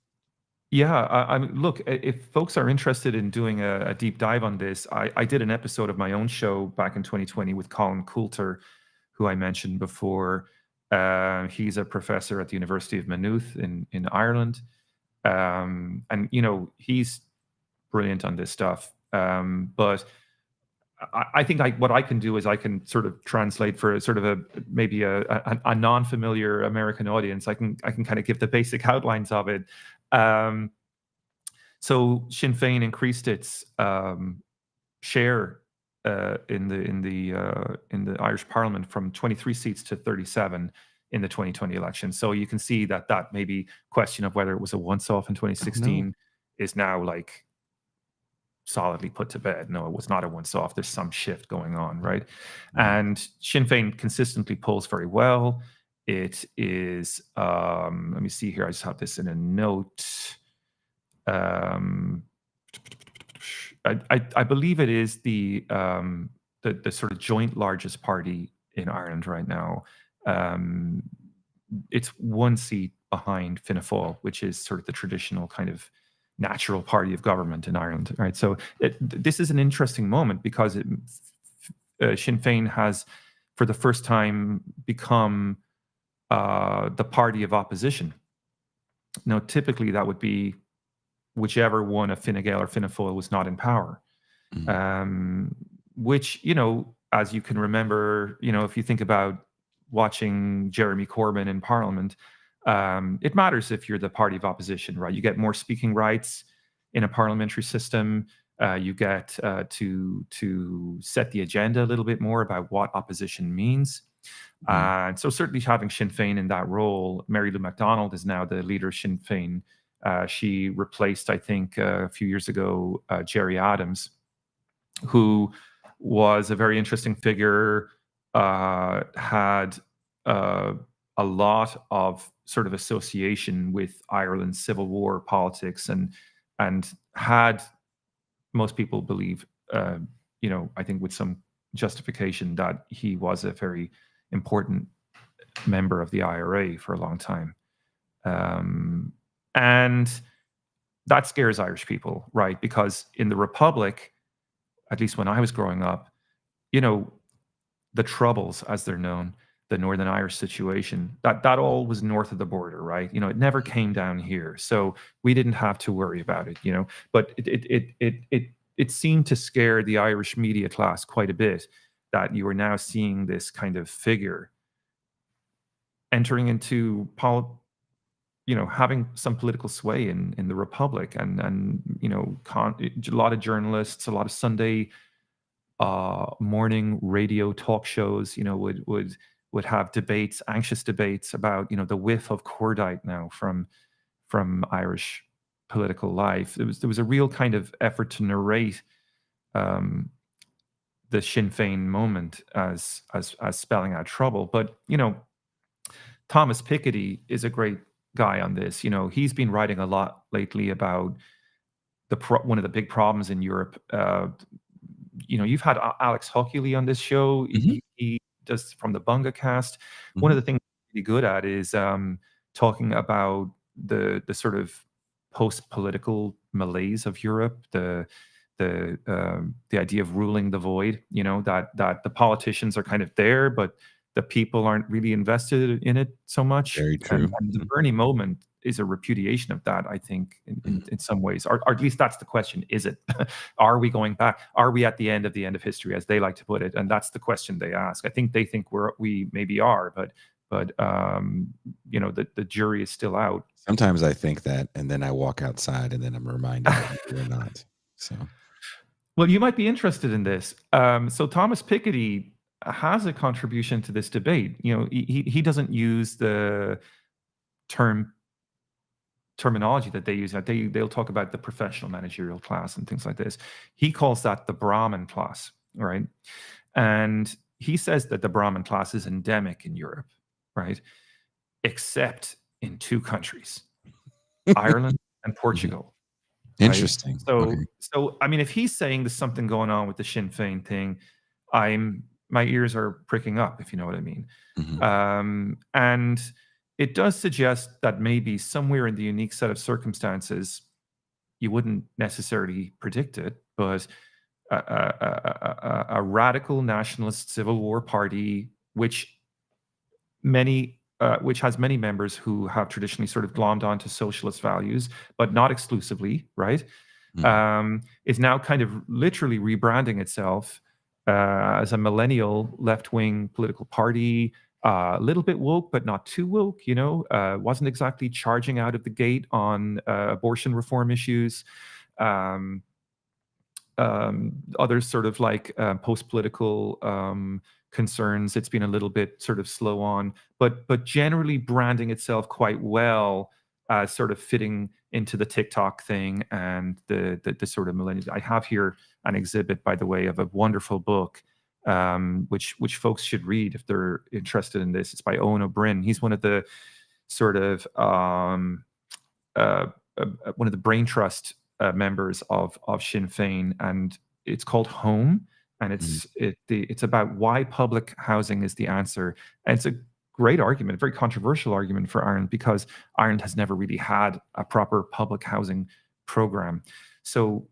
[SPEAKER 2] Yeah, I mean, look, if folks are interested in doing a deep dive on this, I did an episode of my own show back in 2020 with Colin Coulter, who I mentioned before. He's a professor at the University of Maynooth in Ireland, and he's brilliant on this stuff. But I think what I can do is I can sort of translate for sort of maybe a non-familiar American audience. I can kind of give the basic outlines of it. Um, so Sinn Féin increased its share in the Irish Parliament from 23 seats to 37 in the 2020 election. So you can see that maybe question of whether it was a once-off in
[SPEAKER 1] Oh, no.
[SPEAKER 2] 2016 is now like solidly put to bed. No, it was not a once-off. There's some shift going on, right?
[SPEAKER 1] Mhm.
[SPEAKER 2] And Sinn Féin consistently polls very well. It is. Let me see here. I just have this in a note. Um, I believe it is the sort of joint largest party in Ireland right now. Um, it's one seat behind Fianna Fáil, which is sort of the traditional kind of natural party of government in Ireland, right? So this is an interesting moment because Sinn Féin has, for the first time, become the party of opposition. Now, typically that would be whichever one of Fine Gael or Fianna Fáil was not in power.
[SPEAKER 1] Mhm.
[SPEAKER 2] Which, as you can remember, if you think about watching Jeremy Corbyn in Parliament, it matters if you're the party of opposition, right? You get more speaking rights in a parliamentary system. You get to set the agenda a little bit more about what opposition means. And so certainly having Sinn Féin in that role, Mary Lou MacDonald is now the leader of Sinn Féin. She replaced, I think, a few years ago, Gerry Adams, who was a very interesting figure, had a lot of sort of association with Ireland's Civil War politics, and had, most people believe, I think with some justification, that he was a very important member of the IRA for a long time. And that scares Irish people, right? Because in the Republic, at least when I was growing up, you know, the Troubles, as they're known, the Northern Irish situation, that all was north of the border, right? It never came down here, so we didn't have to worry about it. But it seemed to scare the Irish media class quite a bit that you are now seeing this kind of figure entering into having some political sway in the Republic, and a lot of journalists, a lot of Sunday morning radio talk shows, would have debates, anxious debates about the whiff of cordite now from Irish political life. There was a real kind of effort to narrate um, the Sinn Féin moment as spelling out trouble. But Thomas Piketty is a great guy on this. He's been writing a lot lately about one of the big problems in Europe. You've had Alex Hochuli on this show.
[SPEAKER 1] Mhm.
[SPEAKER 2] He does from the Bunga cast. One of
[SPEAKER 1] Mhm.
[SPEAKER 2] the things he's really good at is talking about the sort of post-political malaise of Europe, the idea of ruling the void. That the politicians are kind of there, but the people aren't really invested in it so much.
[SPEAKER 1] Very
[SPEAKER 2] And,
[SPEAKER 1] true.
[SPEAKER 2] and the
[SPEAKER 1] Mhm.
[SPEAKER 2] Bernie moment is a repudiation of that, I think,
[SPEAKER 1] Mhm.
[SPEAKER 2] in some ways, or at least that's the question. Is it? Are we going back? Are we at the end of history, as they like to put it? And that's the question they ask. I think they think we maybe are, but the jury is still out.
[SPEAKER 1] Sometimes I think that, and then I walk outside, and then I'm reminded that we're not. So,
[SPEAKER 2] Well, you might be interested in this. So Thomas Piketty has a contribution to this debate. He doesn't use the term terminology that they use. They'll talk about the professional managerial class and things like this. He calls that the Brahmin class, right? And he says that the Brahmin class is endemic in Europe, right? Except in two countries, Ireland and
[SPEAKER 1] Mhm.
[SPEAKER 2] Portugal, right?
[SPEAKER 1] Interesting. Okay.
[SPEAKER 2] So I mean, if he's saying there's something going on with the Sinn Féin thing, my ears are pricking up, if you know what I mean.
[SPEAKER 1] Mhm.
[SPEAKER 2] And it does suggest that maybe somewhere in the unique set of circumstances, you wouldn't necessarily predict it, but a radical nationalist civil war party, which has many members who have traditionally sort of glommed onto socialist values, but not exclusively, right?
[SPEAKER 1] Mhm.
[SPEAKER 2] Is now kind of literally rebranding itself as a millennial left-wing political party, a little bit woke, but not too woke. Wasn't exactly charging out of the gate on abortion reform issues. Um, Other sort of like post-political concerns, it's been a little bit sort of slow on, but generally branding itself quite well as sort of fitting into the TikTok thing and the sort of millennial. I have here an exhibit, by the way, of a wonderful book, which folks should read if they're interested in this. It's by Owen O'Brien. He's one of the sort of uh, one of the brain trust members of Sinn Féin, and it's called Home, and
[SPEAKER 1] Mhm.
[SPEAKER 2] it's about why public housing is the answer. And it's a great argument, a very controversial argument for Ireland, because Ireland has never really had a proper public housing program. So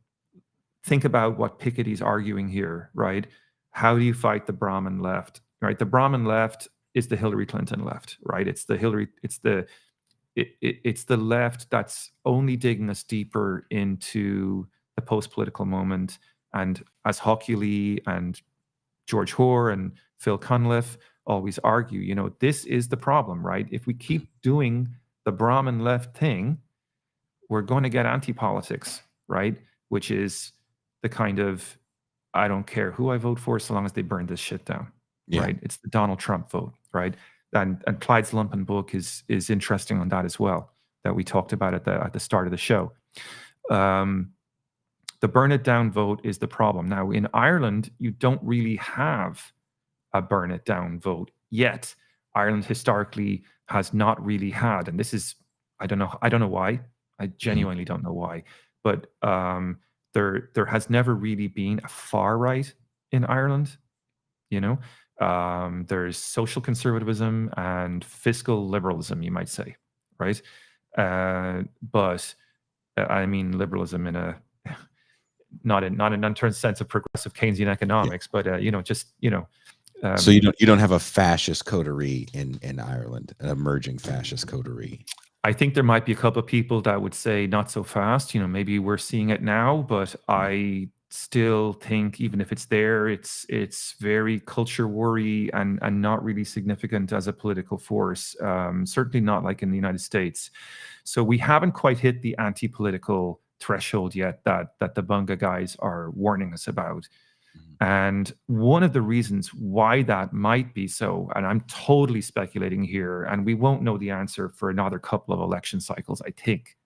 [SPEAKER 2] think about what Piketty's arguing here, right? How do you fight the Brahmin left, right? The Brahmin left is the Hillary Clinton left, right? It's the left that's only digging us deeper into the post-political moment. And as Hockley and George Hoare and Phil Cunliffe always argue, this is the problem, right? If we keep doing the Brahmin left thing, we're going to get anti-politics, right? Which is the kind of, I don't care who I vote for so long as they burn this shit down,
[SPEAKER 1] Yeah.
[SPEAKER 2] right? It's the Donald Trump vote, right? And Clyde's Lumpen book is interesting on that as well, that we talked about at the start of the show. The burn it down vote is the problem. Now, in Ireland, you don't really have a burn it down vote yet. Ireland historically has not really had, and this is, I don't know why. I genuinely don't know why, but there has never really been a far right in Ireland. There's social conservatism and fiscal liberalism, you might say, right? But I mean liberalism in a not in an unturned sense of progressive Keynesian economics, but
[SPEAKER 1] so you don't have a fascist coterie in Ireland, an emerging fascist coterie.
[SPEAKER 2] I think there might be a couple of people that would say not so fast. Maybe we're seeing it now, but I still think even if it's there, it's very culture worry and not really significant as a political force. Certainly not like in the United States. So we haven't quite hit the anti-political threshold yet that the Bunga guys are warning us about. And one of the reasons why that might be so, and I'm totally speculating here, and we won't know the answer for another couple of election cycles, I think.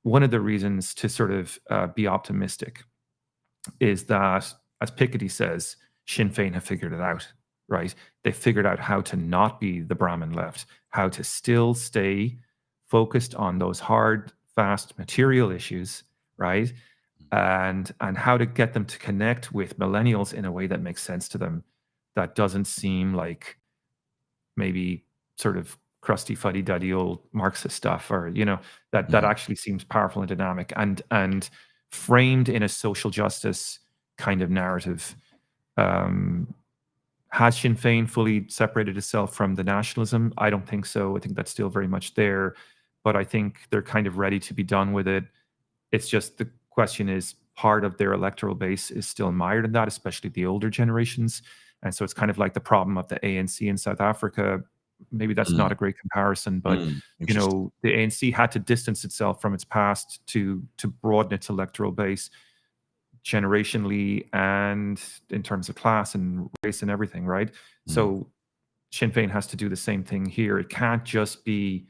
[SPEAKER 2] One of the reasons to sort of be optimistic is that, as Piketty says, Sinn Féin have figured it out, right? They figured out how to not be the Brahmin left, how to still stay focused on those hard, fast material issues, right? And how to get them to connect with millennials in a way that makes sense to them, that doesn't seem like maybe sort of crusty, fuddy-duddy old Marxist stuff, or that actually seems powerful and dynamic and framed in a social justice kind of narrative. Has Sinn Féin fully separated itself from the nationalism? I don't think so. I think that's still very much there, but I think they're kind of ready to be done with it. It's just the question is, part of their electoral base is still mired in that, especially the older generations. And so it's kind of like the problem of the ANC in South Africa. Maybe that's not a great comparison, but the ANC had to distance itself from its past to broaden its electoral base generationally and in terms of class and race and everything, right? So Sinn Féin has to do the same thing here. It can't just be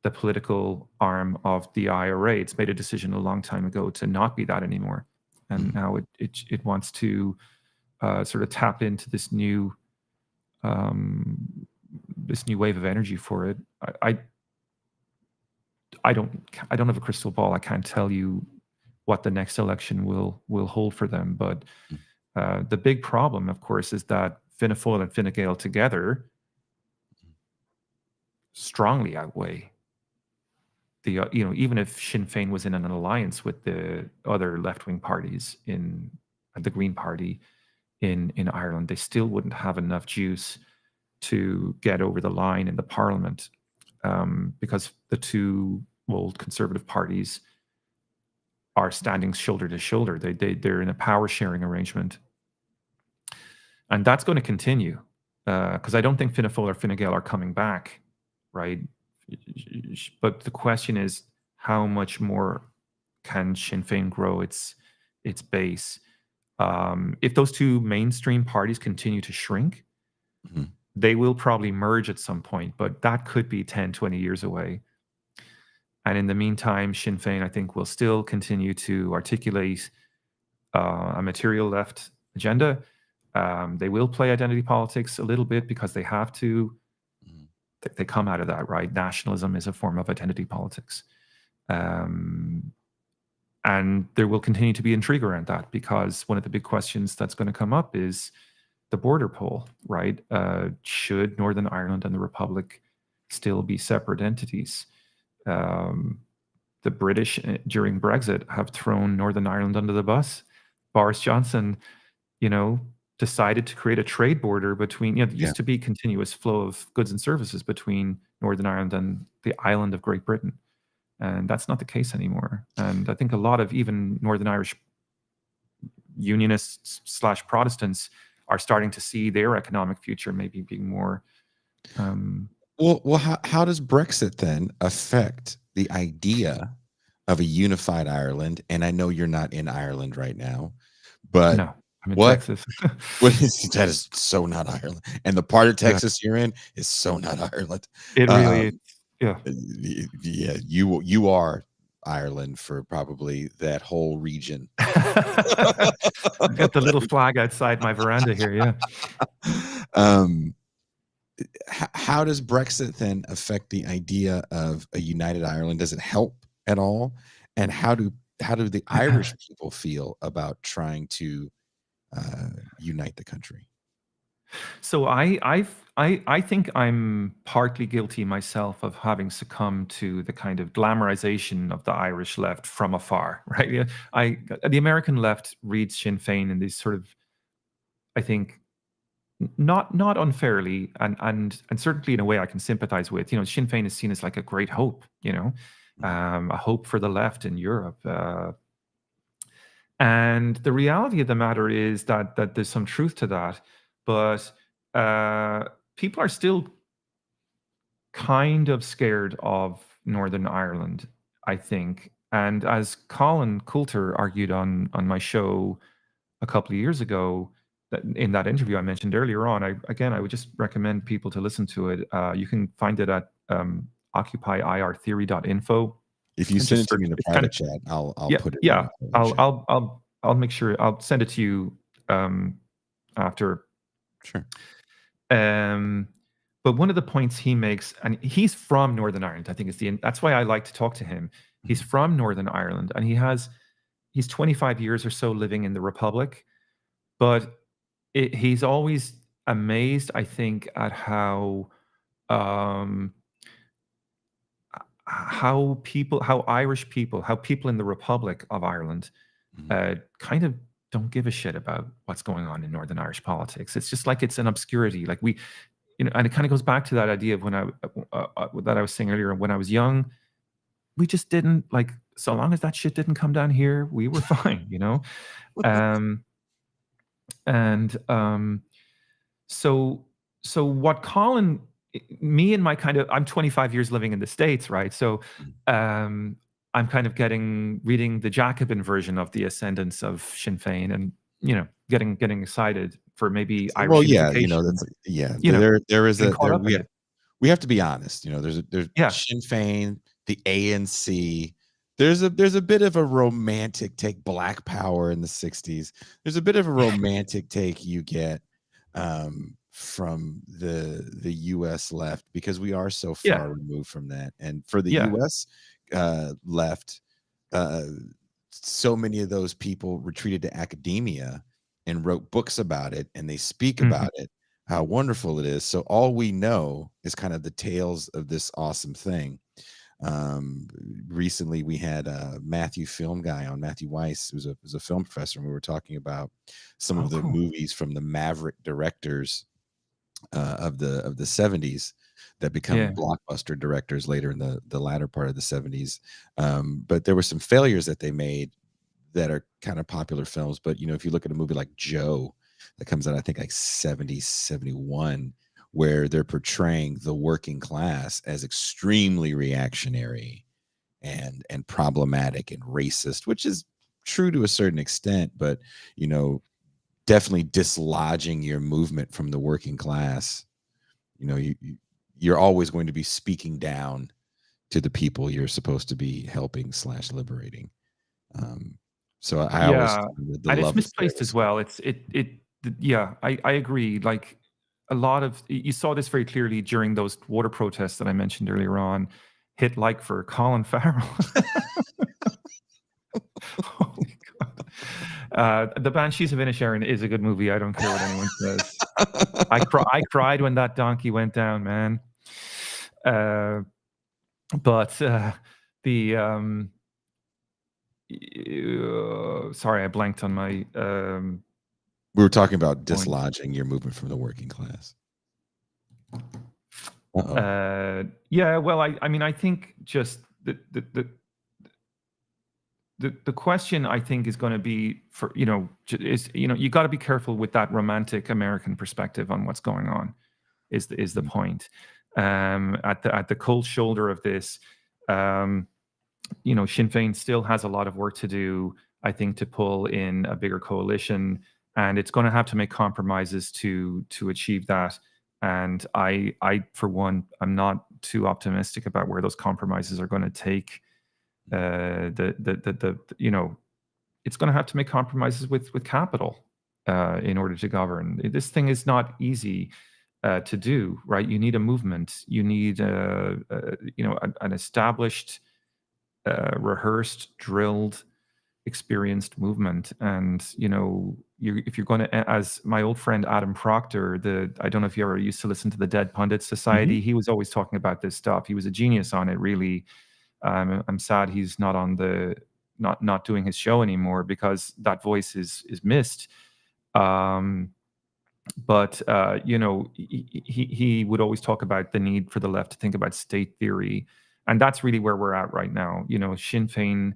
[SPEAKER 2] the political arm of the IRA. It's made a decision a long time ago to not be that anymore, and now it wants to sort of tap into this new wave of energy for it. I don't have a crystal ball. I can't tell you what the next election will hold for them. But the big problem, of course, is that Fianna Fáil and Fine Gael together strongly outweigh the even if Sinn Féin was in an alliance with the other left-wing parties in the Green Party in Ireland, they still wouldn't have enough juice to get over the line in the Parliament, because the two old conservative parties are standing shoulder to shoulder. They're in a power sharing arrangement, and that's going to continue because I don't think Fianna Fáil or Fine Gael are coming back, right? But the question is, how much more can Sinn Féin grow its base? If those two mainstream parties continue to shrink, they will probably merge at some point, but that could be 10, 20 years away. And in the meantime, Sinn Féin, I think, will still continue to articulate a material left agenda. They will play identity politics a little bit because they have to. They come out of that, right? Nationalism is a form of identity politics. And there will continue to be intrigue around that, because one of the big questions that's going to come up is the border poll, right? Should Northern Ireland and the Republic still be separate entities? The British during Brexit have thrown Northern Ireland under the bus. Boris Johnson, decided to create a trade border between, there
[SPEAKER 1] Yeah.
[SPEAKER 2] used to be continuous flow of goods and services between Northern Ireland and the island of Great Britain. And that's not the case anymore. And I think a lot of even Northern Irish unionists slash Protestants are starting to see their economic future maybe being more.
[SPEAKER 1] Well, how does Brexit then affect the idea of a unified Ireland? And I know you're not in Ireland right now, but
[SPEAKER 2] No, I'm in
[SPEAKER 1] what
[SPEAKER 2] Texas.
[SPEAKER 1] what is that is so not Ireland, and the part of
[SPEAKER 2] Yeah,
[SPEAKER 1] Texas you're in is so not Ireland.
[SPEAKER 2] it really is.
[SPEAKER 1] Um,
[SPEAKER 2] Yeah.
[SPEAKER 1] yeah, you are Ireland for probably that whole region.
[SPEAKER 2] I've got the little flag outside my veranda here. Yeah.
[SPEAKER 1] Um, how does Brexit then affect the idea of a united Ireland? Does it help at all? And how do the Irish people feel about trying to unite the country?
[SPEAKER 2] So I think I'm partly guilty myself of having succumbed to the kind of glamorization of the Irish left from afar, right? Yeah, the American left reads Sinn Féin in these sort of, I think, not unfairly, and certainly in a way I can sympathize with. Sinn Féin is seen as like a great hope,
[SPEAKER 1] Mhm,
[SPEAKER 2] a hope for the left in Europe. And the reality of the matter is that there's some truth to that, but uh, people are still kind of scared of Northern Ireland, I think. And as Colin Coulter argued on my show a couple of years ago, that in that interview I mentioned earlier on, I would just recommend people to listen to it. You can find it at occupyirtheory.info
[SPEAKER 1] if you
[SPEAKER 2] and
[SPEAKER 1] send
[SPEAKER 2] just
[SPEAKER 1] it to
[SPEAKER 2] search.
[SPEAKER 1] me in the
[SPEAKER 2] It's kind
[SPEAKER 1] private
[SPEAKER 2] of,
[SPEAKER 1] chat, I'll
[SPEAKER 2] yeah,
[SPEAKER 1] put it in
[SPEAKER 2] yeah.
[SPEAKER 1] the chat.
[SPEAKER 2] I'll make sure I'll send it to you um, after.
[SPEAKER 1] Sure.
[SPEAKER 2] Um, but one of the points he makes, and he's from Northern Ireland, I think that's why I like to talk to him. He's
[SPEAKER 1] Mhm,
[SPEAKER 2] from Northern Ireland, and he's 25 years or so living in the Republic, but he's always amazed, I think, at um, how Irish people, how people in the Republic of Ireland
[SPEAKER 1] mhm.
[SPEAKER 2] kind of don't give a shit about what's going on in Northern Irish politics. It's just like it's an obscurity. Like and it kind of goes back to that idea of when that I was saying earlier. When I was young, we just didn't like. So long as that shit didn't come down here, we were fine. Um, and so so what Colin, me and my kind of, I'm 25 years living in the States, right? So
[SPEAKER 1] Mhm.
[SPEAKER 2] um, I'm kind of reading the Jacobin version of the ascendance of Sinn Féin, and getting excited for maybe Irish
[SPEAKER 1] Well, yeah,
[SPEAKER 2] unification.
[SPEAKER 1] that's yeah,
[SPEAKER 2] You know,
[SPEAKER 1] there is
[SPEAKER 2] getting
[SPEAKER 1] a
[SPEAKER 2] caught
[SPEAKER 1] there
[SPEAKER 2] up in it.
[SPEAKER 1] we have to be honest, there's
[SPEAKER 2] Yeah,
[SPEAKER 1] Sinn Féin, the ANC. There's a bit of a romantic take, Black Power in the '60s. There's a bit of a romantic take you get from the US left because we are so
[SPEAKER 2] yeah,
[SPEAKER 1] far removed from that. And for the
[SPEAKER 2] yeah.
[SPEAKER 1] US left, uh, so many of those people retreated to academia and wrote books about it, and they speak
[SPEAKER 2] Mhm.
[SPEAKER 1] about it, how wonderful it is. So all we know is kind of the tales of this awesome thing. Um, Recently we had Matthew Film Guy on, Matthew Weiss, who's a film professor, and we were talking about some
[SPEAKER 2] Oh,
[SPEAKER 1] of the
[SPEAKER 2] cool.
[SPEAKER 1] movies from the maverick directors of the '70s that become
[SPEAKER 2] Yeah.
[SPEAKER 1] blockbuster directors later in the latter part of the '70s. But there were some failures that they made that are kind of popular films. But if you look at a movie like Joe that comes out, I think like '70, '71, where they're portraying the working class as extremely reactionary and problematic and racist, which is true to a certain extent, but you know, definitely dislodging your movement from the working class. You're always going to be speaking down to the people you're supposed to be helping slash liberating. Um, so I always
[SPEAKER 2] Yeah,
[SPEAKER 1] the
[SPEAKER 2] and it's
[SPEAKER 1] love is there
[SPEAKER 2] misplaced
[SPEAKER 1] to
[SPEAKER 2] as
[SPEAKER 1] say,
[SPEAKER 2] well. Yeah, I agree. Like a lot of you saw this very clearly during those water protests that I mentioned earlier on. Hit like for Colin Farrell. Holy God. The Banshees of Inisherin is a good movie. I don't care what anyone says. I cried when that donkey went down, man. Uh, but the sorry, I blanked on my
[SPEAKER 1] We were talking about
[SPEAKER 2] point.
[SPEAKER 1] dislodging your movement from the working class. Uh-oh.
[SPEAKER 2] Yeah, well, I mean, I think just the question I think is going to be for is you got to be careful with that romantic American perspective on what's going on is the
[SPEAKER 1] Mhm.
[SPEAKER 2] point. At the cold shoulder of this, um, Sinn Féin still has a lot of work to do, I think, to pull in a bigger coalition, and it's going to have to make compromises to achieve that. And I for one, I'm not too optimistic about where those compromises are going to take. It's going to have to make compromises with capital in order to govern. This thing is not easy to do, right? You need a movement. You need an established, rehearsed, drilled, experienced movement. And if you're going to, as my old friend Adam Proctor, I don't know if you ever used to listen to the Dead Pundits
[SPEAKER 1] Mhm.
[SPEAKER 2] Society. He was always talking about this stuff. He was a genius on it, really. I'm sad he's not on the not doing his show anymore because that voice is missed. Um, but he would always talk about the need for the left to think about state theory, and that's really where we're at right now. Sinn Féin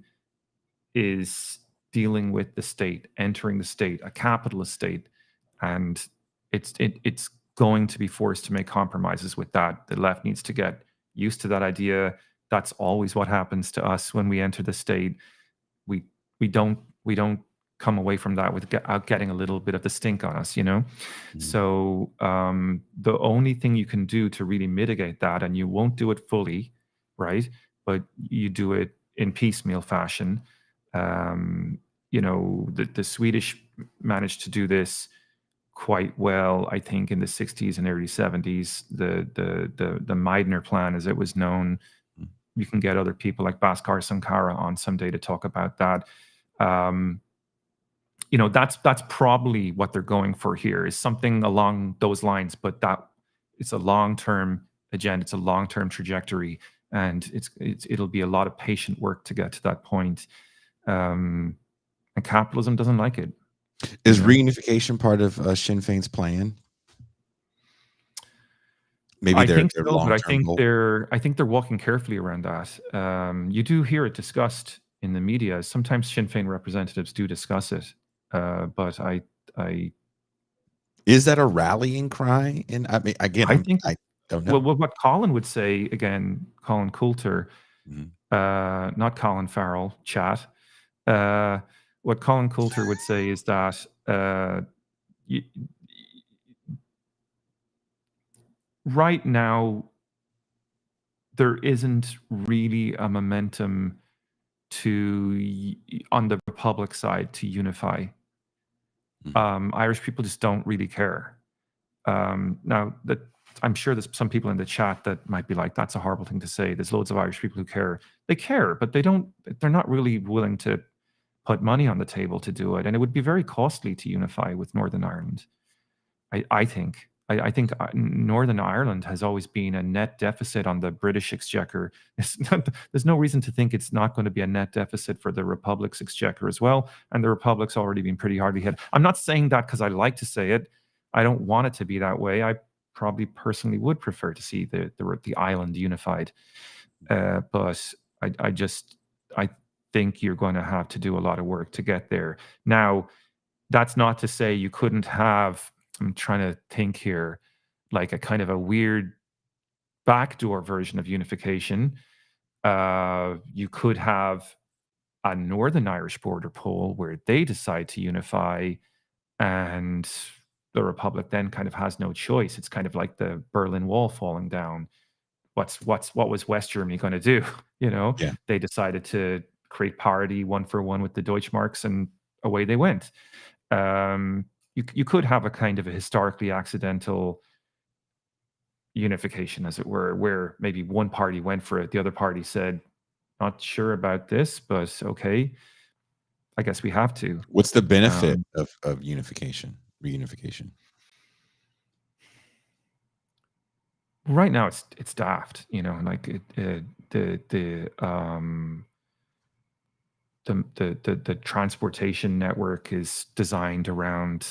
[SPEAKER 2] is dealing with the state, entering the state, a capitalist state, and it's going to be forced to make compromises with that. The left needs to get used to that idea. That's always what happens to us when we enter the state. We we don't come away from that without getting a little bit of the stink on us, you know.
[SPEAKER 1] Mhm.
[SPEAKER 2] So the only thing you can do to really mitigate that, and you won't do it fully, right? But you do it in piecemeal fashion. The Swedish managed to do this quite well, I think, in the 60s and early 70s. The Meidner plan, as it was known.
[SPEAKER 1] Mhm.
[SPEAKER 2] You can get other people like Bhaskar Sankara on someday to talk about that. Um, that's probably what they're going for here, is something along those lines, but that it's a long-term agenda, it's a long-term trajectory, and it'll be a lot of patient work to get to that point. Um, and capitalism doesn't like it, you
[SPEAKER 1] Is
[SPEAKER 2] know.
[SPEAKER 1] reunification part of Sinn Féin's plan? Maybe
[SPEAKER 2] I
[SPEAKER 1] their
[SPEAKER 2] think
[SPEAKER 1] their
[SPEAKER 2] so, but I
[SPEAKER 1] long-term
[SPEAKER 2] think
[SPEAKER 1] goal?
[SPEAKER 2] they're walking carefully around that. You do hear it discussed in the media. Sometimes Sinn Féin representatives do discuss it, but I
[SPEAKER 1] Is that a rallying cry? And I mean, again,
[SPEAKER 2] I think
[SPEAKER 1] I don't
[SPEAKER 2] well,
[SPEAKER 1] know.
[SPEAKER 2] what Colin would say again, Colin Coulter,
[SPEAKER 1] Mhm.
[SPEAKER 2] not Colin Farrell, chat. Uh, what Colin Coulter would say is that y- right now there isn't really a momentum on the Republic side to unify.
[SPEAKER 1] Mhm.
[SPEAKER 2] Irish people just don't really care. Now that I'm sure there's some people in the chat that might be like, "That's a horrible thing to say." There's loads of Irish people who care. They care, but they don't. They're not really willing to put money on the table to do it, and it would be very costly to unify with Northern Ireland. I think. I think Northern Ireland has always been a net deficit on the British exchequer. There's no reason to think it's not going to be a net deficit for the Republic's exchequer as well. And the Republic's already been pretty hardly hit. I'm not saying that because I like to say it. I don't want it to be that way. I probably personally would prefer to see the island unified. But I think you're going to have to do a lot of work to get there. Now, that's not to say you couldn't have, I'm trying to think here, like a kind of a weird backdoor version of unification. You could have a Northern Irish border poll where they decide to unify, and the Republic then kind of has no choice. It's kind of like the Berlin Wall falling down. What was West Germany going to do? You know,
[SPEAKER 1] Yeah.
[SPEAKER 2] they decided to create parity one for one with the Deutschmarks, and away they went. Um, you could have a kind of a historically accidental unification, as it were, where maybe one party went for it, the other party said, "Not sure about this, but okay, I guess we have to."
[SPEAKER 1] What's the benefit
[SPEAKER 2] Um,
[SPEAKER 1] of unification, reunification?
[SPEAKER 2] right now, it's daft, like the transportation network is designed around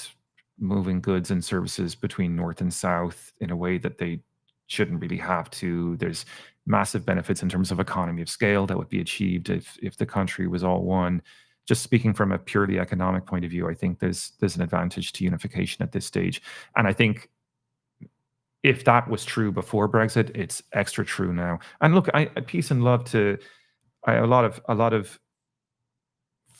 [SPEAKER 2] moving goods and services between north and south in a way that they shouldn't really have to. There's massive benefits in terms of economy of scale that would be achieved if the country was all one. Just speaking from a purely economic point of view, I think there's an advantage to unification at this stage. And I think if that was true before Brexit, it's extra true now. And look, peace and love to a lot of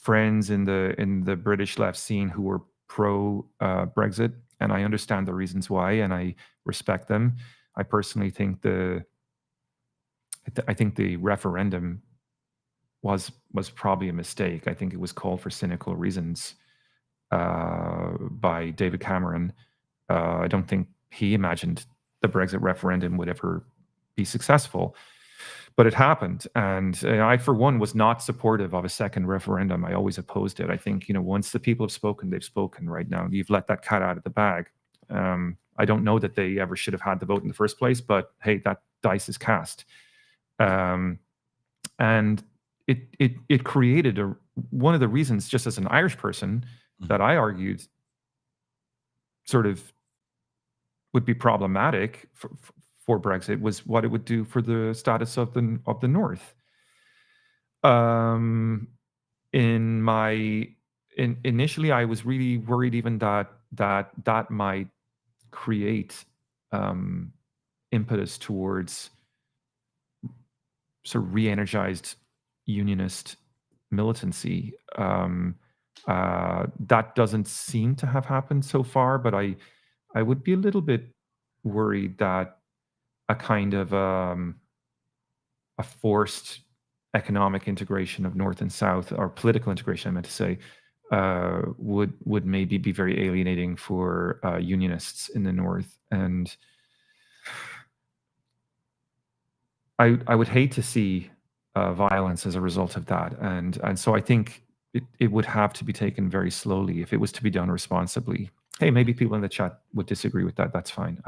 [SPEAKER 2] friends in the British left scene who were pro Brexit, and I understand the reasons why, and I respect them. I personally think I think the referendum was probably a mistake. I think it was called for cynical reasons by David Cameron. I don't think he imagined the Brexit referendum would ever be successful, but it happened. And I, for one, was not supportive of a second referendum. I always opposed it. I think, once the people have spoken, they've spoken. Right now, you've let that cat out of the bag. I don't know that they ever should have had the vote in the first place, but hey, that dice is cast. And it created one of the reasons, just as an Irish person, that I argued sort of would be problematic for Brexit was what it would do for the status of the North. Initially, I was really worried even that might create impetus towards sort of re-energized unionist militancy. That doesn't seem to have happened so far, but I would be a little bit worried that a kind of a forced economic integration of North and South, or political integration, I meant to say, would maybe be very alienating for unionists in the North. And I would hate to see violence as a result of that. And so I think it would have to be taken very slowly if it was to be done responsibly. Hey, maybe people in the chat would disagree with that. That's fine.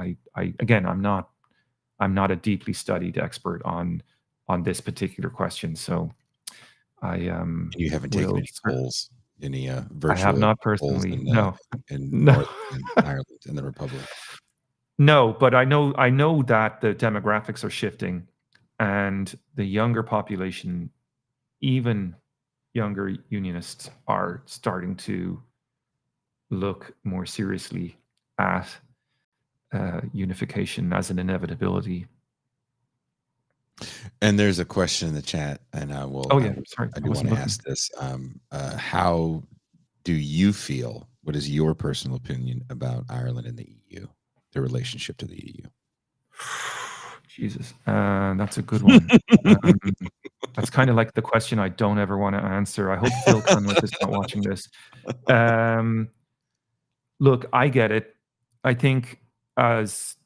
[SPEAKER 2] Again, I'm not a deeply studied expert on this particular question, so
[SPEAKER 1] You haven't taken any polls, any virtual
[SPEAKER 2] I have not
[SPEAKER 1] polls
[SPEAKER 2] personally.
[SPEAKER 1] in
[SPEAKER 2] No, no,
[SPEAKER 1] Northern Ireland and the Republic.
[SPEAKER 2] no. But I know that the demographics are shifting, and the younger population, even younger unionists, are starting to look more seriously at unification as an inevitability.
[SPEAKER 1] And there's a question in the chat, and I will.
[SPEAKER 2] Oh yeah, sorry,
[SPEAKER 1] I do want to ask this. How do you feel? What is your personal opinion about Ireland and the EU, their relationship to the EU?
[SPEAKER 2] Jesus, that's a good one. That's kind of like the question I don't ever want to answer. I hope Phil Cunliffe is not watching this. Look, I get it. I think, as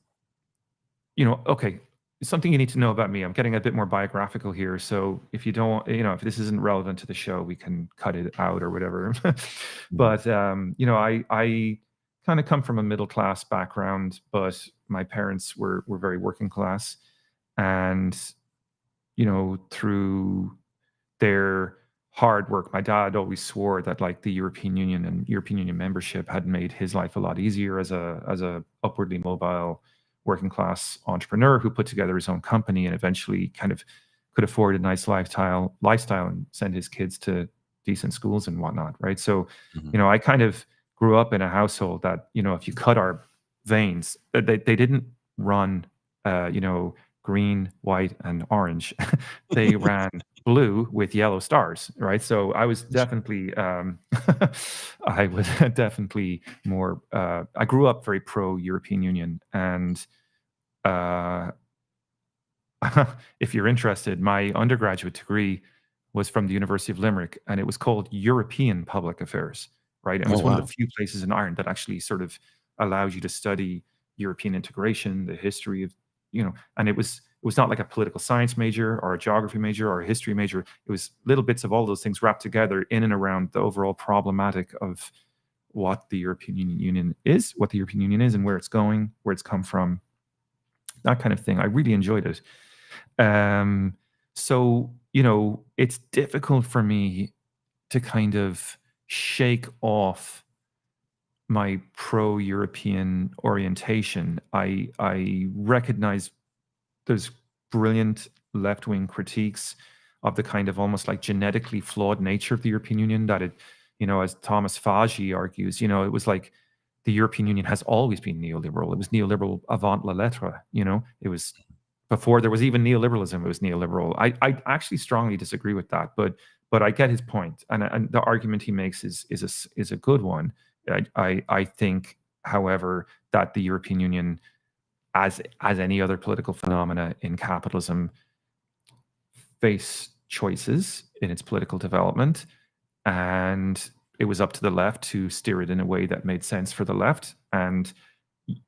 [SPEAKER 2] okay, something you need to know about me. I'm getting a bit more biographical here, so if you don't, if this isn't relevant to the show, we can cut it out or whatever. But I kind of come from a middle class background, but my parents were very working class, and through their hard work, my dad always swore that, like, the European Union and European Union membership had made his life a lot easier as a upwardly mobile working class entrepreneur who put together his own company and eventually kind of could afford a nice lifestyle and send his kids to decent schools and whatnot, right? So, I kind of grew up in a household that, if you cut our veins, they didn't run, green, white, and orange. They ran blue with yellow stars, right? So I was definitely, I was definitely more. I grew up very pro-European Union, and if you're interested, my undergraduate degree was from the University of Limerick, and it was called European Public Affairs, right? And it was one of the few places in Ireland that actually sort of allows you to study European integration, the history of, and it was not like a political science major or a geography major or a history major. It was little bits of all those things wrapped together in and around the overall problematic of what the European Union is, and where it's going, where it's come from, that kind of thing. I really enjoyed it. So, it's difficult for me to kind of shake off my pro-European orientation. I recognize there's brilliant left-wing critiques of the kind of almost like genetically flawed nature of the European Union, that it, as Thomas Faggi argues, it was like the European Union has always been neoliberal. It was neoliberal avant la lettre. It was before there was even neoliberalism. It was neoliberal. I actually strongly disagree with that, but I get his point, and the argument he makes is a good one. I think, however, that the European Union, as any other political phenomena in capitalism, face choices in its political development, and it was up to the left to steer it in a way that made sense for the left. And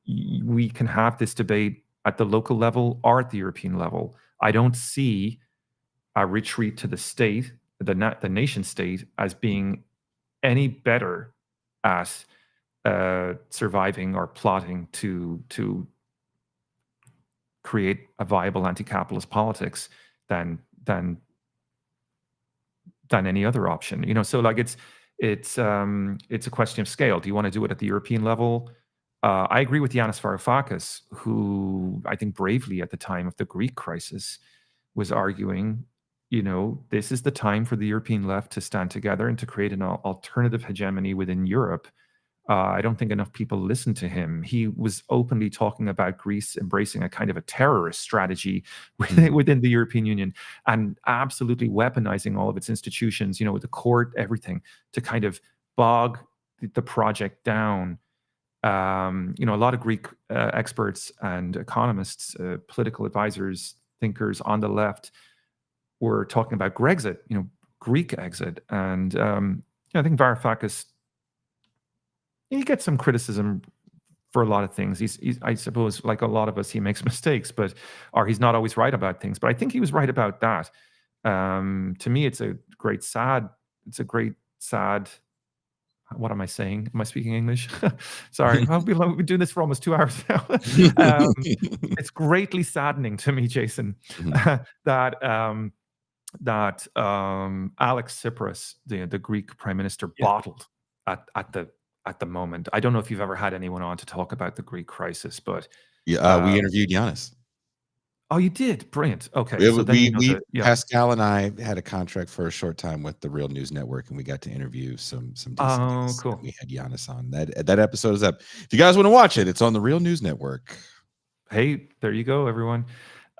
[SPEAKER 2] we can have this debate at the local level or at the European level. I don't see a retreat to the state, the nation state, as being any better at surviving or plotting to create a viable anti-capitalist politics than any other option. So like it's a question of scale. Do you want to do it at the European level? I agree with Yanis Varoufakis, who I think bravely at the time of the Greek crisis was arguing, this is the time for the European left to stand together and to create an alternative hegemony within Europe. I don't think enough people listened to him. He was openly talking about Greece embracing a kind of a terrorist strategy within the European Union, and absolutely weaponizing all of its institutions, with the court, everything, to kind of bog the project down. A lot of Greek experts and economists, political advisors, thinkers on the left were talking about Grexit, Greek exit. And I think Varoufakis, he gets some criticism for a lot of things. He's, I suppose, like a lot of us, he makes mistakes, or he's not always right about things. But I think he was right about that. To me, it's a great sad. What am I saying? Am I speaking English? Sorry, we've been doing this for almost 2 hours now. It's greatly saddening to me, Jason, that Alex Tsipras, the Greek prime minister, bottled at the moment. I don't know if you've ever had anyone on to talk about the Greek crisis, but
[SPEAKER 1] Yeah, we interviewed Yanis.
[SPEAKER 2] Oh, you did? Brilliant. Okay, so then
[SPEAKER 1] Pascal and I had a contract for a short time with the Real News Network, and we got to interview some decent guests.
[SPEAKER 2] Cool.
[SPEAKER 1] We had Yanis on. That episode is up. If you guys want to watch it, it's on the Real News Network.
[SPEAKER 2] Hey, there you go, everyone.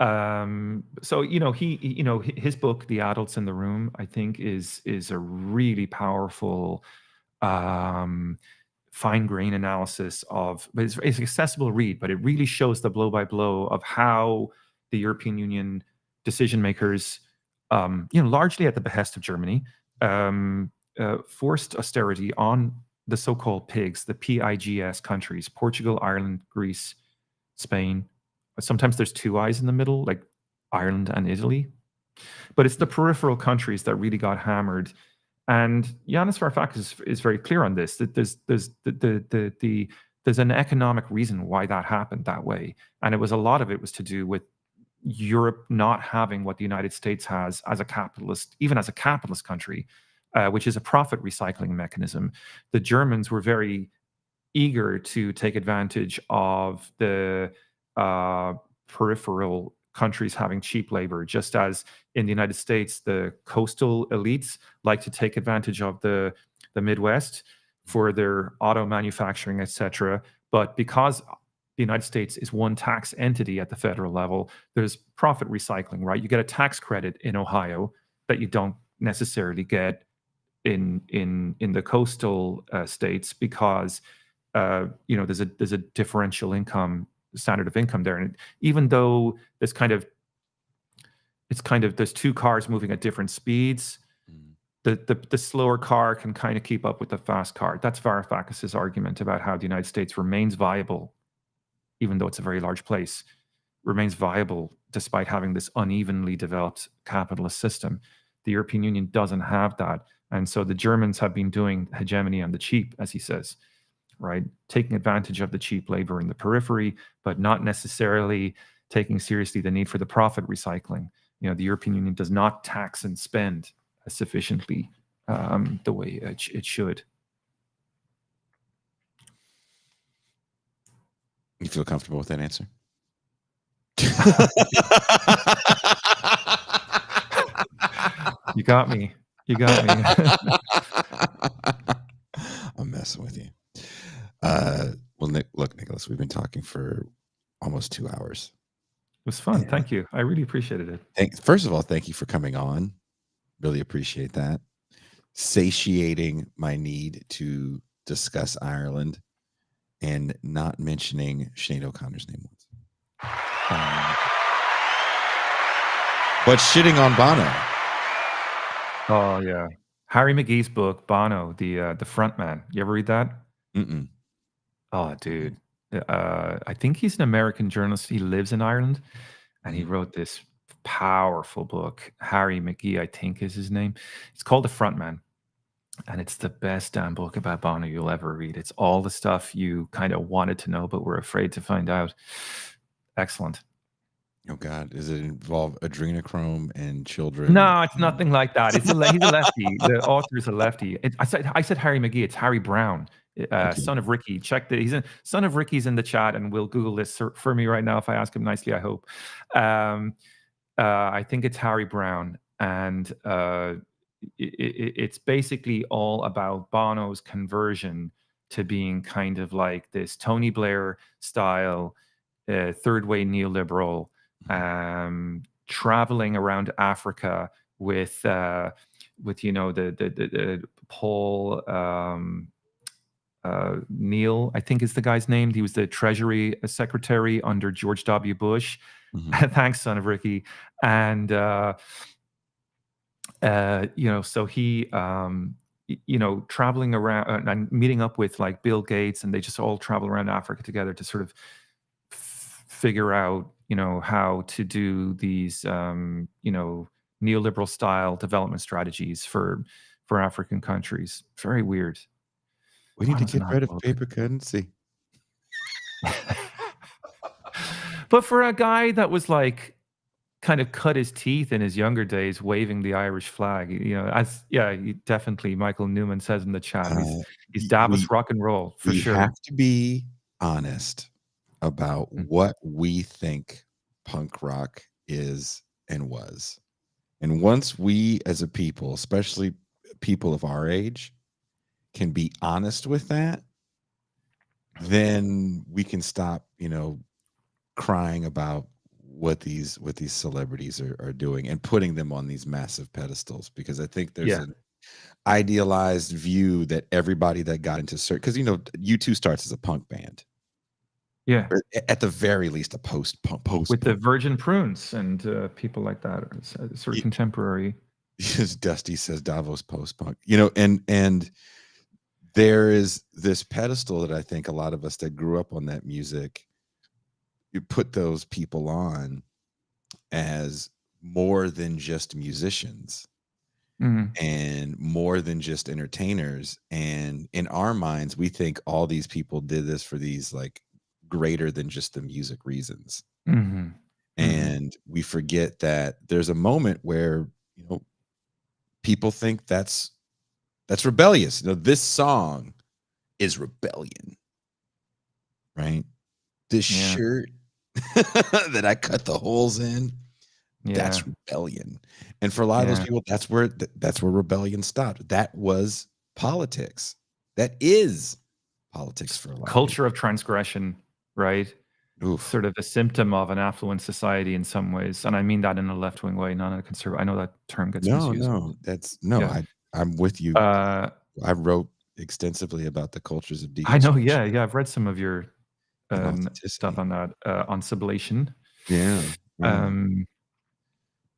[SPEAKER 2] So his book, The Adults in the Room, I think is a really powerful fine grain analysis of, but it's accessible read, but it really shows the blow by blow of how the European Union decision makers, largely at the behest of Germany, forced austerity on the so-called pigs, the PIGS countries: Portugal, Ireland, Greece, Spain. Sometimes there's two I's in the middle, like Ireland and Italy. But it's the peripheral countries that really got hammered. And Yanis Varoufakis is very clear on this, that there's an economic reason why that happened that way. And a lot of it was to do with Europe not having what the United States has as a capitalist, even as a capitalist country, which is a profit recycling mechanism. The Germans were very eager to take advantage of the peripheral countries having cheap labor, just as in the United States, the coastal elites like to take advantage of the Midwest for their auto manufacturing, etc. But because the United States is one tax entity at the federal level, there's profit recycling, right? You get a tax credit in Ohio that you don't necessarily get in the coastal states, because there's a differential standard of income there. And even though there's two cars moving at different speeds, the slower car can kind of keep up with the fast car. That's Varoufakis's argument about how the United States remains viable, even though it's a very large place, remains viable despite having this unevenly developed capitalist system. The European Union doesn't have that. And so the Germans have been doing hegemony on the cheap, as he says, right? Taking advantage of the cheap labor in the periphery, but not necessarily taking seriously the need for the profit recycling. The European Union does not tax and spend sufficiently the way it should.
[SPEAKER 1] You feel comfortable with that answer?
[SPEAKER 2] You got me. You got me.
[SPEAKER 1] I'm messing with you. Well, look, Nicholas, we've been talking for almost 2 hours.
[SPEAKER 2] It was fun. Thank you. I really appreciated it.
[SPEAKER 1] First of all, thank you for coming on. Really appreciate that. Satiating my need to discuss Ireland and not mentioning Sinead O'Connor's name once. But shitting on Bono.
[SPEAKER 2] Oh yeah, Harry McGee's book, Bono, the front man. You ever read that?
[SPEAKER 1] Mm-mm.
[SPEAKER 2] Oh, dude. I think he's an American journalist. He lives in Ireland, and he wrote this powerful book. Harry McGee, I think, is his name. It's called The Front Man, and it's the best damn book about Bono you'll ever read. It's all the stuff you kind of wanted to know but were afraid to find out. Excellent.
[SPEAKER 1] Oh God, does it involve adrenochrome and children?
[SPEAKER 2] No, it's nothing like that. He's a lefty. The author is a lefty. I said Harry McGee. It's Harry Brown,
[SPEAKER 1] Okay.
[SPEAKER 2] son of Ricky. Check the. He's in son of Ricky's in the chat, and we'll Google this for me right now if I ask him nicely. I hope. I think it's Harry Brown, and it's basically all about Bono's conversion to being kind of like this Tony Blair style, third way neoliberal. Traveling around Africa with the Paul Neal, I think is the guy's name. He was the Treasury Secretary under George W. Bush. Thanks, son of Ricky. And so he traveling around and meeting up with like Bill Gates, and they just all travel around Africa together to sort of figure out how to do these neoliberal style development strategies for African countries. Very weird.
[SPEAKER 1] We need to
[SPEAKER 2] Bono's an
[SPEAKER 1] get
[SPEAKER 2] odd
[SPEAKER 1] rid of
[SPEAKER 2] book.
[SPEAKER 1] paper currency.
[SPEAKER 2] But for a guy that was like kind of cut his teeth in his younger days waving the Irish flag, definitely Michael Newman says in the chat, he's Davos rock and roll for
[SPEAKER 1] we
[SPEAKER 2] sure.
[SPEAKER 1] have to be honest about what we think punk rock is and was. And once we as a people, especially people of our age, can be honest with that, then we can stop, crying about what these celebrities are doing and putting them on these massive pedestals, because I think there's an idealized view that everybody that got into certain, because U2 starts as a punk band.
[SPEAKER 2] Yeah.
[SPEAKER 1] Or at the very least a post
[SPEAKER 2] With the Virgin Prunes and people like that, sort of contemporary.
[SPEAKER 1] As Dusty says, Davos post-punk, and there is this pedestal that I think a lot of us that grew up on that music, you put those people on as more than just musicians and more than just entertainers. And in our minds, we think all these people did this for these like greater than just the music reasons. And we forget that there's a moment where, people think that's rebellious. This song is rebellion, right? This shirt that I cut the holes in, that's rebellion. And for a lot of those people, that's where rebellion stopped. That was politics. That is politics for a lot
[SPEAKER 2] culture
[SPEAKER 1] of
[SPEAKER 2] of transgression, right?
[SPEAKER 1] Oof.
[SPEAKER 2] Sort of a symptom of an affluent society in some ways, and I mean that in a left-wing way, not in a conservative. I know that term gets misused.
[SPEAKER 1] I'm with you. I wrote extensively about the cultures of deconstruction.
[SPEAKER 2] I know, yeah. I've read some of your
[SPEAKER 1] authenticity.
[SPEAKER 2] stuff on that, on sublation.
[SPEAKER 1] Yeah.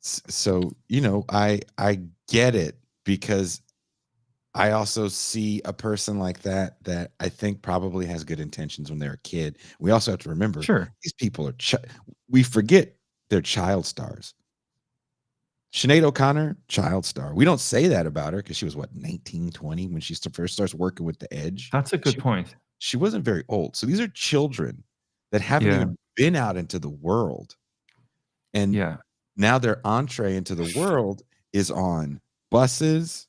[SPEAKER 1] So, I get it, because I also see a person like that I think probably has good intentions when they're a kid. We also have to remember these people are we forget they're child stars. Sinead O'Connor, child star. We don't say that about her because she was 19, 20 when she first starts working with The Edge.
[SPEAKER 2] That's a good point.
[SPEAKER 1] She wasn't very old. So these are children that haven't even been out into the world. And now their entree into the world is on buses,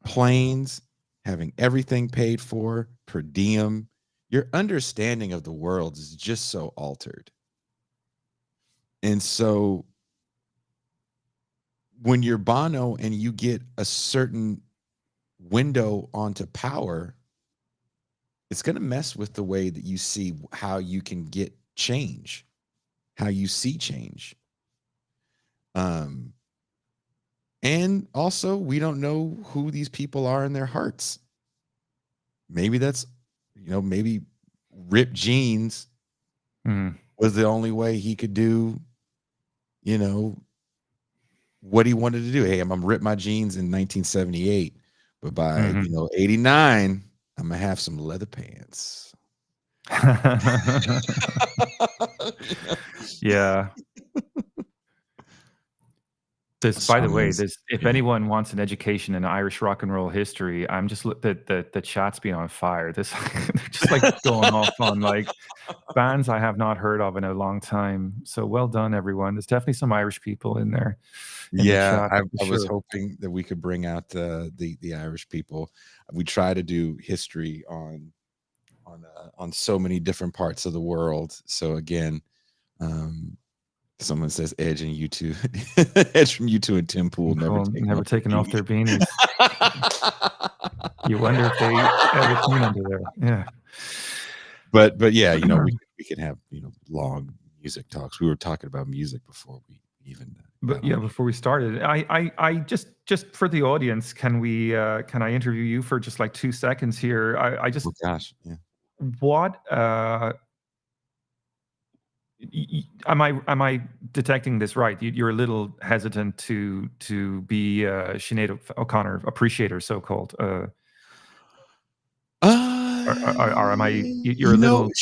[SPEAKER 1] planes, having everything paid for, per diem, your understanding of the world is just so altered. And so when you're Bono and you get a certain window onto power, it's going to mess with the way that you see how you can get change, how you see change. Um, and also, we don't know who these people are in their hearts. Maybe that's, maybe ripped jeans
[SPEAKER 2] Mm.
[SPEAKER 1] was the only way he could do, you know, what he wanted to do. Hey, I'm gonna rip my jeans in 1978, but by
[SPEAKER 2] Mhm.
[SPEAKER 1] 89, I'm gonna have some leather pants. You know?
[SPEAKER 2] Yeah. This, by the way,
[SPEAKER 1] Songs.
[SPEAKER 2] this, if
[SPEAKER 1] Yeah.
[SPEAKER 2] anyone wants an education in Irish rock and roll history, I'm just the chat's been on fire. This they're just like going off on like bands I have not heard of in a long time. So well done, everyone. There's definitely some Irish people in there in the
[SPEAKER 1] Yeah,
[SPEAKER 2] chat for
[SPEAKER 1] I was
[SPEAKER 2] sure.
[SPEAKER 1] hoping that we could bring out the Irish people. We try to do history on so many different parts of the world. So again, um, someone says Edge and U2, Edge from U2 and Tim Pool never
[SPEAKER 2] People
[SPEAKER 1] taking
[SPEAKER 2] never
[SPEAKER 1] off their
[SPEAKER 2] taking off
[SPEAKER 1] beanie.
[SPEAKER 2] their beanies. You wonder if they ever clean under there. Yeah.
[SPEAKER 1] But yeah, we could have long music talks. We were talking about music before we even
[SPEAKER 2] But
[SPEAKER 1] got
[SPEAKER 2] yeah,
[SPEAKER 1] on.
[SPEAKER 2] before we started, I just for the audience, can I interview you for just like 2 seconds here? I just
[SPEAKER 1] Oh gosh, yeah.
[SPEAKER 2] what am I detecting this right? You're a little hesitant to be Sinead O'Connor appreciator, so called. Or am I? You're a little. Do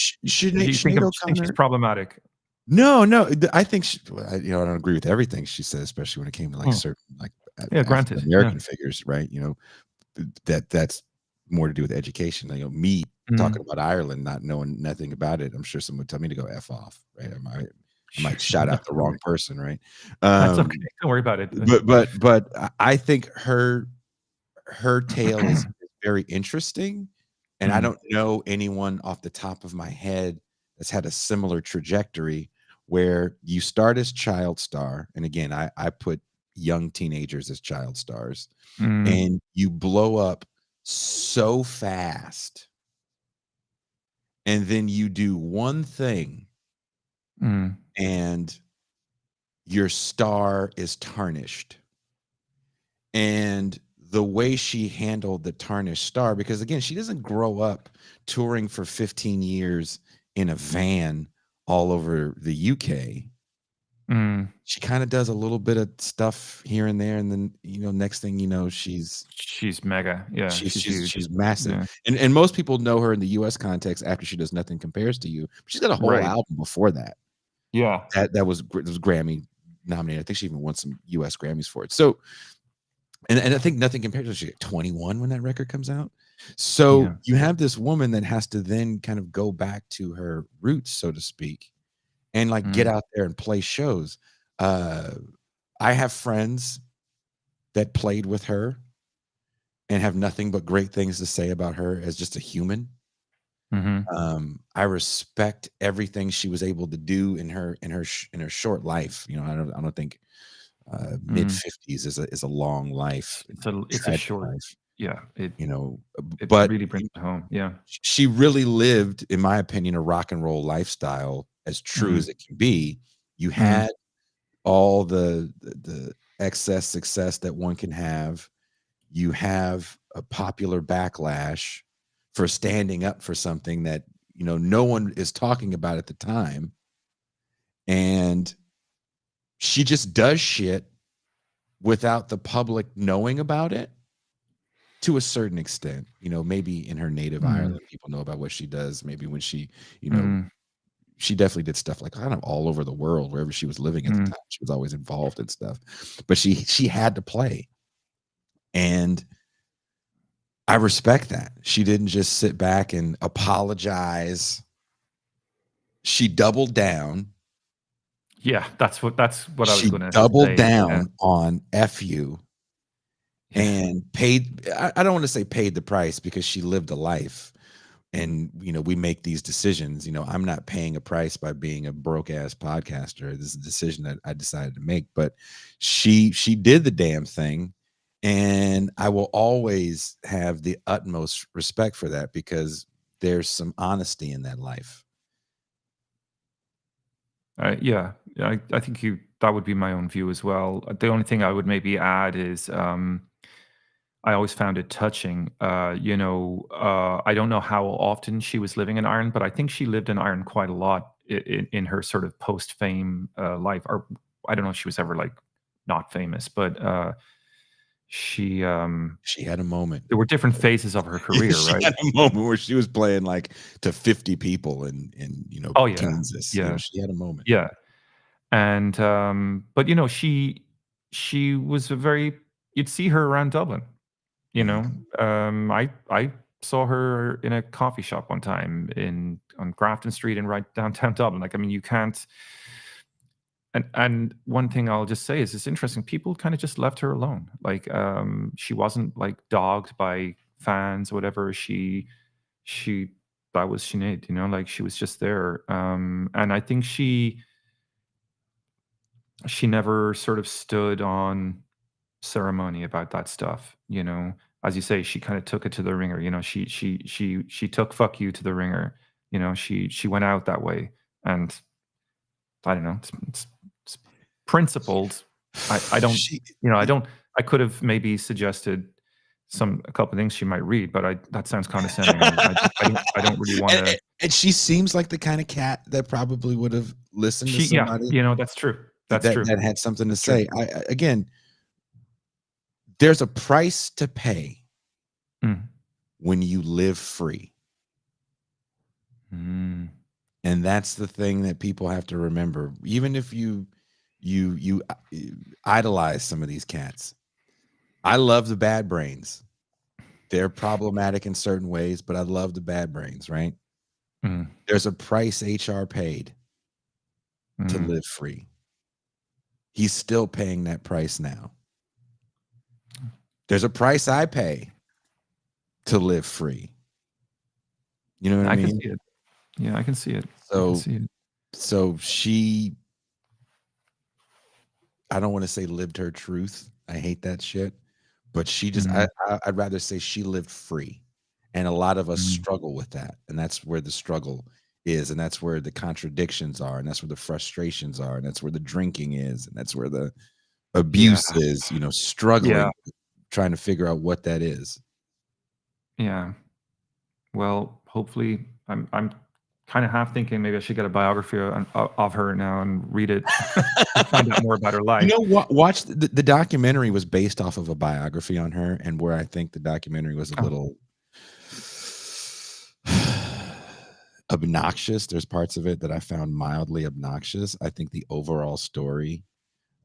[SPEAKER 2] you think
[SPEAKER 1] Sinead
[SPEAKER 2] think she's
[SPEAKER 1] O'Connor.
[SPEAKER 2] problematic?
[SPEAKER 1] No. I think I don't agree with everything she says, especially when it came to like
[SPEAKER 2] Hmm.
[SPEAKER 1] certain like
[SPEAKER 2] Yeah,
[SPEAKER 1] African
[SPEAKER 2] granted. Yeah.
[SPEAKER 1] American figures, right? That's more to do with education. Me
[SPEAKER 2] Mm.
[SPEAKER 1] talking about Ireland, not knowing nothing about it. I'm sure someone would tell me to go f off, right? I might shout
[SPEAKER 2] No,
[SPEAKER 1] out the wrong person, right?
[SPEAKER 2] that's okay.
[SPEAKER 1] Um,
[SPEAKER 2] Don't worry about it.
[SPEAKER 1] but I think her tale is very interesting, and I
[SPEAKER 2] Mm,
[SPEAKER 1] don't know anyone off the top of my head that's had a similar trajectory where you start as child star, and again, I put young teenagers as child stars,
[SPEAKER 2] mm,
[SPEAKER 1] and you blow up so fast, and then you do one thing,
[SPEAKER 2] mm,
[SPEAKER 1] and your star is tarnished. And the way she handled the tarnished star, because again, she doesn't grow up touring for 15 years in a van all over the UK.
[SPEAKER 2] mm.
[SPEAKER 1] She kind of does a little bit of stuff here and there, and then next thing you know,
[SPEAKER 2] She's mega. Yeah,
[SPEAKER 1] she's
[SPEAKER 2] she's
[SPEAKER 1] she's
[SPEAKER 2] huge.
[SPEAKER 1] she's massive.
[SPEAKER 2] Yeah.
[SPEAKER 1] And most people know her in the US context after she does Nothing Compares to You. She's got a whole
[SPEAKER 2] Right.
[SPEAKER 1] album before that.
[SPEAKER 2] Yeah.
[SPEAKER 1] That was Grammy nominated. I think she even won some US Grammys for it. So and I think Nothing Compared to She 21 when that record comes out. So
[SPEAKER 2] Yeah.
[SPEAKER 1] you have this woman that has to then kind of go back to her roots, so to speak, and like get
[SPEAKER 2] Mm,
[SPEAKER 1] out there and play shows. Uh, I have friends that played with her and have nothing but great things to say about her as just a human.
[SPEAKER 2] mhm,
[SPEAKER 1] I respect everything she was able to do in her short life. I don't think mid
[SPEAKER 2] mm.
[SPEAKER 1] 50s is a long life,
[SPEAKER 2] It's a
[SPEAKER 1] tragic
[SPEAKER 2] short.
[SPEAKER 1] life.
[SPEAKER 2] Yeah.
[SPEAKER 1] You know,
[SPEAKER 2] It
[SPEAKER 1] but
[SPEAKER 2] really brings it home. Yeah.
[SPEAKER 1] she really lived, in my opinion, a rock and roll lifestyle as true
[SPEAKER 2] Mm,
[SPEAKER 1] as it can be. You
[SPEAKER 2] mm,
[SPEAKER 1] had all the excess success that one can have. You have a popular backlash for standing up for something that no one is talking about at the time, and she just does shit without the public knowing about it. To a certain extent, maybe in her native
[SPEAKER 2] mm,
[SPEAKER 1] Ireland, people know about what she does. Maybe when you know,
[SPEAKER 2] mm,
[SPEAKER 1] she definitely did stuff like kind of all over the world, wherever she was living at the
[SPEAKER 2] mm.
[SPEAKER 1] time. She was always involved in stuff, but she had to play, and I respect that. She didn't just sit back and apologize. She doubled down.
[SPEAKER 2] Yeah, that's what I was
[SPEAKER 1] She
[SPEAKER 2] gonna
[SPEAKER 1] doubled
[SPEAKER 2] say. Yeah.
[SPEAKER 1] down on F you
[SPEAKER 2] Yeah.
[SPEAKER 1] and paid. I don't want to say paid the price because she lived a life and we make these decisions. I'm not paying a price by being a broke ass podcaster. This is a decision that I decided to make, but she did the damn thing, and I will always have the utmost respect for that, because there's some honesty in that life.
[SPEAKER 2] Yeah, I think that would be my own view as well. The only thing I would maybe add is I always found it touching. I don't know how often she was living in Ireland, but I think she lived in Ireland quite a lot in her sort of post-fame life. Or I don't know if she was ever like not famous, but she
[SPEAKER 1] She had a moment.
[SPEAKER 2] there were different phases of her career,
[SPEAKER 1] She
[SPEAKER 2] right?
[SPEAKER 1] had a moment where she was playing like to 50 people in
[SPEAKER 2] Oh yeah,
[SPEAKER 1] Kansas.
[SPEAKER 2] yeah,
[SPEAKER 1] She had a moment.
[SPEAKER 2] yeah. And but she was a very you'd see her around Dublin. You know,
[SPEAKER 1] Mhm.
[SPEAKER 2] I saw her in a coffee shop one time on Grafton Street in right downtown Dublin. Like, I mean, you can't. And one thing I'll just say is it's interesting. People kind of just left her alone. Like, she wasn't like dogged by fans or whatever. She that was Sinead. Like she was just there. And I think she never sort of stood on ceremony about that stuff. As you say, she kind of took it to the ringer. She took "fuck you" to the ringer. She went out that way, and I don't know. It's principled. I don't.
[SPEAKER 1] She
[SPEAKER 2] I don't. I could have maybe suggested a couple of things she might read, but that sounds condescending, and I don't really want
[SPEAKER 1] and,
[SPEAKER 2] to.
[SPEAKER 1] and and she seems like the kind of cat that probably would have listened to
[SPEAKER 2] Yeah,
[SPEAKER 1] somebody
[SPEAKER 2] that's true. That's
[SPEAKER 1] that
[SPEAKER 2] true.
[SPEAKER 1] that had something to
[SPEAKER 2] That's true.
[SPEAKER 1] say. Again, there's a price to pay
[SPEAKER 2] Mm.
[SPEAKER 1] when you live free.
[SPEAKER 2] Mm.
[SPEAKER 1] And that's the thing that people have to remember. Even if you idolize some of these cats. I love the bad brains. They're problematic in certain ways, but I love the bad brains, right?
[SPEAKER 2] Mm.
[SPEAKER 1] There's a price HR paid to
[SPEAKER 2] Mm.
[SPEAKER 1] live free. He's still paying that price now. There's a price I pay to live free. You know what I
[SPEAKER 2] I can
[SPEAKER 1] mean?
[SPEAKER 2] see it. Yeah, I can see it. I can
[SPEAKER 1] So
[SPEAKER 2] see it.
[SPEAKER 1] so she, I don't want to say lived her truth. I hate that shit. But she just
[SPEAKER 2] Mm.
[SPEAKER 1] I'd rather say she lived free. And a lot of us
[SPEAKER 2] Mm.
[SPEAKER 1] struggle with that. And that's where the struggle is, and that's where the contradictions are, and that's where the frustrations are, and that's where the drinking is, and that's where the
[SPEAKER 2] Yeah.
[SPEAKER 1] abuse is,
[SPEAKER 2] Yeah.
[SPEAKER 1] struggling, trying to figure out what that is.
[SPEAKER 2] Yeah. Well, hopefully, I'm kind of half thinking maybe I should get a biography of her now and read it and find out more about her
[SPEAKER 1] You
[SPEAKER 2] life.
[SPEAKER 1] know what? Watch the documentary was based off of a biography on her, and where I think the documentary was a
[SPEAKER 2] Oh,
[SPEAKER 1] little obnoxious. There's parts of it that I found mildly obnoxious. I think the overall story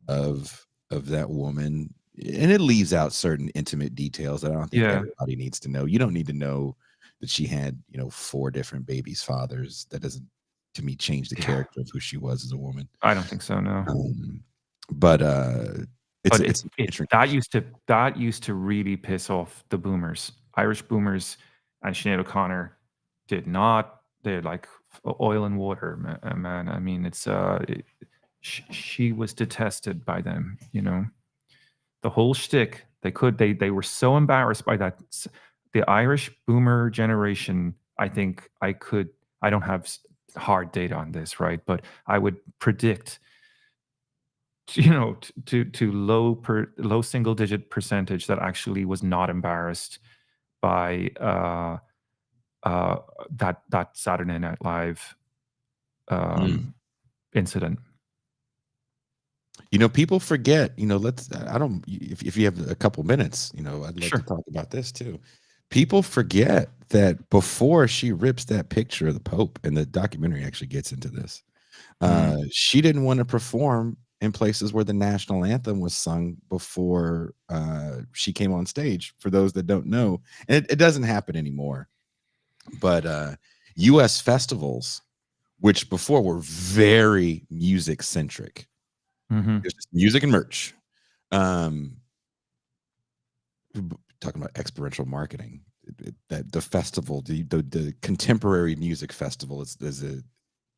[SPEAKER 1] of that woman, and it leaves out certain intimate details that I don't think
[SPEAKER 2] yeah.
[SPEAKER 1] everybody needs to know. You don't need to know that she had, 4 different babies' fathers. That doesn't, to me, change the
[SPEAKER 2] Yeah.
[SPEAKER 1] character of who she was as a woman.
[SPEAKER 2] I don't think so, no.
[SPEAKER 1] Um, but
[SPEAKER 2] But
[SPEAKER 1] it's an intricate.
[SPEAKER 2] that used to really piss off the boomers. Irish boomers and Sinead O'Connor they're like oil and water, man. I mean, she was detested by them. The whole shtick. They were so embarrassed by that. The Irish boomer generation. I think I don't have hard data on this, right? But I would predict, to low single digit percentage that actually was not embarrassed by uh, that Saturday Night Live
[SPEAKER 1] Mm.
[SPEAKER 2] um, incident.
[SPEAKER 1] People forget, let's, I don't, if you have a couple minutes, I'd love to
[SPEAKER 2] Sure.
[SPEAKER 1] talk about this too. People forget that before she rips that picture of the Pope, and the documentary actually gets into this,
[SPEAKER 2] Mm.
[SPEAKER 1] she didn't want to perform in places where the national anthem was sung before she came on stage. For those that don't know, and it doesn't happen anymore, but US festivals, which before were very music centric,
[SPEAKER 2] Hmm.
[SPEAKER 1] it's just music and merch. Um, talking about experiential marketing, that the festival, the contemporary music festival is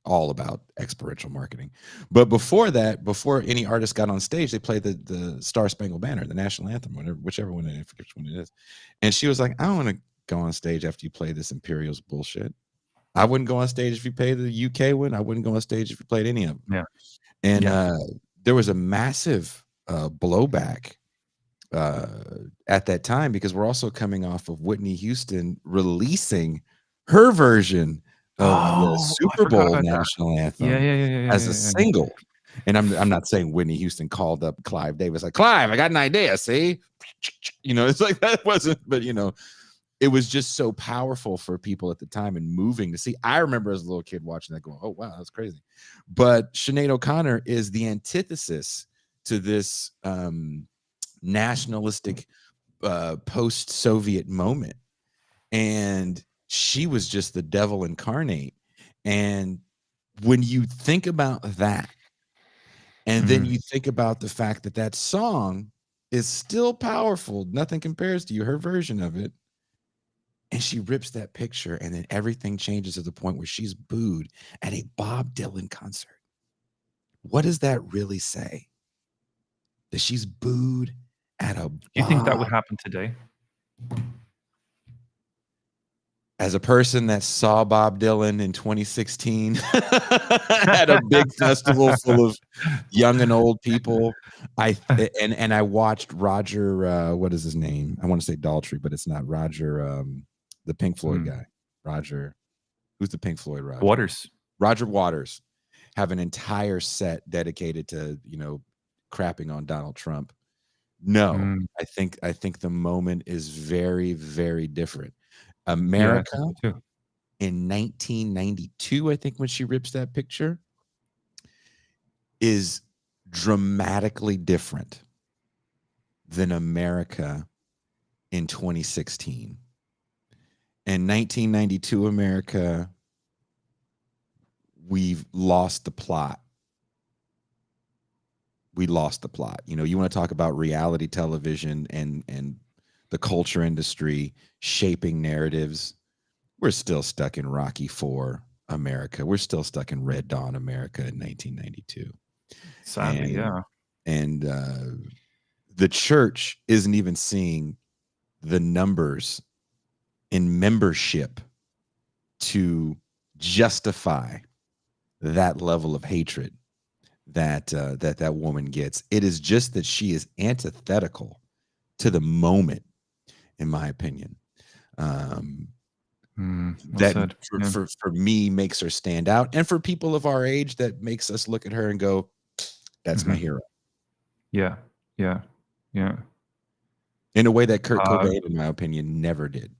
[SPEAKER 1] all about experiential marketing. But before that, before any artist got on stage, they played the Star Spangled Banner, the national anthem, whichever one, I forget which one it is. And she was like, I don't want to go on stage after you play this Imperials bullshit. I wouldn't go on stage if you played the UK one. I wouldn't go on stage if you played any of them.
[SPEAKER 2] Yeah.
[SPEAKER 1] And
[SPEAKER 2] Yeah.
[SPEAKER 1] there was a massive blowback at that time, because we're also coming off of Whitney Houston releasing her version of the
[SPEAKER 2] Oh, I
[SPEAKER 1] Super
[SPEAKER 2] forgot
[SPEAKER 1] Bowl
[SPEAKER 2] about that.
[SPEAKER 1] national
[SPEAKER 2] Yeah,
[SPEAKER 1] anthem
[SPEAKER 2] yeah, yeah, yeah, yeah,
[SPEAKER 1] as a
[SPEAKER 2] yeah, yeah.
[SPEAKER 1] single. And I'm not saying Whitney Houston called up Clive Davis like, Clive, I got an idea, see? It's like that wasn't, but it was just so powerful for people at the time and moving to see. I remember as a little kid watching that going, oh, wow, that's crazy. But Sinead O'Connor is the antithesis to this nationalistic post-Soviet moment. And she was just the devil incarnate. And when you think about that, and then you think about the fact that that song is still powerful, nothing compares to her version of it, and she rips that picture, and then everything changes to the point where she's booed at a Bob Dylan concert. What does that really say? That she's booed at a
[SPEAKER 2] Do you think that would
[SPEAKER 1] Bob.
[SPEAKER 2] happen today?
[SPEAKER 1] As a person that saw Bob Dylan in 2016 at a big festival full of young and old people, and I watched Roger, what is his name? I want to say Daltrey, but it's not Roger, the Pink Floyd guy. Roger, who's the Pink Floyd Roger?
[SPEAKER 2] Waters.
[SPEAKER 1] Roger Waters have an entire set dedicated to, crapping on Donald Trump. No, I think the moment is very, very different. America
[SPEAKER 2] Yeah, I think so too.
[SPEAKER 1] in 1992, I think, when she rips that picture, is dramatically different than America in 2016. In 1992 America, we've lost the plot. We lost the plot. You want to talk about reality television and the culture industry shaping narratives. We're still stuck in Rocky IV America. We're still stuck in Red Dawn America in 1992.
[SPEAKER 2] Sadly, yeah.
[SPEAKER 1] And the church isn't even seeing the numbers in membership to justify that level of hatred that woman gets. It is just that she is antithetical to the moment, in my opinion.
[SPEAKER 2] Well
[SPEAKER 1] That
[SPEAKER 2] said. Yeah.
[SPEAKER 1] for me makes her stand out, and for people of our age, that makes us look at her and go, that's my hero.
[SPEAKER 2] Yeah, yeah, yeah.
[SPEAKER 1] In a way that Kurt Cobain, in my opinion, never did.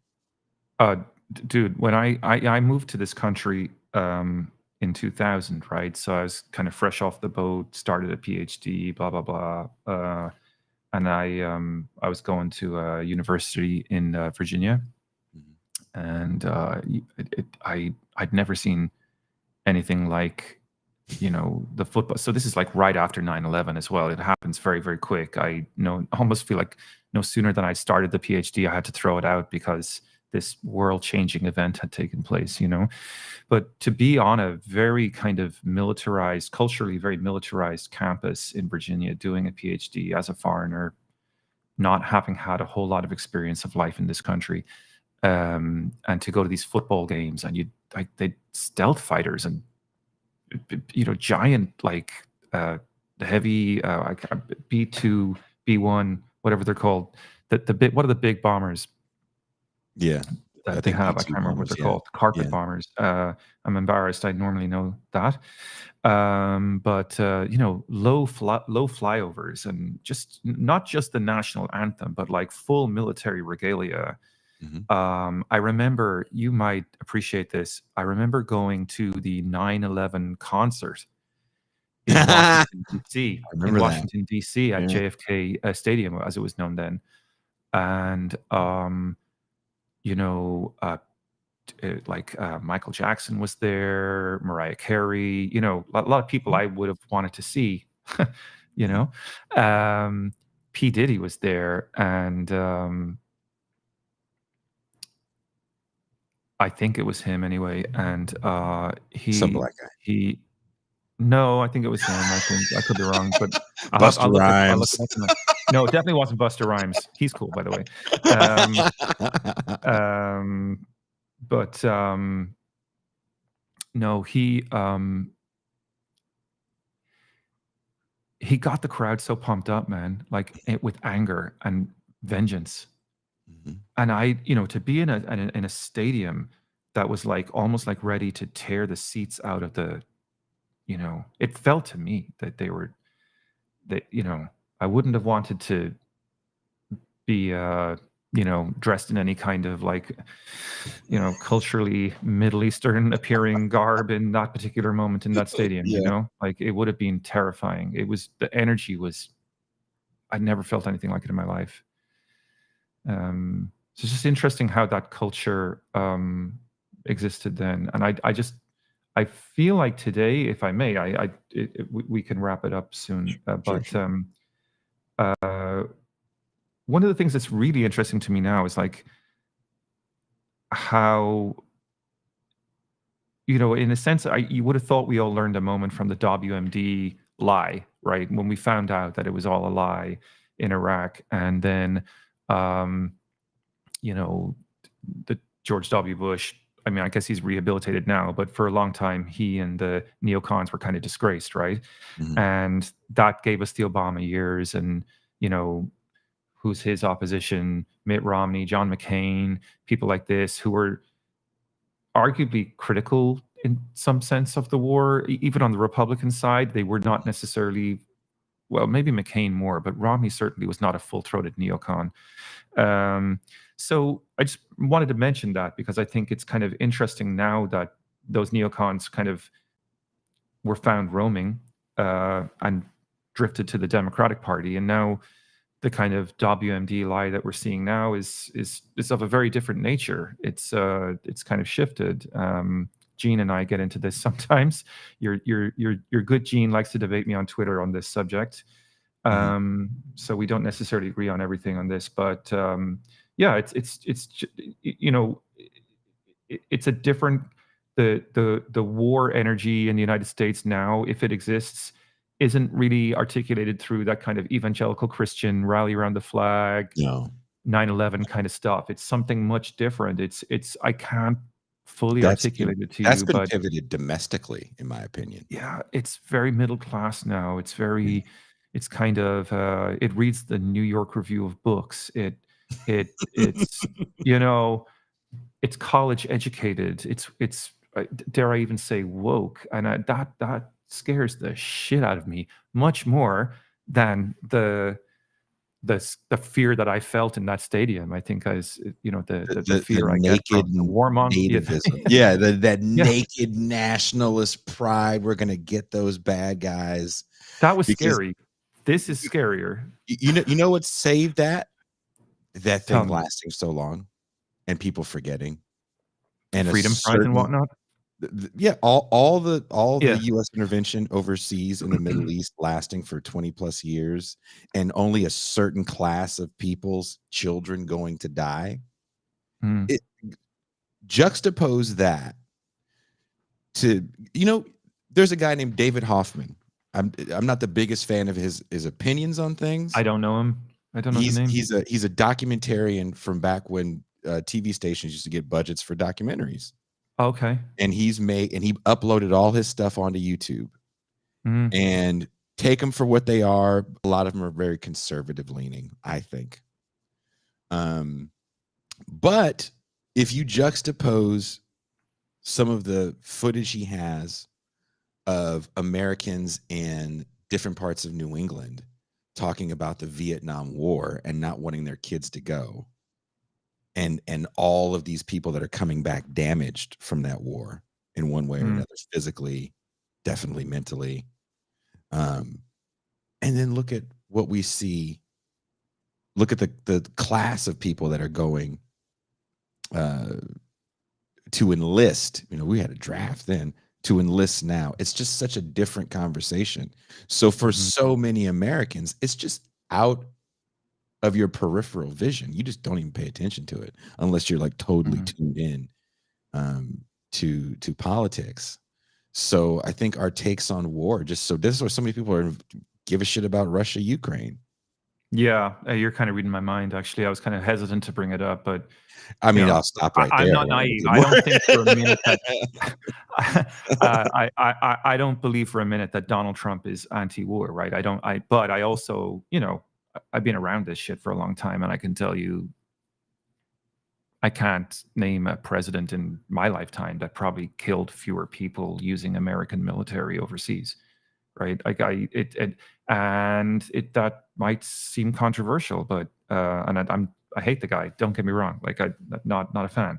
[SPEAKER 2] Dude, when I moved to this country in 2000, right? So I was kind of fresh off the boat, started a PhD, blah blah blah, and I was going to a university in Virginia, and I'd never seen anything like the football. So this is like right after 9/11 as well. It happens very, very quick. I almost feel like no sooner than I started the PhD, I had to throw it out because this world-changing event had taken place, But to be on a very kind of militarized, culturally very militarized campus in Virginia doing a PhD as a foreigner, not having had a whole lot of experience of life in this country, and to go to these football games, and they stealth fighters and giant, like the heavy B2, B1, whatever they're called, what are the big bombers
[SPEAKER 1] Yeah,
[SPEAKER 2] that they have? I can't remember what they're called. Carpet bombers. I'm embarrassed. I normally know that. But low flyovers, and just not just the national anthem, but like full military regalia. I remember, you might appreciate this. I remember going to the 9/11 concert in Washington D.C. At
[SPEAKER 1] Yeah.
[SPEAKER 2] JFK Stadium, as it was known then, and you know, uh, Michael Jackson was there, Mariah Carey, a lot of people I would have wanted to see, you know. P. Diddy was there, and I think it was him anyway, and
[SPEAKER 1] Some black guy.
[SPEAKER 2] he. No, I think it was him. I think I could be wrong, but
[SPEAKER 1] Busta
[SPEAKER 2] I'll look
[SPEAKER 1] Rhymes.
[SPEAKER 2] it up tonight. No, it definitely wasn't Buster Rhymes. He's cool, by the way. Um, but no, he got the crowd so pumped up, man, like with anger and vengeance.
[SPEAKER 1] Mhm.
[SPEAKER 2] And to be in a stadium that was like almost like ready to tear the seats out of it felt to me that I wouldn't have wanted to be dressed in any kind of like culturally Middle Eastern appearing garb in that particular moment in that stadium,
[SPEAKER 1] Yeah.
[SPEAKER 2] like it would have been terrifying. The energy was, I never felt anything like it in my life. So it's just interesting how that culture existed then, and I feel like today, if I may, we can wrap it up soon.
[SPEAKER 1] Sure.
[SPEAKER 2] But one of the things that's really interesting to me now is like how, in a sense, you would have thought we all learned a moment from the WMD lie, right? When we found out that it was all a lie in Iraq, and then, you know, the George W. Bush. I mean, I guess he's rehabilitated now, but for a long time, he and the neocons were kind of disgraced, right?
[SPEAKER 1] Mhm.
[SPEAKER 2] And that gave us the Obama years, and who's his opposition? Mitt Romney, John McCain, people like this who were arguably critical in some sense of the war. Even on the Republican side, they were not necessarily, well, maybe McCain more, but Romney certainly was not a full-throated neocon. So I just wanted to mention that because I think it's kind of interesting now that those neocons kind of were found roaming and drifted to the Democratic Party, and now the kind of WMD lie that we're seeing now is of a very different nature. It's kind of shifted. Gene and I get into this sometimes. Your good Gene likes to debate me on Twitter on this subject. So we don't necessarily agree on everything on this, but yeah, it's a different, the war energy in the United States now, if it exists, isn't really articulated through that kind of evangelical Christian rally around the flag,
[SPEAKER 1] No,
[SPEAKER 2] 9/11 kind of stuff. It's something much different. It's I can't fully
[SPEAKER 1] that's been
[SPEAKER 2] articulate it to
[SPEAKER 1] that's
[SPEAKER 2] you,
[SPEAKER 1] been
[SPEAKER 2] but
[SPEAKER 1] pivoted domestically, in my opinion.
[SPEAKER 2] yeah, it's very middle class now.
[SPEAKER 1] Yeah.
[SPEAKER 2] It's kind of it reads the New York Review of Books. It's you know, it's college educated. It's dare I even say woke, and that scares the shit out of me much more than the fear that I felt in that stadium. I think the
[SPEAKER 1] The
[SPEAKER 2] fear I get
[SPEAKER 1] naked
[SPEAKER 2] from the warmong. Yeah,
[SPEAKER 1] nativism. Yeah, that
[SPEAKER 2] yeah,
[SPEAKER 1] naked nationalist pride, we're gonna get those bad guys
[SPEAKER 2] that was
[SPEAKER 1] because
[SPEAKER 2] scary. This is scarier.
[SPEAKER 1] you know what saved that? That
[SPEAKER 2] Tell
[SPEAKER 1] thing
[SPEAKER 2] me,
[SPEAKER 1] lasting so long and people forgetting, and a
[SPEAKER 2] freedom fries and
[SPEAKER 1] certain
[SPEAKER 2] whatnot.
[SPEAKER 1] yeah, all the
[SPEAKER 2] Yeah.
[SPEAKER 1] US intervention overseas in the Middle East lasting for 20 plus years, and only a certain class of people's children going to die.
[SPEAKER 2] Mm.
[SPEAKER 1] It juxtapose that to, there's a guy named David Hoffman. I'm not the biggest fan of his opinions on
[SPEAKER 2] I
[SPEAKER 1] things.
[SPEAKER 2] don't know him. I don't know the name.
[SPEAKER 1] He's a documentarian from back when TV stations used to get budgets for documentaries.
[SPEAKER 2] Okay.
[SPEAKER 1] And he uploaded all his stuff onto YouTube.
[SPEAKER 2] Mm.
[SPEAKER 1] And take them for what they are. A lot of them are very conservative leaning, I think. But if you juxtapose some of the footage he has of Americans in different parts of New England talking about the Vietnam War and not wanting their kids to go, and all of these people that are coming back damaged from that war in one way or
[SPEAKER 2] Mm.
[SPEAKER 1] another, physically, definitely mentally. Um, and then look at what we see. Look at the class of people that are going uh, to enlist. We had a draft then, to enlist now. It's just such a different conversation. So for
[SPEAKER 2] Mhm.
[SPEAKER 1] so many Americans, it's just out of your peripheral vision. You just don't even pay attention to it unless you're like totally
[SPEAKER 2] Mhm.
[SPEAKER 1] tuned in. to politics. So I think our takes on war, just so this is where so many people are give a shit about Russia, Ukraine.
[SPEAKER 2] Yeah, you're kind of reading my mind. Actually, I was kind of hesitant to bring it up, but
[SPEAKER 1] I mean, I'll stop right
[SPEAKER 2] I'm
[SPEAKER 1] there.
[SPEAKER 2] not naive. I don't think for a minute that I don't believe for a minute that Donald Trump is anti-war, right? I don't. But I also, I've been around this shit for a long time, and I can tell you, I can't name a president in my lifetime that probably killed fewer people using American military overseas, right? Like that might seem controversial, but I hate the guy. Don't get me wrong. Like I'm not a fan,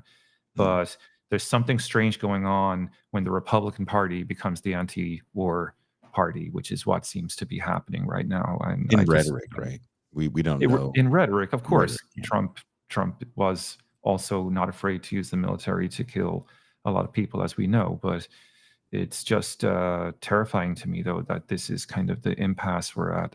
[SPEAKER 2] but there's something strange going on when the Republican Party becomes the anti-war party, which is what seems to be happening right now. And
[SPEAKER 1] in rhetoric, right? We don't know.
[SPEAKER 2] In rhetoric, of course.
[SPEAKER 1] Rhetoric, yeah.
[SPEAKER 2] Trump was also not afraid to use the military to kill a lot of people, as we know. But it's just terrifying to me, though, that this is kind of the impasse we're at.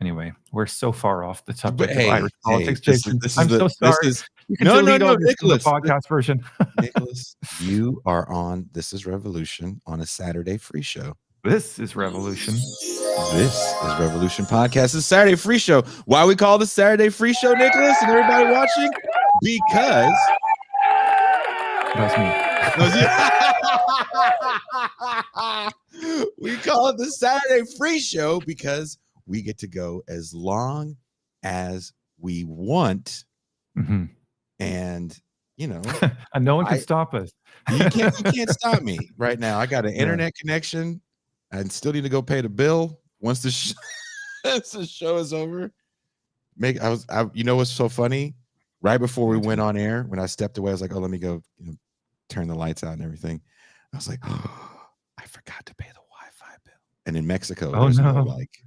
[SPEAKER 2] Anyway, we're so far off the
[SPEAKER 1] But
[SPEAKER 2] subject of
[SPEAKER 1] hey,
[SPEAKER 2] Irish politics,
[SPEAKER 1] this
[SPEAKER 2] Jason.
[SPEAKER 1] is
[SPEAKER 2] I'm
[SPEAKER 1] the
[SPEAKER 2] so
[SPEAKER 1] this
[SPEAKER 2] sorry.
[SPEAKER 1] is
[SPEAKER 2] You can
[SPEAKER 1] no
[SPEAKER 2] delete all this from the
[SPEAKER 1] Nicholas.
[SPEAKER 2] podcast version.
[SPEAKER 1] Nicholas, you are on This Is Revolution on a Saturday free show.
[SPEAKER 2] This is Revolution.
[SPEAKER 1] This is Revolution Podcast. It's Saturday free show. Why we call this Saturday free show, Nicholas, and everybody watching? Because
[SPEAKER 2] That's me.
[SPEAKER 1] We call it the Saturday free show because we get to go as long as we want.
[SPEAKER 2] Mm-hmm.
[SPEAKER 1] And and
[SPEAKER 2] no one can stop us.
[SPEAKER 1] You can't stop me right now. I got an internet connection. I still need to go pay the bill once the show is over. You know what's so funny? Right before we went on air, when I stepped away, I was like, "Oh, let me go turn the lights out and everything." I was like, "Oh, I forgot to pay the Wi-Fi bill." And in Mexico,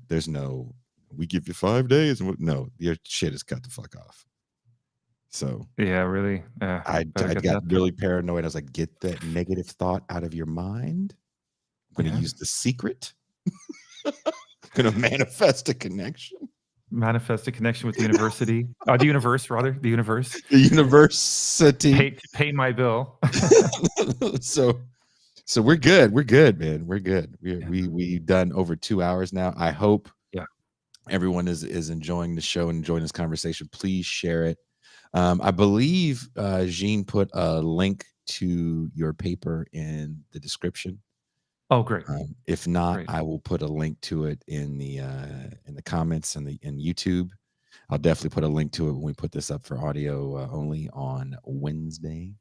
[SPEAKER 1] there's no, we give you 5 days, and no, your shit is cut the fuck off. So
[SPEAKER 2] yeah, really,
[SPEAKER 1] I got really paranoid. I was like, "Get that negative thought out of your mind. I'm going to use the secret. I'm going to manifest a connection.
[SPEAKER 2] Manifest a connection with the university. The universe, rather. The universe.
[SPEAKER 1] The university.
[SPEAKER 2] Pay my bill.
[SPEAKER 1] So we're good. We're good, man. We're good. We've done over 2 hours now. I hope everyone is enjoying the show and enjoying this conversation. Please share it. I believe Jean put a link to your paper in the description.
[SPEAKER 2] Oh, great.
[SPEAKER 1] If not, I will put a link to it in the comments in YouTube. I'll definitely put a link to it when we put this up for audio only on Wednesday.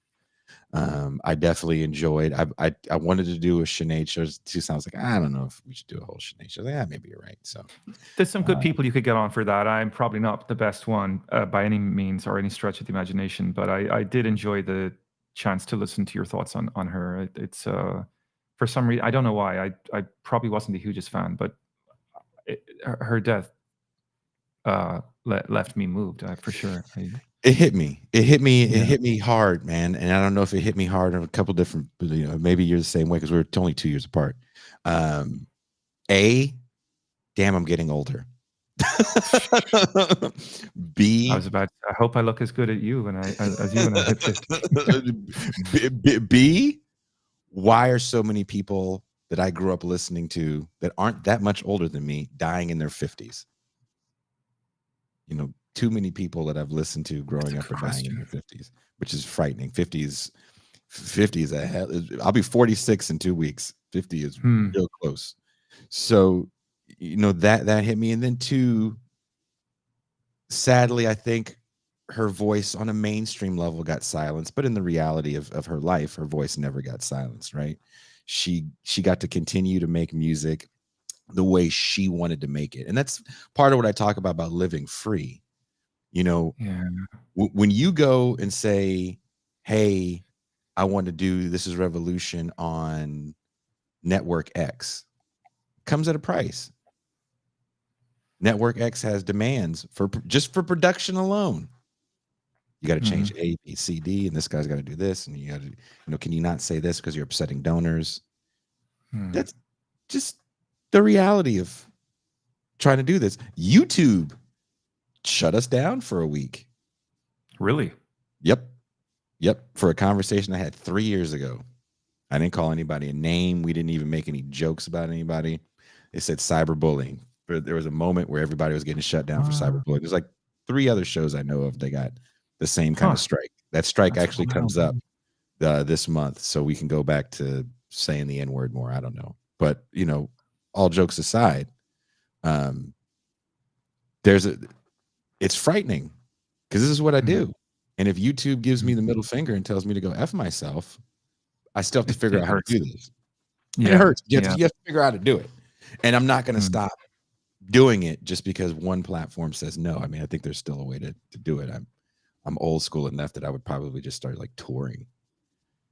[SPEAKER 1] I definitely enjoyed. I wanted to do a Sinead show. Two sounds like I don't know if we should do a whole Sinead show. Yeah, maybe you're right. So
[SPEAKER 2] there's some good people you could get on for that. I'm probably not the best one by any means or any stretch of the imagination, but I did enjoy the chance to listen to your thoughts on her. It's for some reason, I don't know why. I probably wasn't the hugest fan, but her death left me moved for sure.
[SPEAKER 1] It hit me. It hit me hard, man. And I don't know if it hit me hard on a couple different. Maybe you're the same way because we're only 2 years apart. Damn, I'm getting older. B,
[SPEAKER 2] I hope I look as good at you as you when I hit 50.
[SPEAKER 1] B, why are so many people that I grew up listening to that aren't that much older than me dying in their 50s? Too many people that I've listened to growing up are dying in their 50s, which is frightening. 50 is a hell. I'll be 46 in 2 weeks. 50 is real close. So, that hit me. And then two, sadly, I think her voice on a mainstream level got silenced, but in the reality of her life, her voice never got silenced, right? She got to continue to make music the way she wanted to make it. And that's part of what I talk about living free. When you go and say, hey, I want to do This Is Revolution on Network X, comes at a price. Network X has demands for production alone. You got to change A, B, C, D, and this guy's got to do this, and you got to, can you not say this because you're upsetting donors? That's just the reality of trying to do this. YouTube shut us down for a week.
[SPEAKER 2] Really?
[SPEAKER 1] Yep. Yep, for a conversation I had 3 years ago. I didn't call anybody a name. We didn't even make any jokes about anybody. It said cyberbullying. There was a moment where everybody was getting shut down for
[SPEAKER 2] Uh,
[SPEAKER 1] cyberbullying. There's like 3 other shows I know of that got the same kind of
[SPEAKER 2] huh.
[SPEAKER 1] strike. That strike
[SPEAKER 2] That's
[SPEAKER 1] actually
[SPEAKER 2] wild.
[SPEAKER 1] comes up this month, so we can go back to saying the N word more. I don't know, but all jokes aside, um, there's a. It's frightening because this is what I
[SPEAKER 2] Mhm,
[SPEAKER 1] do, and if YouTube gives me
[SPEAKER 2] mhm.
[SPEAKER 1] the middle finger and tells me to go f myself, I still have to figure
[SPEAKER 2] It
[SPEAKER 1] out how to
[SPEAKER 2] hurts.
[SPEAKER 1] do this. And it
[SPEAKER 2] Yeah,
[SPEAKER 1] hurts.
[SPEAKER 2] yeah.
[SPEAKER 1] You have to figure out how to do it, and I'm not going to
[SPEAKER 2] Mm.
[SPEAKER 1] stop doing it just because one platform says no. I mean, I think there's still a way to do it. I'm old school enough that I would probably just start like touring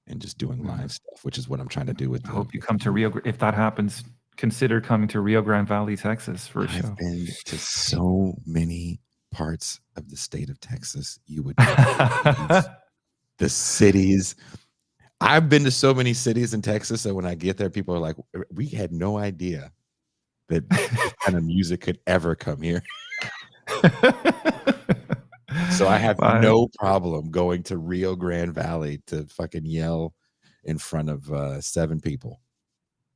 [SPEAKER 1] and just doing
[SPEAKER 2] Mhm.
[SPEAKER 1] live stuff, which is what I'm trying to do with
[SPEAKER 2] I
[SPEAKER 1] the
[SPEAKER 2] hope you come to if that happens, consider coming to Rio Grande Valley, Texas for a
[SPEAKER 1] I've
[SPEAKER 2] show.
[SPEAKER 1] been to so many parts of the state of Texas, you would never believe the cities. I've been to so many cities in Texas that when I get there, people are like, "We had no idea that this kind of music could ever come here." So I have
[SPEAKER 2] Well,
[SPEAKER 1] no problem going to Rio Grande Valley to fucking yell in front of 7 people.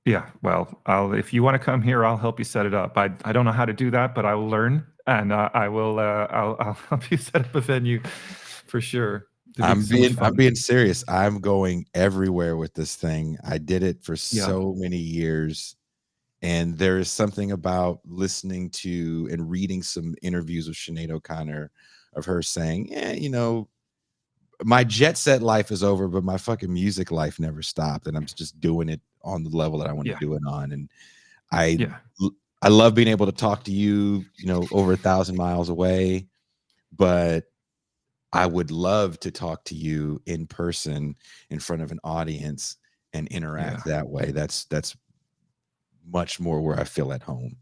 [SPEAKER 2] yeah, well, if you wanna come here, I'll help you set it up. I don't know how to do that, but I will learn, and, I'll help you set up a venue for sure. It'd be so much
[SPEAKER 1] I'm
[SPEAKER 2] fun.
[SPEAKER 1] being serious. I'm going everywhere with this thing. I did it for
[SPEAKER 2] Yeah,
[SPEAKER 1] so many years, and there is something about listening to and reading some interviews with Sinead O'Connor of her saying, "Yeah, my jet set life is over, but my fucking music life never stopped, and I'm just doing it on the level that I wanna
[SPEAKER 2] yeah,
[SPEAKER 1] do it on." And I
[SPEAKER 2] yeah,
[SPEAKER 1] l I love being able to talk to you, over 1,000 miles away, but I would love to talk to you in person in front of an audience and
[SPEAKER 2] yeah.
[SPEAKER 1] interact that way. That's much more where I feel at home.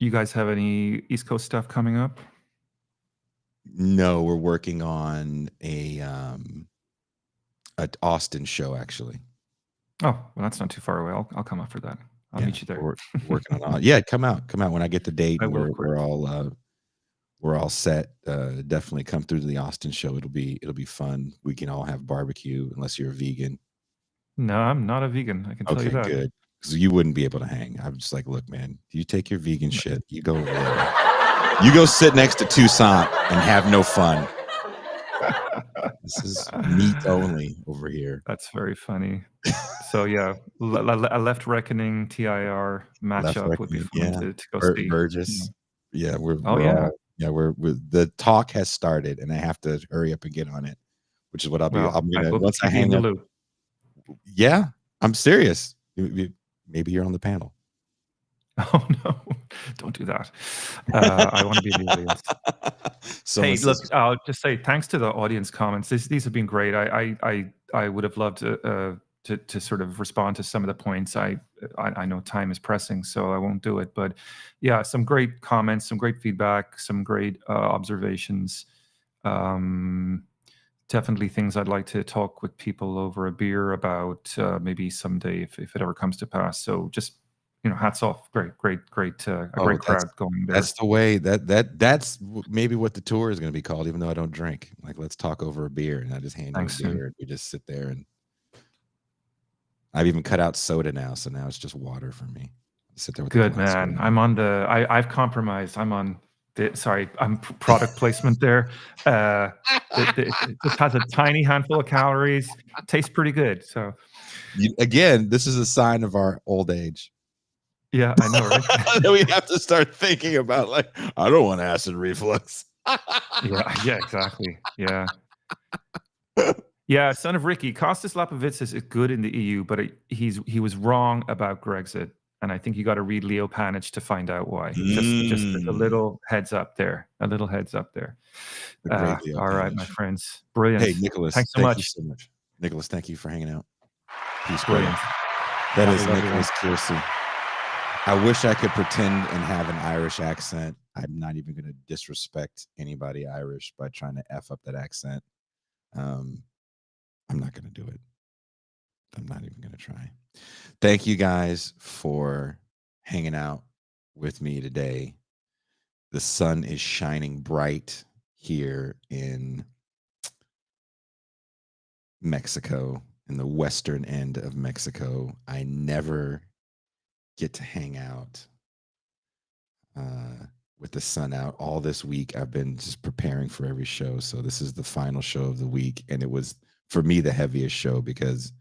[SPEAKER 2] You guys have any East Coast stuff coming up?
[SPEAKER 1] No, we're working on a Austin show, actually.
[SPEAKER 2] Oh, well, that's not too far away. I'll come up for that. I'll
[SPEAKER 1] Yeah,
[SPEAKER 2] meet you there.
[SPEAKER 1] we're working on yeah, come out when I get the date
[SPEAKER 2] I
[SPEAKER 1] and
[SPEAKER 2] will, of course.
[SPEAKER 1] we're all set. Definitely come through to the Austin show. It'll be fun. We can all have barbecue unless you're a vegan.
[SPEAKER 2] No, I'm not a vegan, I can tell you
[SPEAKER 1] Okay,
[SPEAKER 2] that.
[SPEAKER 1] good. Because you wouldn't be able to hang. I'm just like, look, man, you take your vegan shit. You go over there. You go sit next to Toussaint and have no fun. This is meat only over here.
[SPEAKER 2] That's very funny. So, yeah, a Left Reckoning TIR
[SPEAKER 1] Left
[SPEAKER 2] matchup would be
[SPEAKER 1] Reckoning,
[SPEAKER 2] fun
[SPEAKER 1] yeah.
[SPEAKER 2] to go
[SPEAKER 1] Burt
[SPEAKER 2] see. Yeah.
[SPEAKER 1] Burgess. Yeah,
[SPEAKER 2] Oh,
[SPEAKER 1] we're
[SPEAKER 2] yeah.
[SPEAKER 1] all yeah, we're the talk has started, and I have to hurry up and get on it, which is what I'll be.
[SPEAKER 2] Well,
[SPEAKER 1] I'm
[SPEAKER 2] I
[SPEAKER 1] gonna
[SPEAKER 2] will
[SPEAKER 1] once I
[SPEAKER 2] keep you in
[SPEAKER 1] hang
[SPEAKER 2] the
[SPEAKER 1] up.
[SPEAKER 2] loop.
[SPEAKER 1] Yeah, I'm serious. Maybe you're on the panel.
[SPEAKER 2] Oh, no. Don't do that. I wanna be in the audience.
[SPEAKER 1] Someone
[SPEAKER 2] Hey,
[SPEAKER 1] says,
[SPEAKER 2] look, I'll just say thanks to the audience comments. These have been great. I would have loved to sort of respond to some of the points. I know time is pressing, so I won't do it. But yeah, some great comments, some great feedback, some great observations. Um, Definitely things I'd like to talk with people over a beer about maybe someday if it ever comes to pass. So just hats off. Great, a
[SPEAKER 1] "Oh,
[SPEAKER 2] great crowd going
[SPEAKER 1] that's
[SPEAKER 2] there.
[SPEAKER 1] the way that's maybe what the tour is gonna be called, even though I don't drink. Like, let's talk over a beer, and I just hand you a
[SPEAKER 2] Thanks, soon.
[SPEAKER 1] beer, and we just sit there, and I've even cut out soda now, so now it's just water for me. Sit there with a
[SPEAKER 2] Good,
[SPEAKER 1] glass of
[SPEAKER 2] man.
[SPEAKER 1] water.
[SPEAKER 2] I'm on I've compromised. I'm on sorry, I'm product placement there. Uh, it just has a tiny handful of calories. Tastes pretty good. So,
[SPEAKER 1] Again, this is a sign of our old age.
[SPEAKER 2] yeah, I know, right?
[SPEAKER 1] That we have to start thinking about, like, I don't want acid reflux.
[SPEAKER 2] Yeah, yeah, exactly. Yeah. Yeah, son of Ricky, Kostas Lapavitsas is good in the EU, but he was wrong about Grexit, and I think you gotta read Leo Panich to find out why. Just a
[SPEAKER 1] Mm,
[SPEAKER 2] little heads up there. A little heads up there.
[SPEAKER 1] the great Leo
[SPEAKER 2] All right, my
[SPEAKER 1] Panich.
[SPEAKER 2] friends.
[SPEAKER 1] Hey,
[SPEAKER 2] Brilliant.
[SPEAKER 1] Nicholas,
[SPEAKER 2] Thanks so
[SPEAKER 1] thank you
[SPEAKER 2] much.
[SPEAKER 1] so much. Nicholas, thank you for hanging out. Peace, brother.
[SPEAKER 2] Brilliant.
[SPEAKER 1] That
[SPEAKER 2] Have a
[SPEAKER 1] is
[SPEAKER 2] lovely one.
[SPEAKER 1] Nicholas Kiersay. I wish I could pretend and have an Irish accent. I'm not even going to disrespect anybody Irish by trying to F up that accent. Um, I'm not going to do it. I'm not even going to try. Thank you guys for hanging out with me today. The sun is shining bright here in Mexico, in the western end of Mexico. I never get to hang out with the sun out. All this week, I've been just preparing for every show. So this is the final show of the week. And it was, for me, the heaviest show because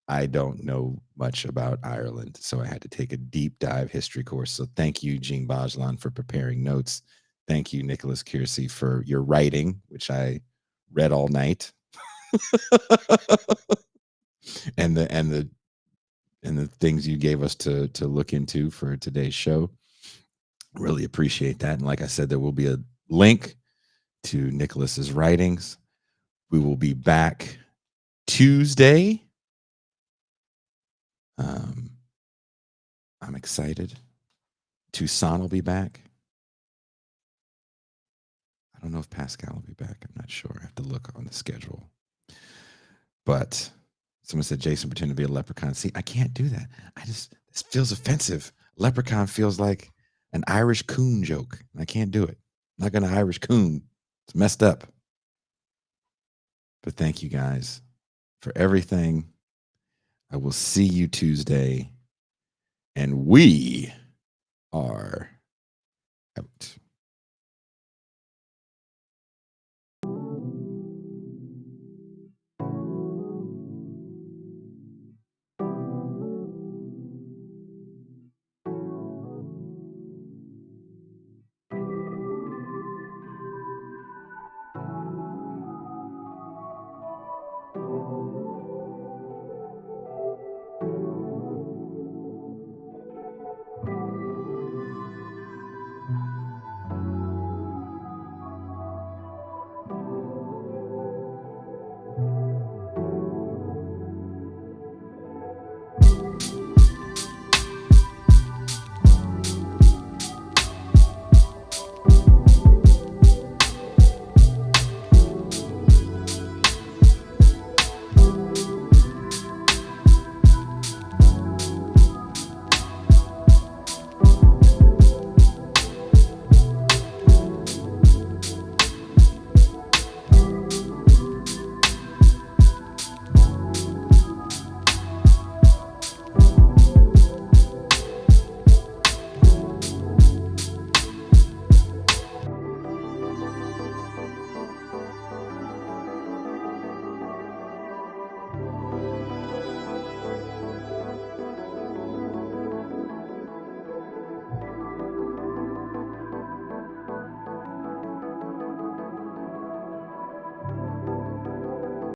[SPEAKER 1] I don't know much about Ireland. So I had to take a deep dive history course. So thank you, Jean Bajlan, for preparing notes. Thank you, Nicholas Kiersay, for your writing, which I read all night. and the things you gave us to look into for today's show. Really appreciate that. And like I said, there will be a link to Nicholas's writings. We will be back Tuesday. I'm excited. Toussaint will be back. I don't know if Pascal will be back. I'm not sure. I have to look on the schedule. But someone said Jason pretend to be a leprechaun. See, I can't do that. This feels offensive. Leprechaun feels like an Irish coon joke. I can't do it. I'm not gonna Irish coon. It's messed up. But thank you guys for everything. I will see you Tuesday. And we are out.